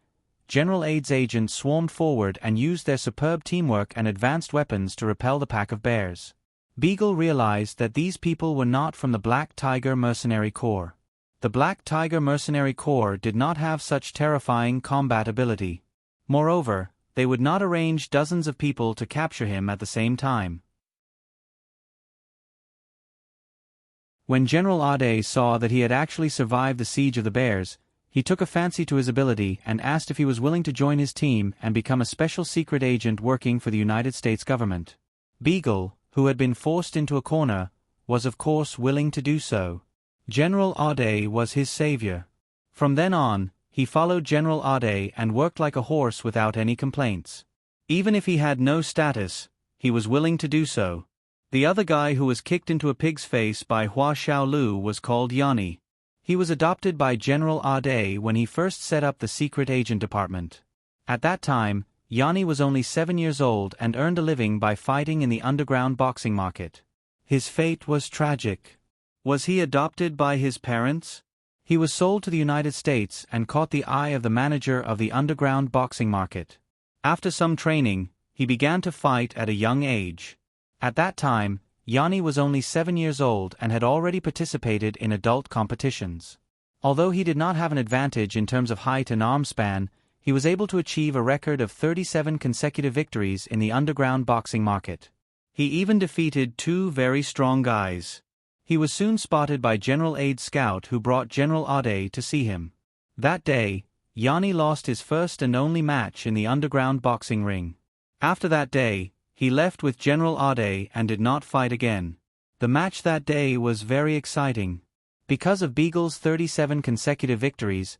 General Ade's agents swarmed forward and used their superb teamwork and advanced weapons to repel the pack of bears. Beagle realized that these people were not from the Black Tiger Mercenary Corps. The Black Tiger Mercenary Corps did not have such terrifying combat ability. Moreover, they would not arrange dozens of people to capture him at the same time. When General Ade saw that he had actually survived the siege of the bears, he took a fancy to his ability and asked if he was willing to join his team and become a special secret agent working for the United States government. Beagle, who had been forced into a corner, was of course willing to do so. General Ade was his savior. From then on, he followed General Ade and worked like a horse without any complaints. Even if he had no status, he was willing to do so. The other guy who was kicked into a pig's face by Hua Xiaolu was called Yanni. He was adopted by General Ade when he first set up the secret agent department. At that time, Yanni was only 7 years old and earned a living by fighting in the underground boxing market. His fate was tragic. Was he adopted by his parents? He was sold to the United States and caught the eye of the manager of the underground boxing market. After some training, he began to fight at a young age. At that time, Yanni was only 7 years old and had already participated in adult competitions. Although he did not have an advantage in terms of height and arm span, he was able to achieve a record of 37 consecutive victories in the underground boxing market. He even defeated 2 very strong guys. He was soon spotted by General Ade's scout who brought General Ade to see him. That day, Yanni lost his first and only match in the underground boxing ring. After that day, he left with General Ade and did not fight again. The match that day was very exciting. Because of Beagle's 37 consecutive victories,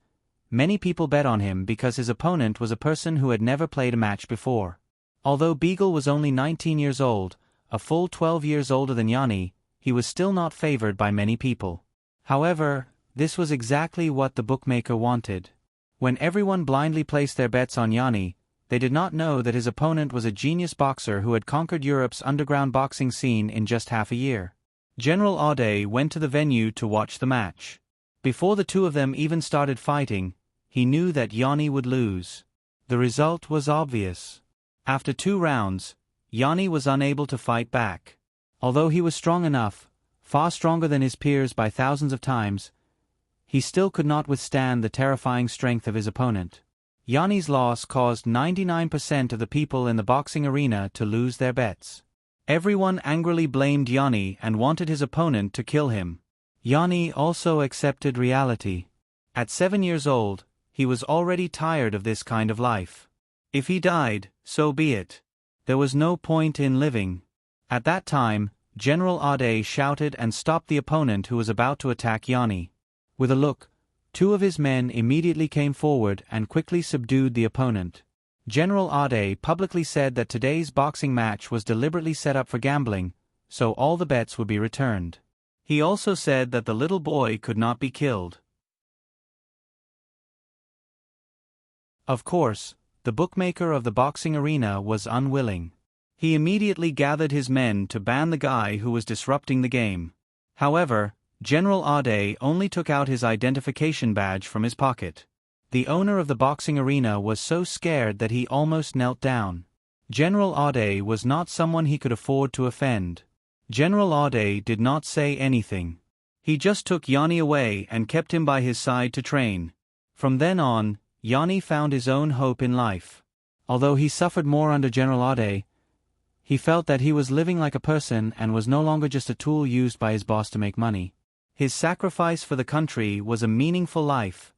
many people bet on him because his opponent was a person who had never played a match before. Although Beagle was only 19 years old, a full 12 years older than Yanni, he was still not favored by many people. However, this was exactly what the bookmaker wanted. When everyone blindly placed their bets on Yanni, they did not know that his opponent was a genius boxer who had conquered Europe's underground boxing scene in just half a year. General Ade went to the venue to watch the match. Before the two of them even started fighting, he knew that Yanni would lose. The result was obvious. After 2 rounds, Yanni was unable to fight back. Although he was strong enough, far stronger than his peers by thousands of times, he still could not withstand the terrifying strength of his opponent. Yanni's loss caused 99% of the people in the boxing arena to lose their bets. Everyone angrily blamed Yanni and wanted his opponent to kill him. Yanni also accepted reality. At 7 years old, he was already tired of this kind of life. If he died, so be it. There was no point in living. At that time, General Ade shouted and stopped the opponent who was about to attack Yanni. With a look, 2 of his men immediately came forward and quickly subdued the opponent. General Ade publicly said that today's boxing match was deliberately set up for gambling, so all the bets would be returned. He also said that the little boy could not be killed. Of course, the bookmaker of the boxing arena was unwilling. He immediately gathered his men to ban the guy who was disrupting the game. However, General Ade only took out his identification badge from his pocket. The owner of the boxing arena was so scared that he almost knelt down. General Ade was not someone he could afford to offend. General Ade did not say anything. He just took Yanni away and kept him by his side to train. From then on, Yanni found his own hope in life. Although he suffered more under General Ade, he felt that he was living like a person and was no longer just a tool used by his boss to make money. His sacrifice for the country was a meaningful life.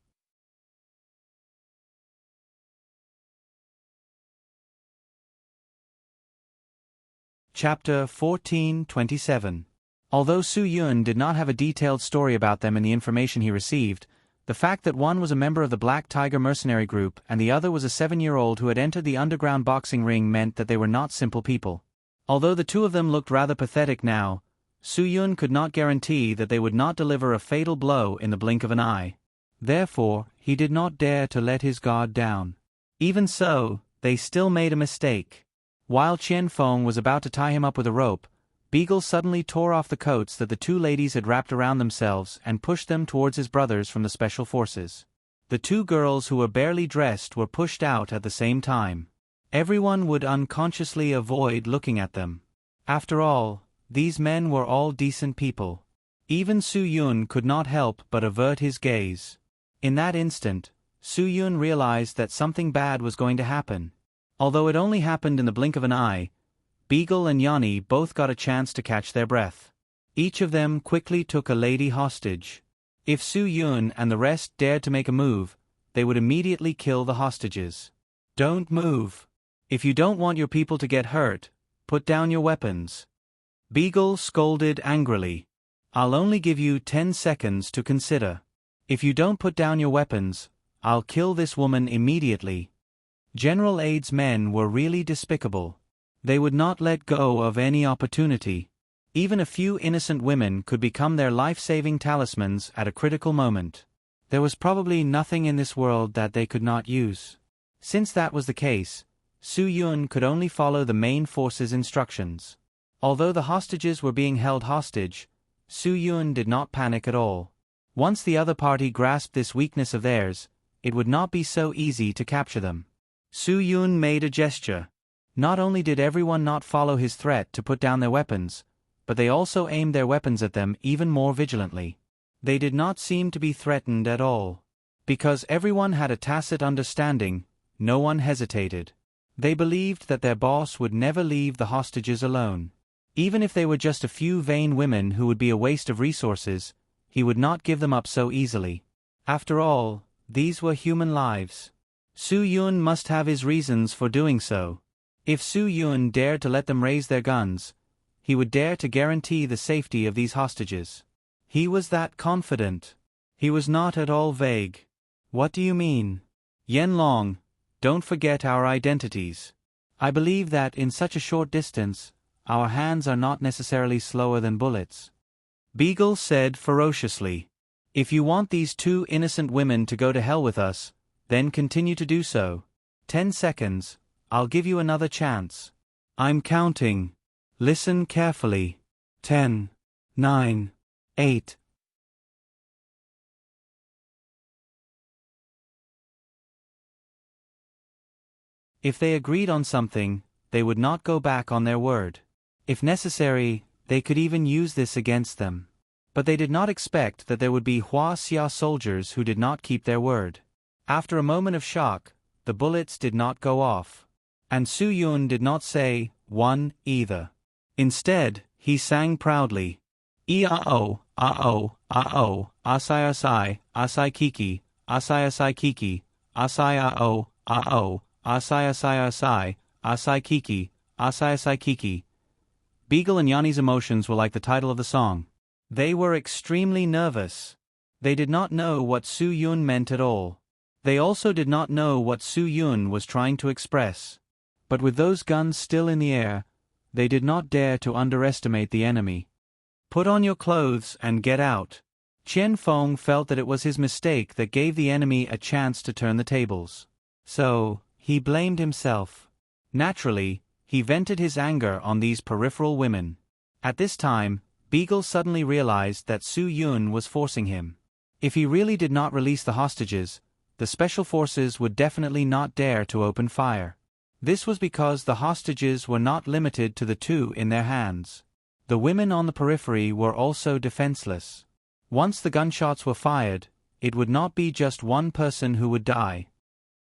Chapter 14:27. Although Su Yun did not have a detailed story about them in the information he received, the fact that one was a member of the Black Tiger mercenary group and the other was a 7-year-old who had entered the underground boxing ring meant that they were not simple people. Although the 2 of them looked rather pathetic now, Su Yun could not guarantee that they would not deliver a fatal blow in the blink of an eye. Therefore, he did not dare to let his guard down. Even so, they still made a mistake. While Qian Feng was about to tie him up with a rope, Beagle suddenly tore off the coats that the 2 ladies had wrapped around themselves and pushed them towards his brothers from the special forces. The 2 girls who were barely dressed were pushed out at the same time. Everyone would unconsciously avoid looking at them. After all, these men were all decent people. Even Su Yun could not help but avert his gaze. In that instant, Su Yun realized that something bad was going to happen. Although it only happened in the blink of an eye, Beagle and Yanni both got a chance to catch their breath. Each of them quickly took a lady hostage. If Su Yun and the rest dared to make a move, they would immediately kill the hostages. Don't move. If you don't want your people to get hurt, put down your weapons. Beagle scolded angrily. I'll only give you 10 seconds to consider. If you don't put down your weapons, I'll kill this woman immediately. General Ade's men were really despicable. They would not let go of any opportunity. Even a few innocent women could become their life-saving talismans at a critical moment. There was probably nothing in this world that they could not use. Since that was the case, Su Yun could only follow the main force's instructions. Although the hostages were being held hostage, Su Yun did not panic at all. Once the other party grasped this weakness of theirs, it would not be so easy to capture them. Su Yun made a gesture. Not only did everyone not follow his threat to put down their weapons, but they also aimed their weapons at them even more vigilantly. They did not seem to be threatened at all. Because everyone had a tacit understanding, no one hesitated. They believed that their boss would never leave the hostages alone. Even if they were just a few vain women who would be a waste of resources, he would not give them up so easily. After all, these were human lives. Su Yun must have his reasons for doing so. If Su Yun dared to let them raise their guns, he would dare to guarantee the safety of these hostages. He was that confident. He was not at all vague. What do you mean? Yen Long, don't forget our identities. I believe that in such a short distance, our hands are not necessarily slower than bullets. Beagle said ferociously. If you want these 2 innocent women to go to hell with us, then continue to do so. 10 seconds, I'll give you another chance. I'm counting. Listen carefully. 10, 9, 8. If they agreed on something, they would not go back on their word. If necessary, they could even use this against them. But they did not expect that there would be Hua Xia soldiers who did not keep their word. After a moment of shock, the bullets did not go off. And Su Yun did not say, "one," either. Instead, he sang proudly, "E-ah-oh, ah-oh, ah-oh, asai-asai, asai-kiki, asai-asai-kiki, asai-ah-oh, ah-oh, asai asai asai, asai kiki, asai asai kiki. Beagle and Yanni's emotions were like the title of the song. They were extremely nervous. They did not know what Su Yun meant at all. They also did not know what Su Yun was trying to express. But with those guns still in the air, they did not dare to underestimate the enemy. Put on your clothes and get out. Qian Feng felt that it was his mistake that gave the enemy a chance to turn the tables. So, he blamed himself. Naturally, he vented his anger on these peripheral women. At this time, Beagle suddenly realized that Su Yun was forcing him. If he really did not release the hostages, the special forces would definitely not dare to open fire. This was because the hostages were not limited to the two in their hands. The women on the periphery were also defenseless. Once the gunshots were fired, it would not be just one person who would die.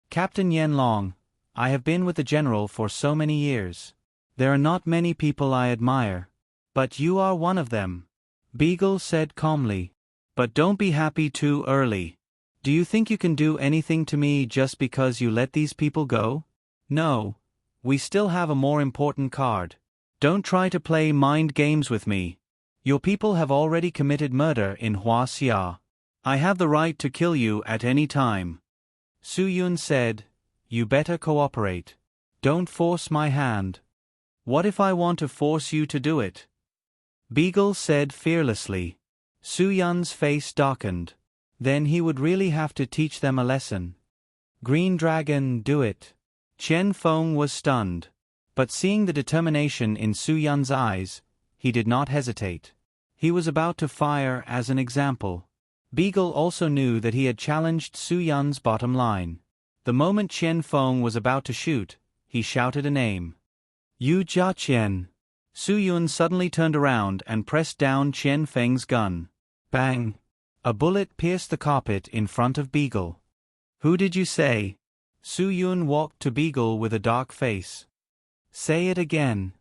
Captain Yen Long, I have been with the general for so many years. There are not many people I admire. But you are one of them. Beagle said calmly. But don't be happy too early. Do you think you can do anything to me just because you let these people go? No. We still have a more important card. Don't try to play mind games with me. Your people have already committed murder in Huaxia. I have the right to kill you at any time. Su Yun said, You better cooperate. Don't force my hand. What if I want to force you to do it? Beagle said fearlessly. Su Yun's face darkened. Then he would really have to teach them a lesson. Green Dragon, do it. Qian Feng was stunned. But seeing the determination in Su Yun's eyes, he did not hesitate. He was about to fire as an example. Beagle also knew that he had challenged Su Yun's bottom line. The moment Qian Feng was about to shoot, he shouted a name. Yu Jiaqian. Su Yun suddenly turned around and pressed down Qian Feng's gun. Bang! A bullet pierced the carpet in front of Beagle. Who did you say? Su Yun walked to Beagle with a dark face. Say it again.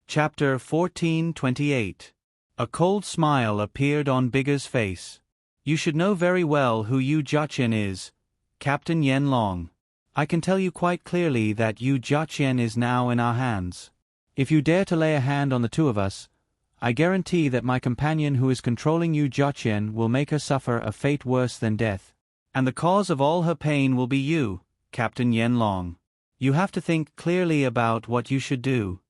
Chapter 14:28. A cold smile appeared on Bigger's face. You should know very well who Yu Jiaqian is, Captain Yen Long. I can tell you quite clearly that Yu Jiaqian is now in our hands. If you dare to lay a hand on the two of us, I guarantee that my companion who is controlling Yu Jiaqian will make her suffer a fate worse than death. And the cause of all her pain will be you, Captain Yen Long. You have to think clearly about what you should do.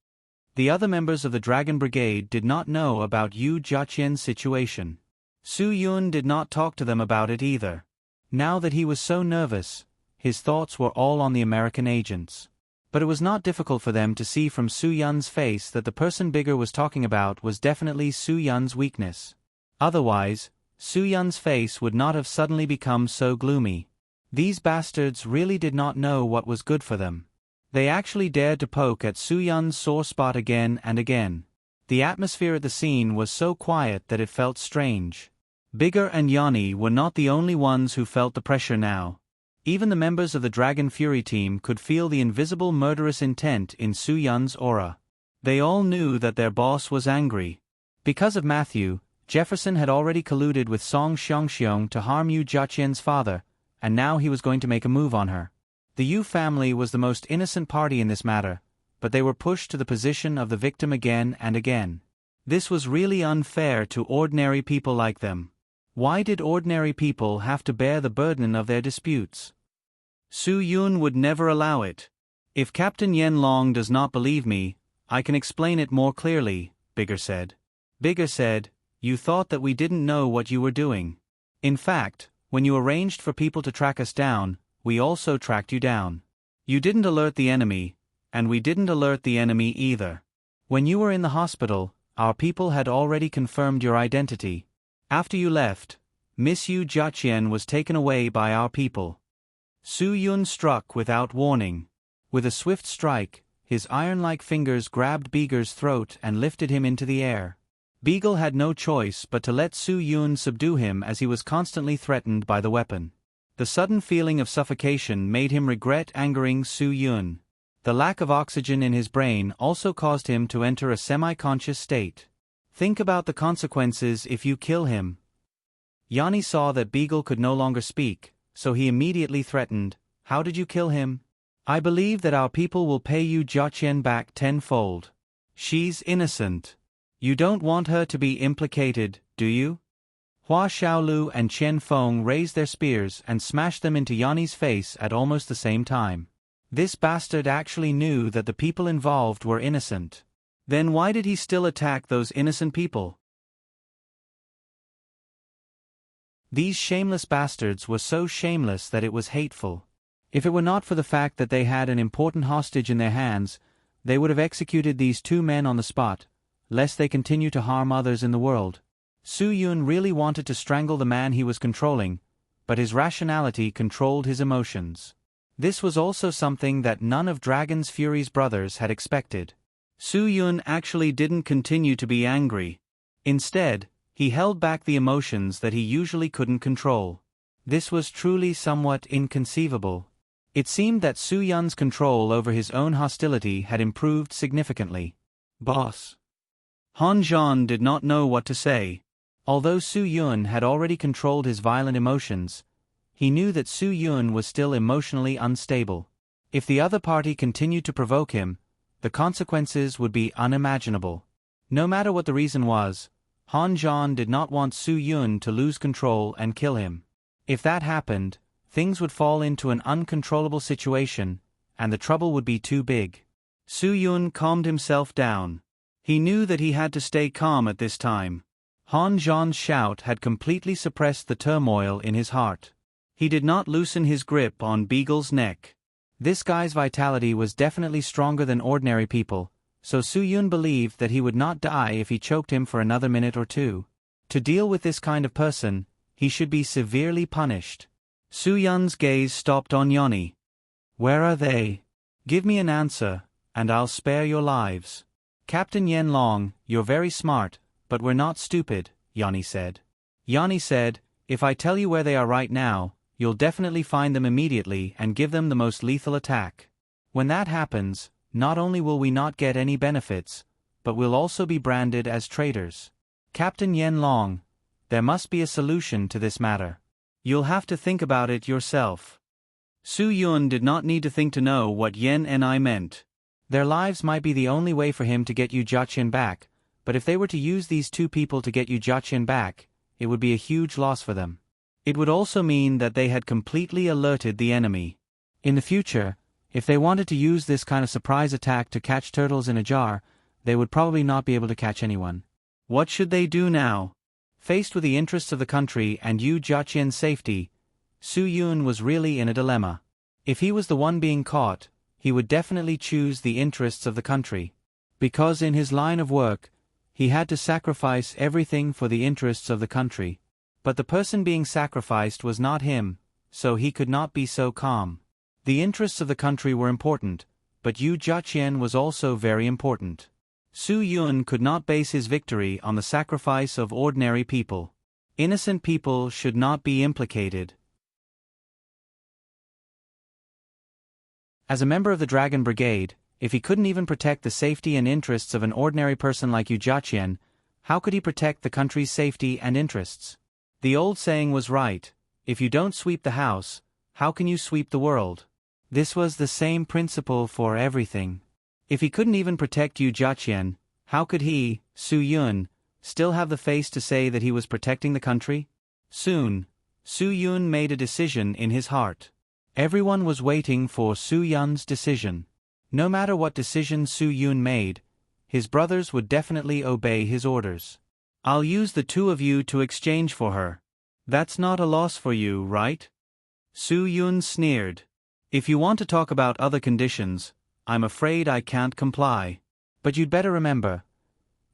The other members of the Dragon Brigade did not know about Yu Jiaqian's situation. Su Yun did not talk to them about it either. Now that he was so nervous, his thoughts were all on the American agents. But it was not difficult for them to see from Su Yun's face that the person Bigger was talking about was definitely Su Yun's weakness. Otherwise, Su Yun's face would not have suddenly become so gloomy. These bastards really did not know what was good for them. They actually dared to poke at Su Yun's sore spot again and again. The atmosphere at the scene was so quiet that it felt strange. Bigger and Yanni were not the only ones who felt the pressure now. Even the members of the Dragon Fury team could feel the invisible murderous intent in Su Yun's aura. They all knew that their boss was angry. Because of Matthew, Jefferson had already colluded with Song Xiongxiong to harm Yu Jiaqian's father, and now he was going to make a move on her. The Yu family was the most innocent party in this matter, but they were pushed to the position of the victim again and again. This was really unfair to ordinary people like them. Why did ordinary people have to bear the burden of their disputes? Su Yun would never allow it. If Captain Yen Long does not believe me, I can explain it more clearly, Bigger said. Bigger said, You thought that we didn't know what you were doing. In fact, when you arranged for people to track us down, we also tracked you down. You didn't alert the enemy, and we didn't alert the enemy either. When you were in the hospital, our people had already confirmed your identity. After you left, Miss Yu Jiaqian was taken away by our people. Su Yun struck without warning. With a swift strike, his iron-like fingers grabbed Beager's throat and lifted him into the air. Beagle had no choice but to let Su Yun subdue him as he was constantly threatened by the weapon. The sudden feeling of suffocation made him regret angering Su Yun. The lack of oxygen in his brain also caused him to enter a semi-conscious state. Think about the consequences if you kill him. Yanni saw that Beagle could no longer speak, so he immediately threatened, "How did you kill him?" "I believe that our people will pay you Jiaqian back tenfold. She's innocent. You don't want her to be implicated, do you?" Hua Xiaolu and Qian Feng raised their spears and smashed them into Yanni's face at almost the same time. This bastard actually knew that the people involved were innocent. Then why did he still attack those innocent people? These shameless bastards were so shameless that it was hateful. If it were not for the fact that they had an important hostage in their hands, they would have executed these two men on the spot, lest they continue to harm others in the world. Su Yun really wanted to strangle the man he was controlling, but his rationality controlled his emotions. This was also something that none of Dragon's Fury's brothers had expected. Su Yun actually didn't continue to be angry. Instead, he held back the emotions that he usually couldn't control. This was truly somewhat inconceivable. It seemed that Su Yun's control over his own hostility had improved significantly. "Boss." Han Zhan did not know what to say. Although Su Yun had already controlled his violent emotions, he knew that Su Yun was still emotionally unstable. If the other party continued to provoke him, the consequences would be unimaginable. No matter what the reason was, Han Zhan did not want Su Yun to lose control and kill him. If that happened, things would fall into an uncontrollable situation, and the trouble would be too big. Su Yun calmed himself down. He knew that he had to stay calm at this time. Han Zhan's shout had completely suppressed the turmoil in his heart. He did not loosen his grip on Beagle's neck. This guy's vitality was definitely stronger than ordinary people, so Su Yun believed that he would not die if he choked him for another minute or two. To deal with this kind of person, he should be severely punished. Su Yun's gaze stopped on Yanni. "Where are they? Give me an answer, and I'll spare your lives." "Captain Yen Long, you're very smart, but we're not stupid," Yanni said. Yanni said, "If I tell you where they are right now, you'll definitely find them immediately and give them the most lethal attack. When that happens, not only will we not get any benefits, but we'll also be branded as traitors. Captain Yen Long, there must be a solution to this matter. You'll have to think about it yourself." Su Yun did not need to think to know what Yen and I meant. Their lives might be the only way for him to get Yu Jiaqian back, but if they were to use these two people to get Yu Jiaqian back, it would be a huge loss for them. It would also mean that they had completely alerted the enemy. In the future, if they wanted to use this kind of surprise attack to catch turtles in a jar, they would probably not be able to catch anyone. What should they do now? Faced with the interests of the country and Yu Jiaqian's safety, Su Yun was really in a dilemma. If he was the one being caught, he would definitely choose the interests of the country. Because in his line of work, he had to sacrifice everything for the interests of the country. But the person being sacrificed was not him, so he could not be so calm. The interests of the country were important, but Yu Jiaqian was also very important. Su Yun could not base his victory on the sacrifice of ordinary people. Innocent people should not be implicated. As a member of the Dragon Brigade, if he couldn't even protect the safety and interests of an ordinary person like Yu Jiaqian, how could he protect the country's safety and interests? The old saying was right, if you don't sweep the house, how can you sweep the world? This was the same principle for everything. If he couldn't even protect Yu Jiaqian, how could he, Su Yun, still have the face to say that he was protecting the country? Soon, Su Yun made a decision in his heart. Everyone was waiting for Su Yun's decision. No matter what decision Su Yun made, his brothers would definitely obey his orders. "I'll use the two of you to exchange for her. That's not a loss for you, right?" Su Yun sneered. "If you want to talk about other conditions, I'm afraid I can't comply. But you'd better remember,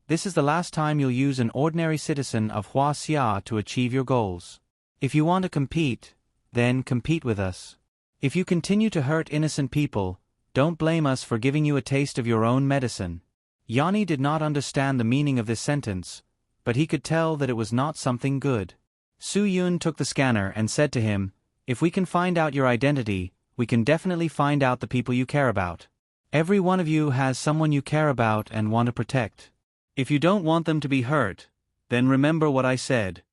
this is the last time you'll use an ordinary citizen of Hua Xia to achieve your goals. If you want to compete, then compete with us. If you continue to hurt innocent people, don't blame us for giving you a taste of your own medicine." Yanni did not understand the meaning of this sentence, but he could tell that it was not something good. Su Yun took the scanner and said to him, "If we can find out your identity, we can definitely find out the people you care about. Every one of you has someone you care about and want to protect. If you don't want them to be hurt, then remember what I said.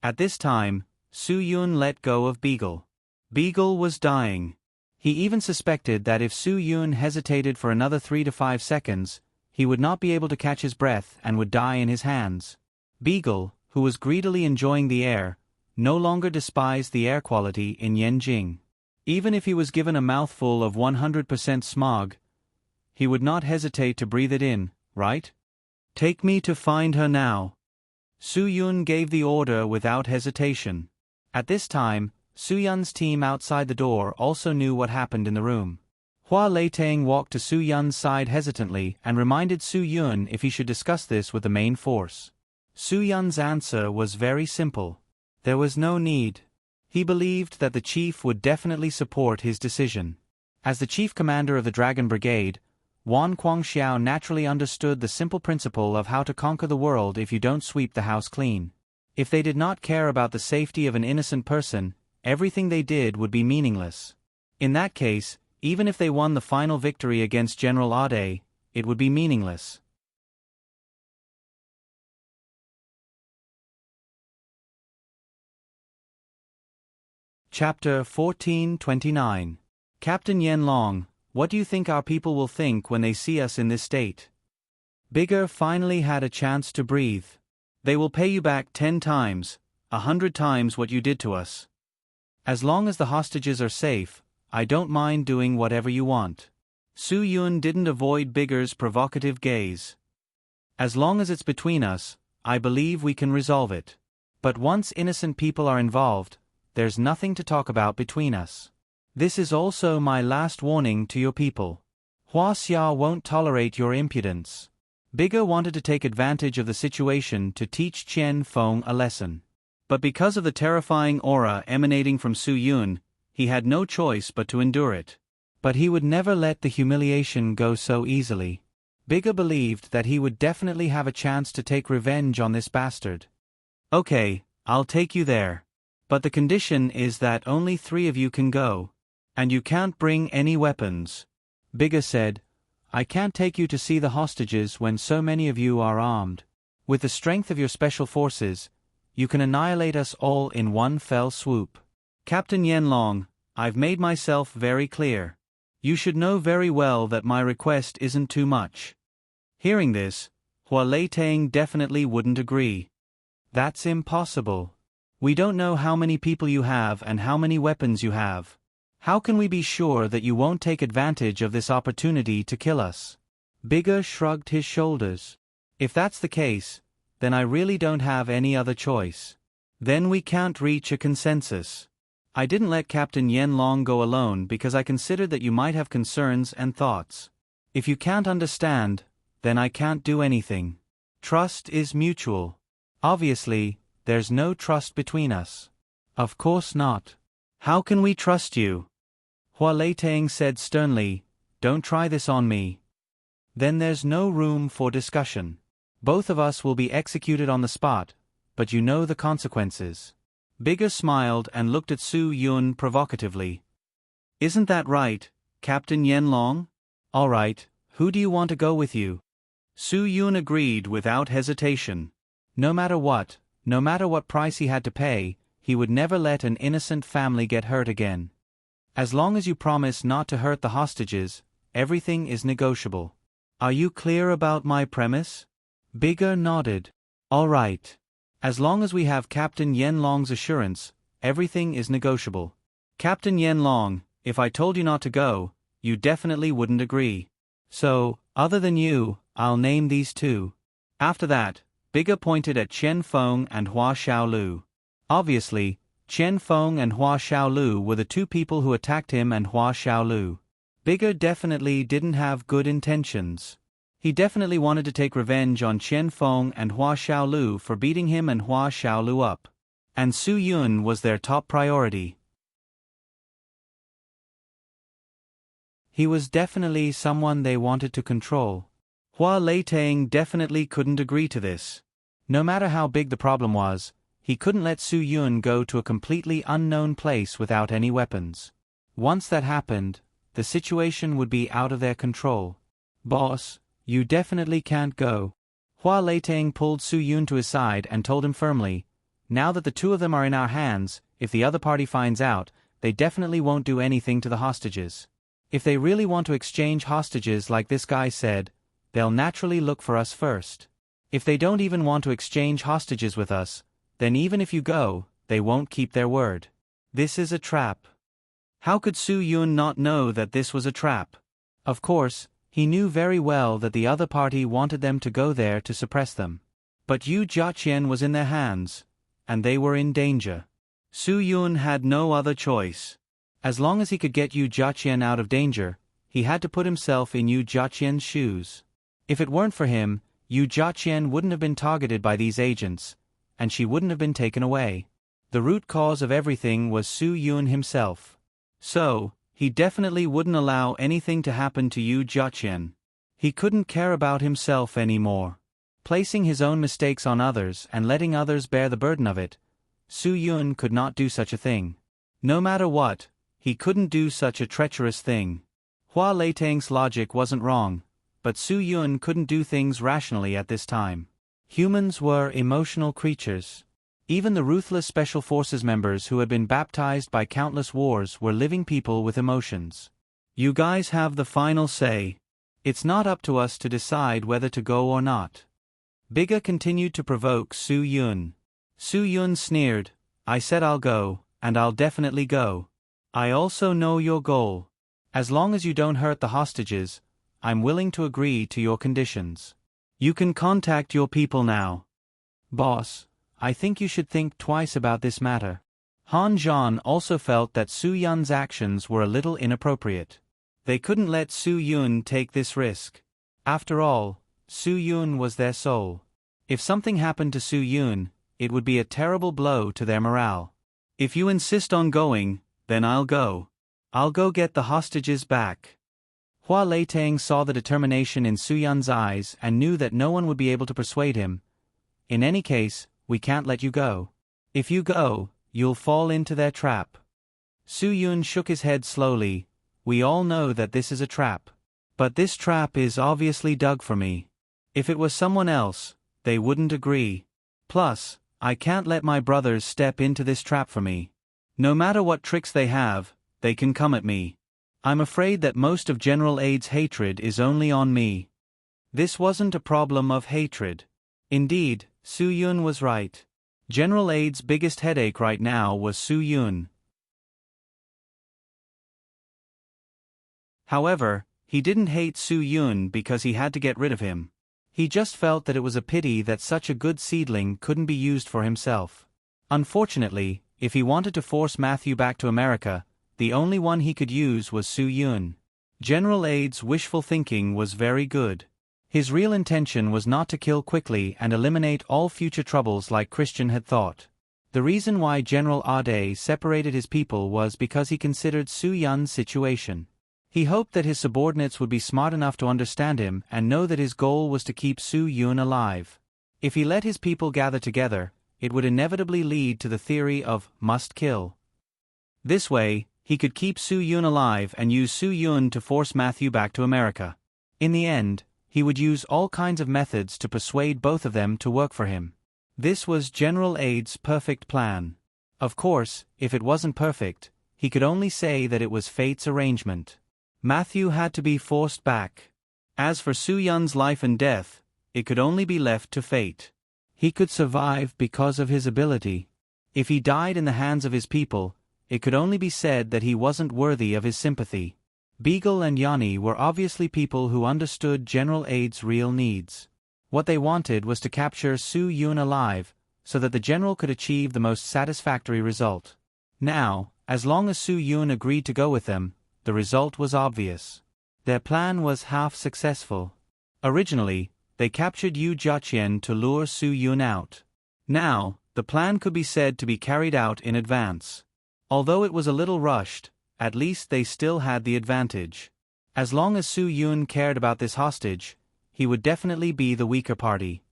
At this time, Su Yun let go of Beagle. Beagle was dying. He even suspected that if Su Yun hesitated for another 3 to 5 seconds, he would not be able to catch his breath and would die in his hands. Beagle, who was greedily enjoying the air, no longer despised the air quality in Yanjing. Even if he was given a mouthful of 100% smog, he would not hesitate to breathe it in, right? Take me to find her now. Su Yun gave the order without hesitation. At this time, Su Yun's team outside the door also knew what happened in the room. Hua Leitang walked to Su Yun's side hesitantly and reminded Su Yun if he should discuss this with the main force. Su Yun's answer was very simple. There was no need. He believed that the chief would definitely support his decision. As the chief commander of the Dragon Brigade, Wan Guangxiao naturally understood the simple principle of how to conquer the world if you don't sweep the house clean. If they did not care about the safety of an innocent person, everything they did would be meaningless. In that case, even if they won the final victory against General Ade, it would be meaningless. Chapter 1429. Captain Yen Long, what do you think our people will think when they see us in this state? Bigger finally had a chance to breathe. They will pay you back 10 times, 100 times what you did to us. As long as the hostages are safe, I don't mind doing whatever you want. Su Yun didn't avoid Bigger's provocative gaze. As long as it's between us, I believe we can resolve it. But once innocent people are involved, there's nothing to talk about between us. This is also my last warning to your people. Hua Xia won't tolerate your impudence. Bigger wanted to take advantage of the situation to teach Qian Feng a lesson. But because of the terrifying aura emanating from Su Yun, he had no choice but to endure it. But he would never let the humiliation go so easily. Bigger believed that he would definitely have a chance to take revenge on this bastard. Okay, I'll take you there. But the condition is that only 3 of you can go. And you can't bring any weapons. Bigger said, I can't take you to see the hostages when so many of you are armed. With the strength of your special forces, you can annihilate us all in one fell swoop. Captain Yen Long, I've made myself very clear. You should know very well that my request isn't too much. Hearing this, Hua Leitang definitely wouldn't agree. That's impossible. We don't know how many people you have and how many weapons you have. How can we be sure that you won't take advantage of this opportunity to kill us? Bigger shrugged his shoulders. If that's the case, then I really don't have any other choice. Then we can't reach a consensus. I didn't let Captain Yen Long go alone because I considered that you might have concerns and thoughts. If you can't understand, then I can't do anything. Trust is mutual. Obviously, there's no trust between us. Of course not. How can we trust you? Hua Leitang said sternly, don't try this on me. Then there's no room for discussion. Both of us will be executed on the spot, but you know the consequences. Bigger smiled and looked at Su Yun provocatively. Isn't that right, Captain Yen Long? All right, who do you want to go with you? Su Yun agreed without hesitation. No matter what price he had to pay, he would never let an innocent family get hurt again. As long as you promise not to hurt the hostages, everything is negotiable. Are you clear about my premise? Bigger nodded. All right. As long as we have Captain Yen Long's assurance, everything is negotiable. Captain Yen Long, if I told you not to go, you definitely wouldn't agree. So, other than you, I'll name these 2. After that, Bigger pointed at Qian Feng and Hua Xiaolu. Obviously, Qian Feng and Hua Xiaolu were the 2 people who attacked him and Hua Xiaolu. Bigger definitely didn't have good intentions. He definitely wanted to take revenge on Qian Feng and Hua Xiaolu for beating him and Hua Xiaolu up. And Su Yun was their top priority. He was definitely someone they wanted to control. Hua Leitang definitely couldn't agree to this. No matter how big the problem was, he couldn't let Su Yun go to a completely unknown place without any weapons. Once that happened, the situation would be out of their control. Boss, you definitely can't go. Hua Leitang pulled Su Yun to his side and told him firmly, "Now that the two of them are in our hands, if the other party finds out, they definitely won't do anything to the hostages. If they really want to exchange hostages like this guy said, they'll naturally look for us first. If they don't even want to exchange hostages with us, then even if you go, they won't keep their word. This is a trap." How could Su Yun not know that this was a trap? Of course, he knew very well that the other party wanted them to go there to suppress them. But Yu Jiaqian was in their hands, and they were in danger. Su Yun had no other choice. As long as he could get Yu Jiaqian out of danger, he had to put himself in Yu Jiaqian's shoes. If it weren't for him, Yu Jiaqian wouldn't have been targeted by these agents, and she wouldn't have been taken away. The root cause of everything was Su Yun himself. So, he definitely wouldn't allow anything to happen to Yu Jiaqian. He couldn't care about himself anymore. Placing his own mistakes on others and letting others bear the burden of it, Su Yun could not do such a thing. No matter what, he couldn't do such a treacherous thing. Hua Leitang's logic wasn't wrong, but Su Yun couldn't do things rationally at this time. Humans were emotional creatures. Even the ruthless Special Forces members who had been baptized by countless wars were living people with emotions. "You guys have the final say. It's not up to us to decide whether to go or not." Biga continued to provoke Su Yun. Su Yun sneered, "I said I'll go, and I'll definitely go. I also know your goal. As long as you don't hurt the hostages, I'm willing to agree to your conditions. You can contact your people now." "Boss, I think you should think twice about this matter." Han Zhan also felt that Su Yun's actions were a little inappropriate. They couldn't let Su Yun take this risk. After all, Su Yun was their soul. If something happened to Su Yun, it would be a terrible blow to their morale. "If you insist on going, then I'll go. I'll go get the hostages back." Hua Leitang saw the determination in Su Yun's eyes and knew that no one would be able to persuade him. "In any case, we can't let you go. If you go, you'll fall into their trap." Su Yun shook his head slowly. "We all know that this is a trap. But this trap is obviously dug for me. If it was someone else, they wouldn't agree. Plus, I can't let my brothers step into this trap for me. No matter what tricks they have, they can come at me. I'm afraid that most of General Aid's hatred is only on me." This wasn't a problem of hatred. Indeed, Su Yun was right. General Aid's biggest headache right now was Su Yun. However, he didn't hate Su Yun because he had to get rid of him. He just felt that it was a pity that such a good seedling couldn't be used for himself. Unfortunately, if he wanted to force Matthew back to America, the only one he could use was Su Yun. General Aid's wishful thinking was very good. His real intention was not to kill quickly and eliminate all future troubles like Christian had thought. The reason why General Ade separated his people was because he considered Su Yun's situation. He hoped that his subordinates would be smart enough to understand him and know that his goal was to keep Su Yun alive. If he let his people gather together, it would inevitably lead to the theory of must kill. This way, he could keep Su Yun alive and use Su Yun to force Matthew back to America. In the end, he would use all kinds of methods to persuade both of them to work for him. This was General Aid's perfect plan. Of course, if it wasn't perfect, he could only say that it was fate's arrangement. Matthew had to be forced back. As for Su Yun's life and death, it could only be left to fate. He could survive because of his ability. If he died in the hands of his people, it could only be said that he wasn't worthy of his sympathy. Beagle and Yanni were obviously people who understood General Aid's real needs. What they wanted was to capture Su Yun alive, so that the general could achieve the most satisfactory result. Now, as long as Su Yun agreed to go with them, the result was obvious. Their plan was half successful. Originally, they captured Yu Jiaqian to lure Su Yun out. Now, the plan could be said to be carried out in advance. Although it was a little rushed, at least they still had the advantage. As long as Su Yun cared about this hostage, he would definitely be the weaker party.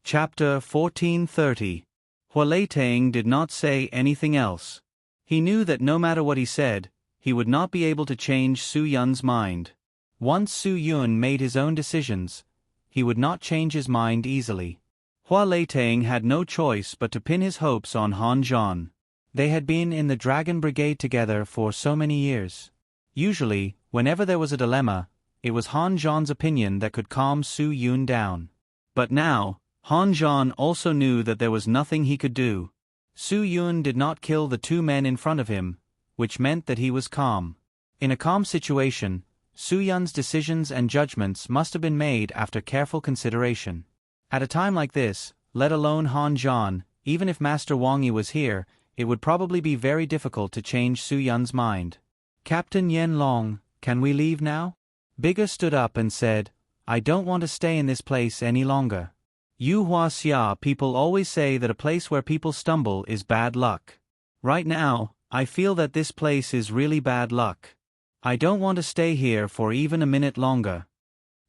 Chapter 1430. Hua Leitang did not say anything else. He knew that no matter what he said, he would not be able to change Su Yun's mind. Once Su Yun made his own decisions, he would not change his mind easily. Hua Leitang had no choice but to pin his hopes on Han Zhan. They had been in the Dragon Brigade together for so many years. Usually, whenever there was a dilemma, it was Han Zhan's opinion that could calm Su Yun down. But now, Han Zhan also knew that there was nothing he could do. Su Yun did not kill the two men in front of him, which meant that he was calm. In a calm situation, Su Yun's decisions and judgments must have been made after careful consideration. At a time like this, let alone Han Zhan, even if Master Wang Yi was here, it would probably be very difficult to change Su Yun's mind. Captain Yen Long, can we leave now? Bigger stood up and said, I don't want to stay in this place any longer. Yu Hua Xia, people always say that a place where people stumble is bad luck. Right now, I feel that this place is really bad luck. I don't want to stay here for even a minute longer.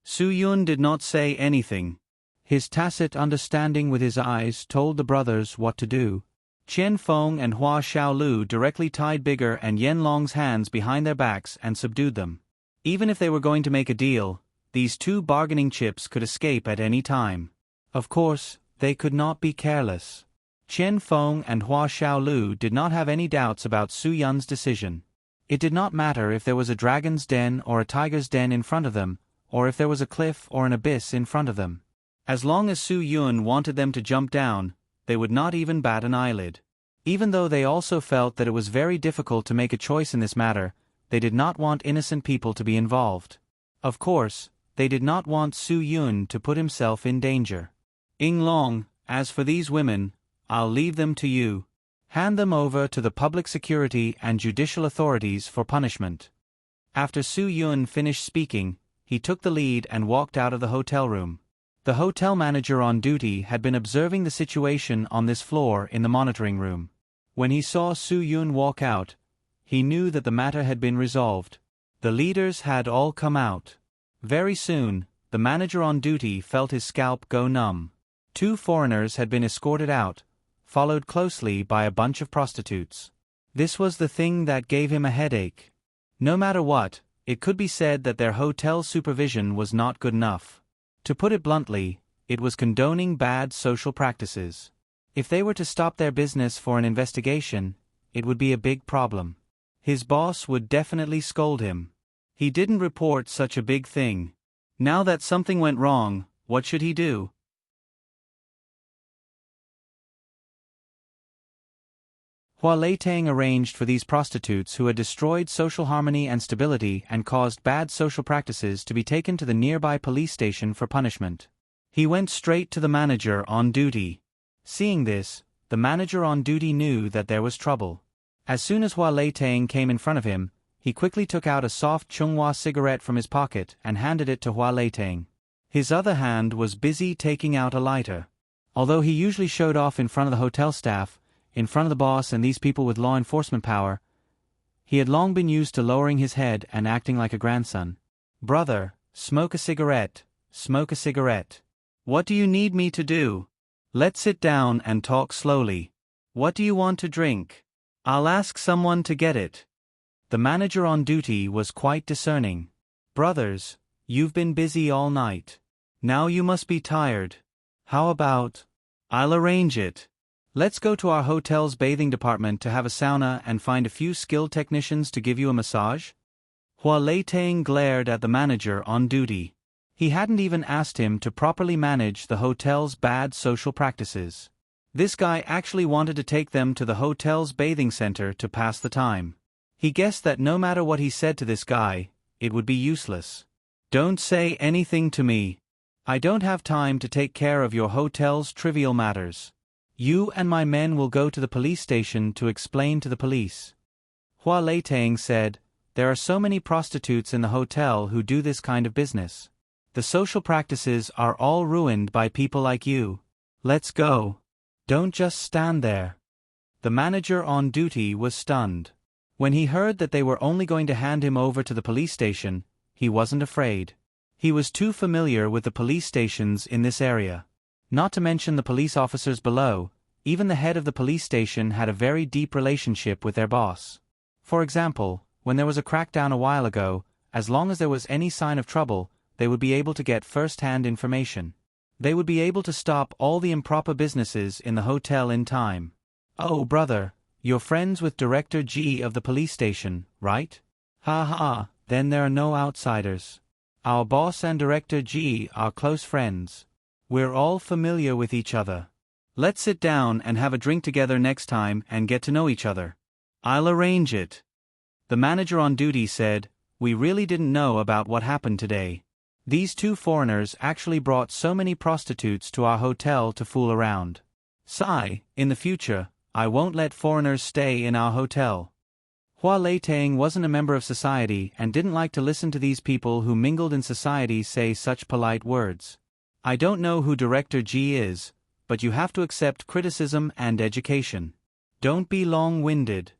Su Yun did not say anything. His tacit understanding with his eyes told the brothers what to do. Qian Feng and Hua Xiaolu directly tied Bigger and Yen Long's hands behind their backs and subdued them. Even if they were going to make a deal, these two bargaining chips could escape at any time. Of course, they could not be careless. Qian Feng and Hua Xiaolu did not have any doubts about Su Yun's decision. It did not matter if there was a dragon's den or a tiger's den in front of them, or if there was a cliff or an abyss in front of them. As long as Su Yun wanted them to jump down, they would not even bat an eyelid. Even though they also felt that it was very difficult to make a choice in this matter, they did not want innocent people to be involved. Of course, they did not want Su Yun to put himself in danger. Ying Long, as for these women, I'll leave them to you. Hand them over to the public security and judicial authorities for punishment. After Su Yun finished speaking, he took the lead and walked out of the hotel room. The hotel manager on duty had been observing the situation on this floor in the monitoring room. When he saw Su Yun walk out, he knew that the matter had been resolved. The leaders had all come out. Very soon, the manager on duty felt his scalp go numb. Two foreigners had been escorted out, followed closely by a bunch of prostitutes. This was the thing that gave him a headache. No matter what, it could be said that their hotel supervision was not good enough. To put it bluntly, it was condoning bad social practices. If they were to stop their business for an investigation, it would be a big problem. His boss would definitely scold him. He didn't report such a big thing. Now that something went wrong, what should he do? Hua Leitang arranged for these prostitutes who had destroyed social harmony and stability and caused bad social practices to be taken to the nearby police station for punishment. He went straight to the manager on duty. Seeing this, the manager on duty knew that there was trouble. As soon as Hua Leitang came in front of him, he quickly took out a soft Chunghwa cigarette from his pocket and handed it to Hua Leitang. His other hand was busy taking out a lighter. Although he usually showed off in front of the hotel staff, in front of the boss and these people with law enforcement power, he had long been used to lowering his head and acting like a grandson. Brother, smoke a cigarette, smoke a cigarette. What do you need me to do? Let's sit down and talk slowly. What do you want to drink? I'll ask someone to get it. The manager on duty was quite discerning. Brothers, you've been busy all night. Now you must be tired. How about? I'll arrange it. Let's go to our hotel's bathing department to have a sauna and find a few skilled technicians to give you a massage? Hua Leitang glared at the manager on duty. He hadn't even asked him to properly manage the hotel's bad social practices. This guy actually wanted to take them to the hotel's bathing center to pass the time. He guessed that no matter what he said to this guy, it would be useless. Don't say anything to me. I don't have time to take care of your hotel's trivial matters. You and my men will go to the police station to explain to the police. Hua Leitang said, there are so many prostitutes in the hotel who do this kind of business. The social practices are all ruined by people like you. Let's go. Don't just stand there. The manager on duty was stunned. When he heard that they were only going to hand him over to the police station, he wasn't afraid. He was too familiar with the police stations in this area. Not to mention the police officers below, even the head of the police station had a very deep relationship with their boss. For example, When there was a crackdown a while ago, as long as there was any sign of trouble, they would be able to get first-hand information. They would be able to stop all the improper businesses in the hotel in time. Oh, brother, you're friends with Director G of the police station, right? Ha ha, then there are no outsiders. Our boss and Director G are close friends. We're all familiar with each other. Let's sit down and have a drink together next time and get to know each other. I'll arrange it. The manager on duty said, "We really didn't know about what happened today. These two foreigners actually brought so many prostitutes to our hotel to fool around. Sigh, in the future, I won't let foreigners stay in our hotel." Hua Leitang wasn't a member of society and didn't like to listen to these people who mingled in society say such polite words. I don't know who Director G is, but you have to accept criticism and education. Don't be long-winded.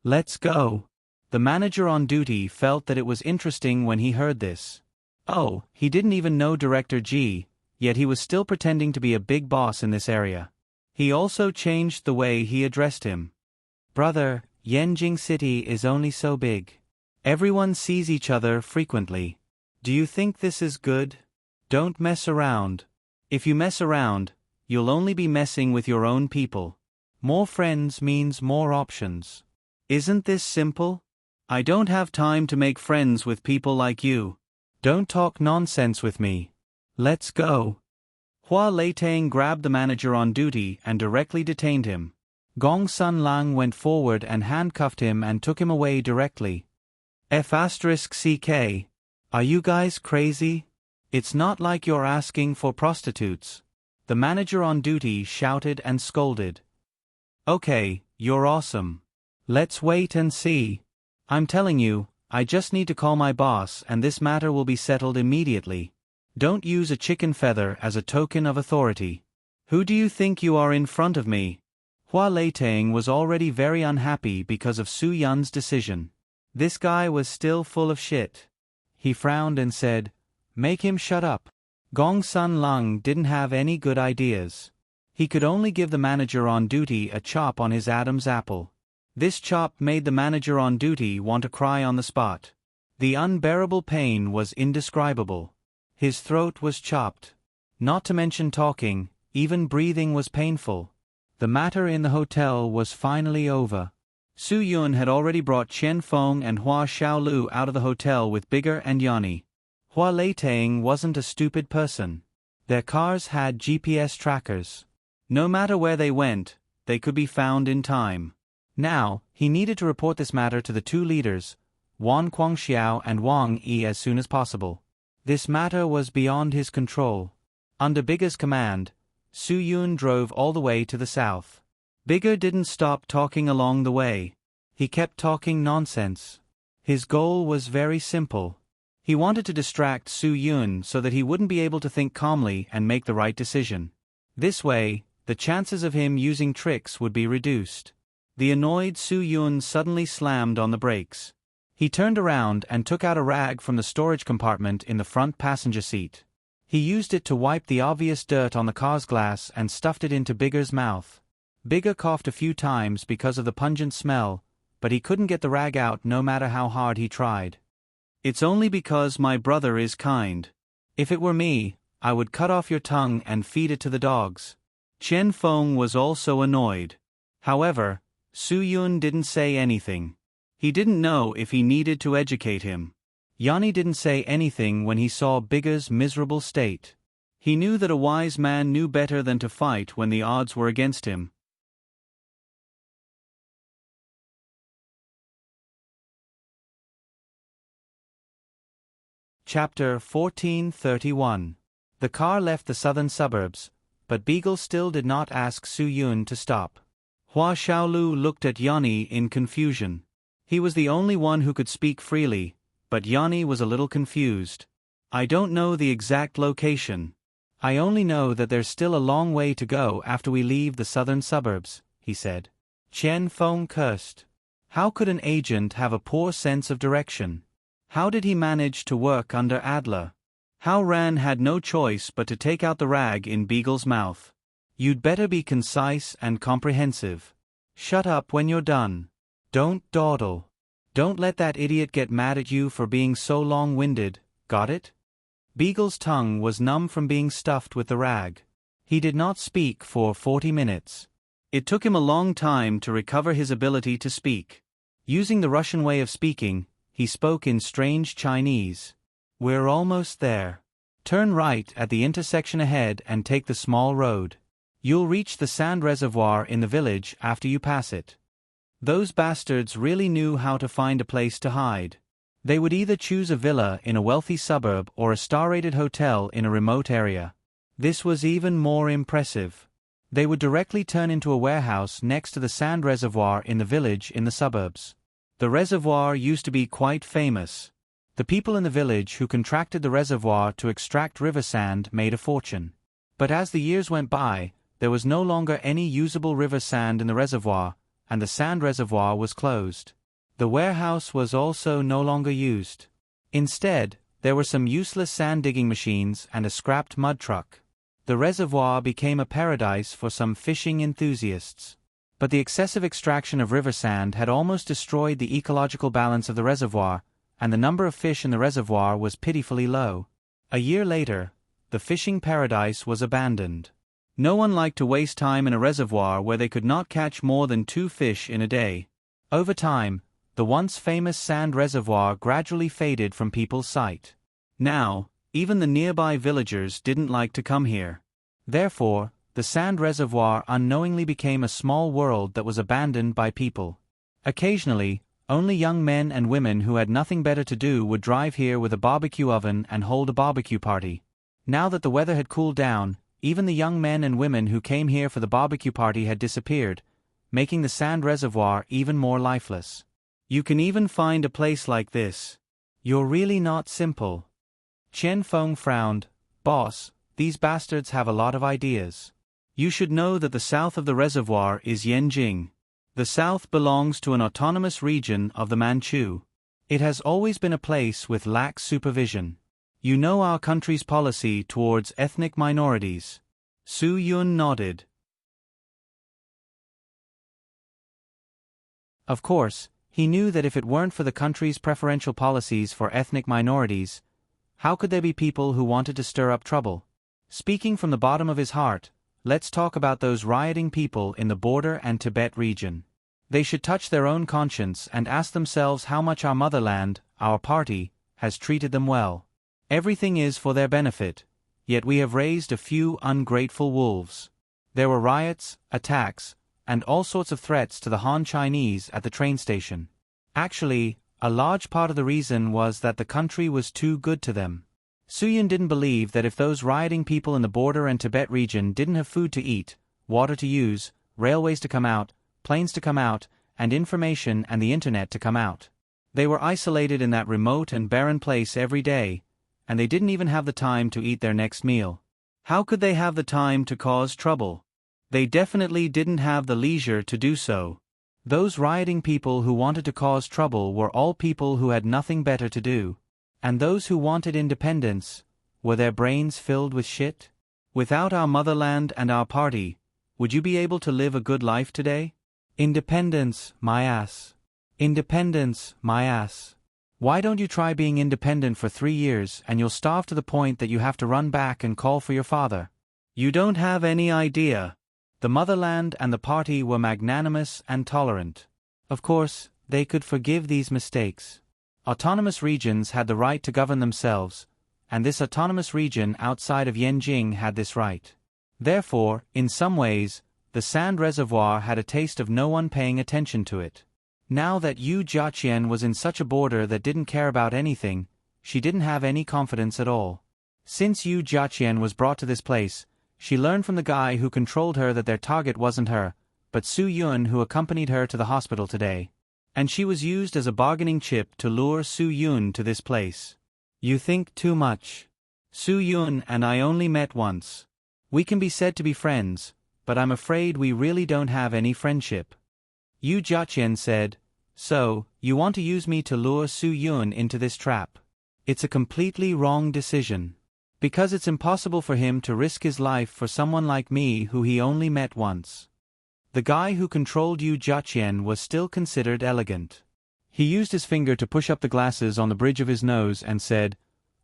Let's go. The manager on duty felt that it was interesting when he heard this. Oh, he didn't even know Director G, yet he was still pretending to be a big boss in this area. He also changed the way he addressed him. Brother, Yanjing City is only so big. Everyone sees each other frequently. Do you think this is good? Don't mess around. If you mess around, you'll only be messing with your own people. More friends means more options. Isn't this simple? I don't have time to make friends with people like you. Don't talk nonsense with me. Let's go. Hua Leitang grabbed the manager on duty and directly detained him. Gong Sun Lang went forward and handcuffed him and took him away directly. F***CK. Are you guys crazy? It's not like you're asking for prostitutes. The manager on duty shouted and scolded. Okay, you're awesome. Let's wait and see. I'm telling you, I just need to call my boss and this matter will be settled immediately. Don't use a chicken feather as a token of authority. Who do you think you are in front of me? Hua Leitang was already very unhappy because of Su Yun's decision. This guy was still full of shit. He frowned and said, "Make him shut up." Gong Sun Lang didn't have any good ideas. He could only give the manager on duty a chop on his Adam's apple. This chop made the manager on duty want to cry on the spot. The unbearable pain was indescribable. His throat was chopped. Not to mention talking, even breathing was painful. The matter in the hotel was finally over. Su Yun had already brought Chen Feng and Hua Xiaolu out of the hotel with Bigger and Yanni. Hua Leitang wasn't a stupid person. Their cars had GPS trackers. No matter where they went, they could be found in time. Now, he needed to report this matter to the two leaders, Wan Guangxiao and Wang Yi, as soon as possible. This matter was beyond his control. Under Bigger's command, Su Yun drove all the way to the south. Bigger didn't stop talking along the way. He kept talking nonsense. His goal was very simple. He wanted to distract Su Yun so that he wouldn't be able to think calmly and make the right decision. This way, the chances of him using tricks would be reduced. The annoyed Su Yun suddenly slammed on the brakes. He turned around and took out a rag from the storage compartment in the front passenger seat. He used it to wipe the obvious dirt on the car's glass and stuffed it into Bigger's mouth. Bigger coughed a few times because of the pungent smell, but he couldn't get the rag out no matter how hard he tried. "It's only because my brother is kind. If it were me, I would cut off your tongue and feed it to the dogs." Chen Feng was also annoyed. However, Su Yun didn't say anything. He didn't know if he needed to educate him. Yanni didn't say anything when he saw Bigger's miserable state. He knew that a wise man knew better than to fight when the odds were against him. Chapter 1431. The car left the southern suburbs, but Beagle still did not ask Su Yun to stop. Hua Xiaolu looked at Yanni in confusion. He was the only one who could speak freely, but Yanni was a little confused. "I don't know the exact location. I only know that there's still a long way to go after we leave the southern suburbs," he said. Chen Feng cursed. How could an agent have a poor sense of direction? How did he manage to work under Adler? How Ran had no choice but to take out the rag in Beagle's mouth. "You'd better be concise and comprehensive." Shut up when you're done. Don't dawdle. Don't let that idiot get mad at you for being so long-winded, got it? Beagle's tongue was numb from being stuffed with the rag. He did not speak for 40 minutes. It took him a long time to recover his ability to speak. Using the Russian way of speaking, he spoke in strange Chinese. We're almost there. Turn right at the intersection ahead and take the small road. You'll reach the sand reservoir in the village after you pass it. Those bastards really knew how to find a place to hide. They would either choose a villa in a wealthy suburb or a star-rated hotel in a remote area. This was even more impressive. They would directly turn into a warehouse next to the sand reservoir in the village in the suburbs. The reservoir used to be quite famous. The people in the village who contracted the reservoir to extract river sand made a fortune. But as the years went by, there was no longer any usable river sand in the reservoir, and the sand reservoir was closed. The warehouse was also no longer used. Instead, there were some useless sand-digging machines and a scrapped mud truck. The reservoir became a paradise for some fishing enthusiasts. But the excessive extraction of river sand had almost destroyed the ecological balance of the reservoir, and the number of fish in the reservoir was pitifully low. A year later, the fishing paradise was abandoned. No one liked to waste time in a reservoir where they could not catch more than 2 fish in a day. Over time, the once famous sand reservoir gradually faded from people's sight. Now, even the nearby villagers didn't like to come here. Therefore, the sand reservoir unknowingly became a small world that was abandoned by people. Occasionally, only young men and women who had nothing better to do would drive here with a barbecue oven and hold a barbecue party. Now that the weather had cooled down, even the young men and women who came here for the barbecue party had disappeared, making the sand reservoir even more lifeless. You can even find a place like this. You're really not simple. Chen Feng frowned. Boss, these bastards have a lot of ideas. You should know that the south of the reservoir is Yanjing. The south belongs to an autonomous region of the Manchu. It has always been a place with lax supervision. You know our country's policy towards ethnic minorities. Su Yun nodded. Of course, he knew that if it weren't for the country's preferential policies for ethnic minorities, how could there be people who wanted to stir up trouble? Speaking from the bottom of his heart, let's talk about those rioting people in the border and Tibet region. They should touch their own conscience and ask themselves how much our motherland, our party, has treated them well. Everything is for their benefit, yet we have raised a few ungrateful wolves. There were riots, attacks, and all sorts of threats to the Han Chinese at the train station. Actually, a large part of the reason was that the country was too good to them. Suyun didn't believe that if those rioting people in the border and Tibet region didn't have food to eat, water to use, railways to come out, planes to come out, and information and the internet to come out. They were isolated in that remote and barren place every day, and they didn't even have the time to eat their next meal. How could they have the time to cause trouble? They definitely didn't have the leisure to do so. Those rioting people who wanted to cause trouble were all people who had nothing better to do. And those who wanted independence, were their brains filled with shit? Without our motherland and our party, would you be able to live a good life today? Independence, my ass. Independence, my ass. Why don't you try being independent for 3 years and you'll starve to the point that you have to run back and call for your father? You don't have any idea. The motherland and the party were magnanimous and tolerant. Of course, they could forgive these mistakes. Autonomous regions had the right to govern themselves, and this autonomous region outside of Yanjing had this right. Therefore, in some ways, the sand reservoir had a taste of no one paying attention to it. Now that Yu Jiaqian was in such a border that didn't care about anything, she didn't have any confidence at all. Since Yu Jiaqian was brought to this place, she learned from the guy who controlled her that their target wasn't her, but Su Yun, who accompanied her to the hospital today. And she was used as a bargaining chip to lure Su Yun to this place. You think too much. Su Yun and I only met once. We can be said to be friends, but I'm afraid we really don't have any friendship. Yu Jiaqian said, So, you want to use me to lure Su Yun into this trap. It's a completely wrong decision. Because it's impossible for him to risk his life for someone like me who he only met once. The guy who controlled Yu Jiaqian was still considered elegant. He used his finger to push up the glasses on the bridge of his nose and said,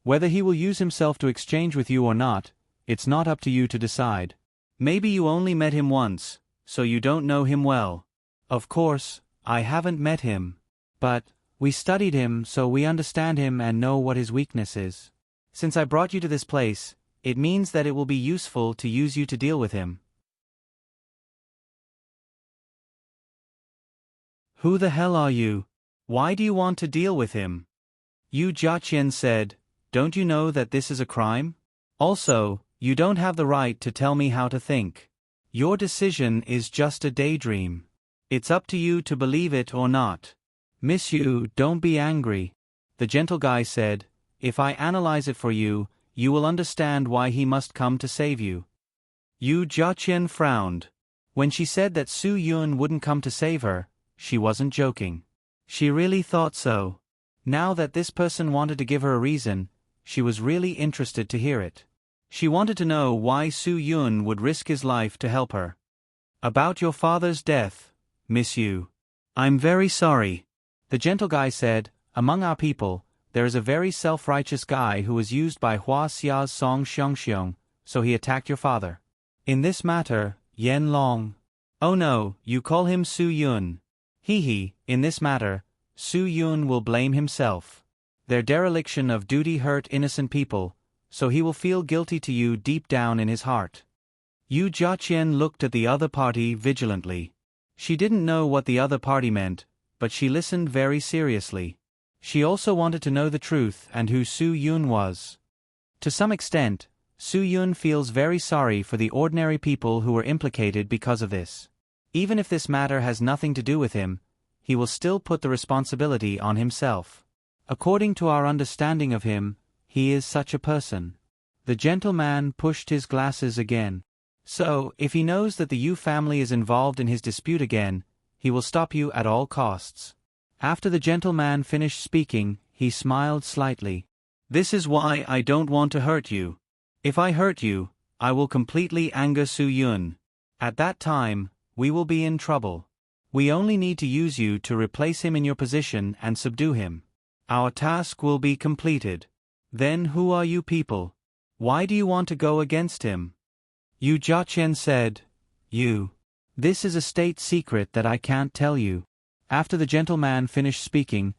"Whether he will use himself to exchange with you or not, it's not up to you to decide. Maybe you only met him once, so you don't know him well. Of course, I haven't met him. But we studied him, so we understand him and know what his weakness is. Since I brought you to this place, it means that it will be useful to use you to deal with him." "Who the hell are you? Why do you want to deal with him?" Yu Jiaqian said, "Don't you know that this is a crime? Also, you don't have the right to tell me how to think. Your decision is just a daydream. It's up to you to believe it or not." "Miss Yu, don't be angry," the gentle guy said. "If I analyze it for you, you will understand why he must come to save you." Yu Jiaqian frowned. When she said that Su Yun wouldn't come to save her, she wasn't joking. She really thought so. Now that this person wanted to give her a reason, she was really interested to hear it. She wanted to know why Su Yun would risk his life to help her. "About your father's death, Miss Yu. I'm very sorry." The gentle guy said, "Among our people, there is a very self-righteous guy who was used by Hua Xia's Song Xiongxiong, so he attacked your father. In this matter, Yen Long." "Oh no, you call him Su Yun. In this matter, Su Yun will blame himself. Their dereliction of duty hurt innocent people, so he will feel guilty to you deep down in his heart." Yu Jiaqian looked at the other party vigilantly. She didn't know what the other party meant, but she listened very seriously. She also wanted to know the truth and who Su Yun was. To some extent, Su Yun feels very sorry for the ordinary people who were implicated because of this. Even if this matter has nothing to do with him, he will still put the responsibility on himself. According to our understanding of him, he is such a person. The gentleman pushed his glasses again. So, if he knows that the Yu family is involved in his dispute again, he will stop you at all costs. After the gentleman finished speaking, he smiled slightly. "This is why I don't want to hurt you. If I hurt you, I will completely anger Su Yun. At that time, we will be in trouble. We only need to use you to replace him in your position and subdue him. Our task will be completed. Then who are you people? Why do you want to go against him?" Yu Jiaqian said, This is a state secret that I can't tell you." After the gentleman finished speaking,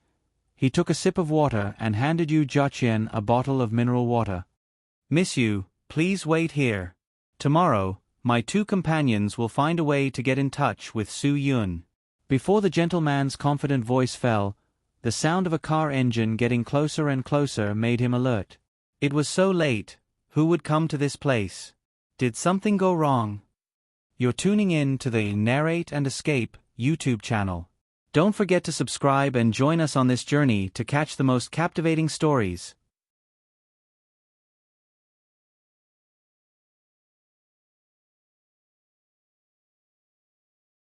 he took a sip of water and handed Yu Jiaqian a bottle of mineral water. "Miss Yu, please wait here. Tomorrow, my two companions will find a way to get in touch with Su Yun." Before the gentleman's confident voice fell, the sound of a car engine getting closer and closer made him alert. It was so late. Who would come to this place? Did something go wrong? You're tuning in to the Narrate and Escape YouTube channel. Don't forget to subscribe and join us on this journey to catch the most captivating stories.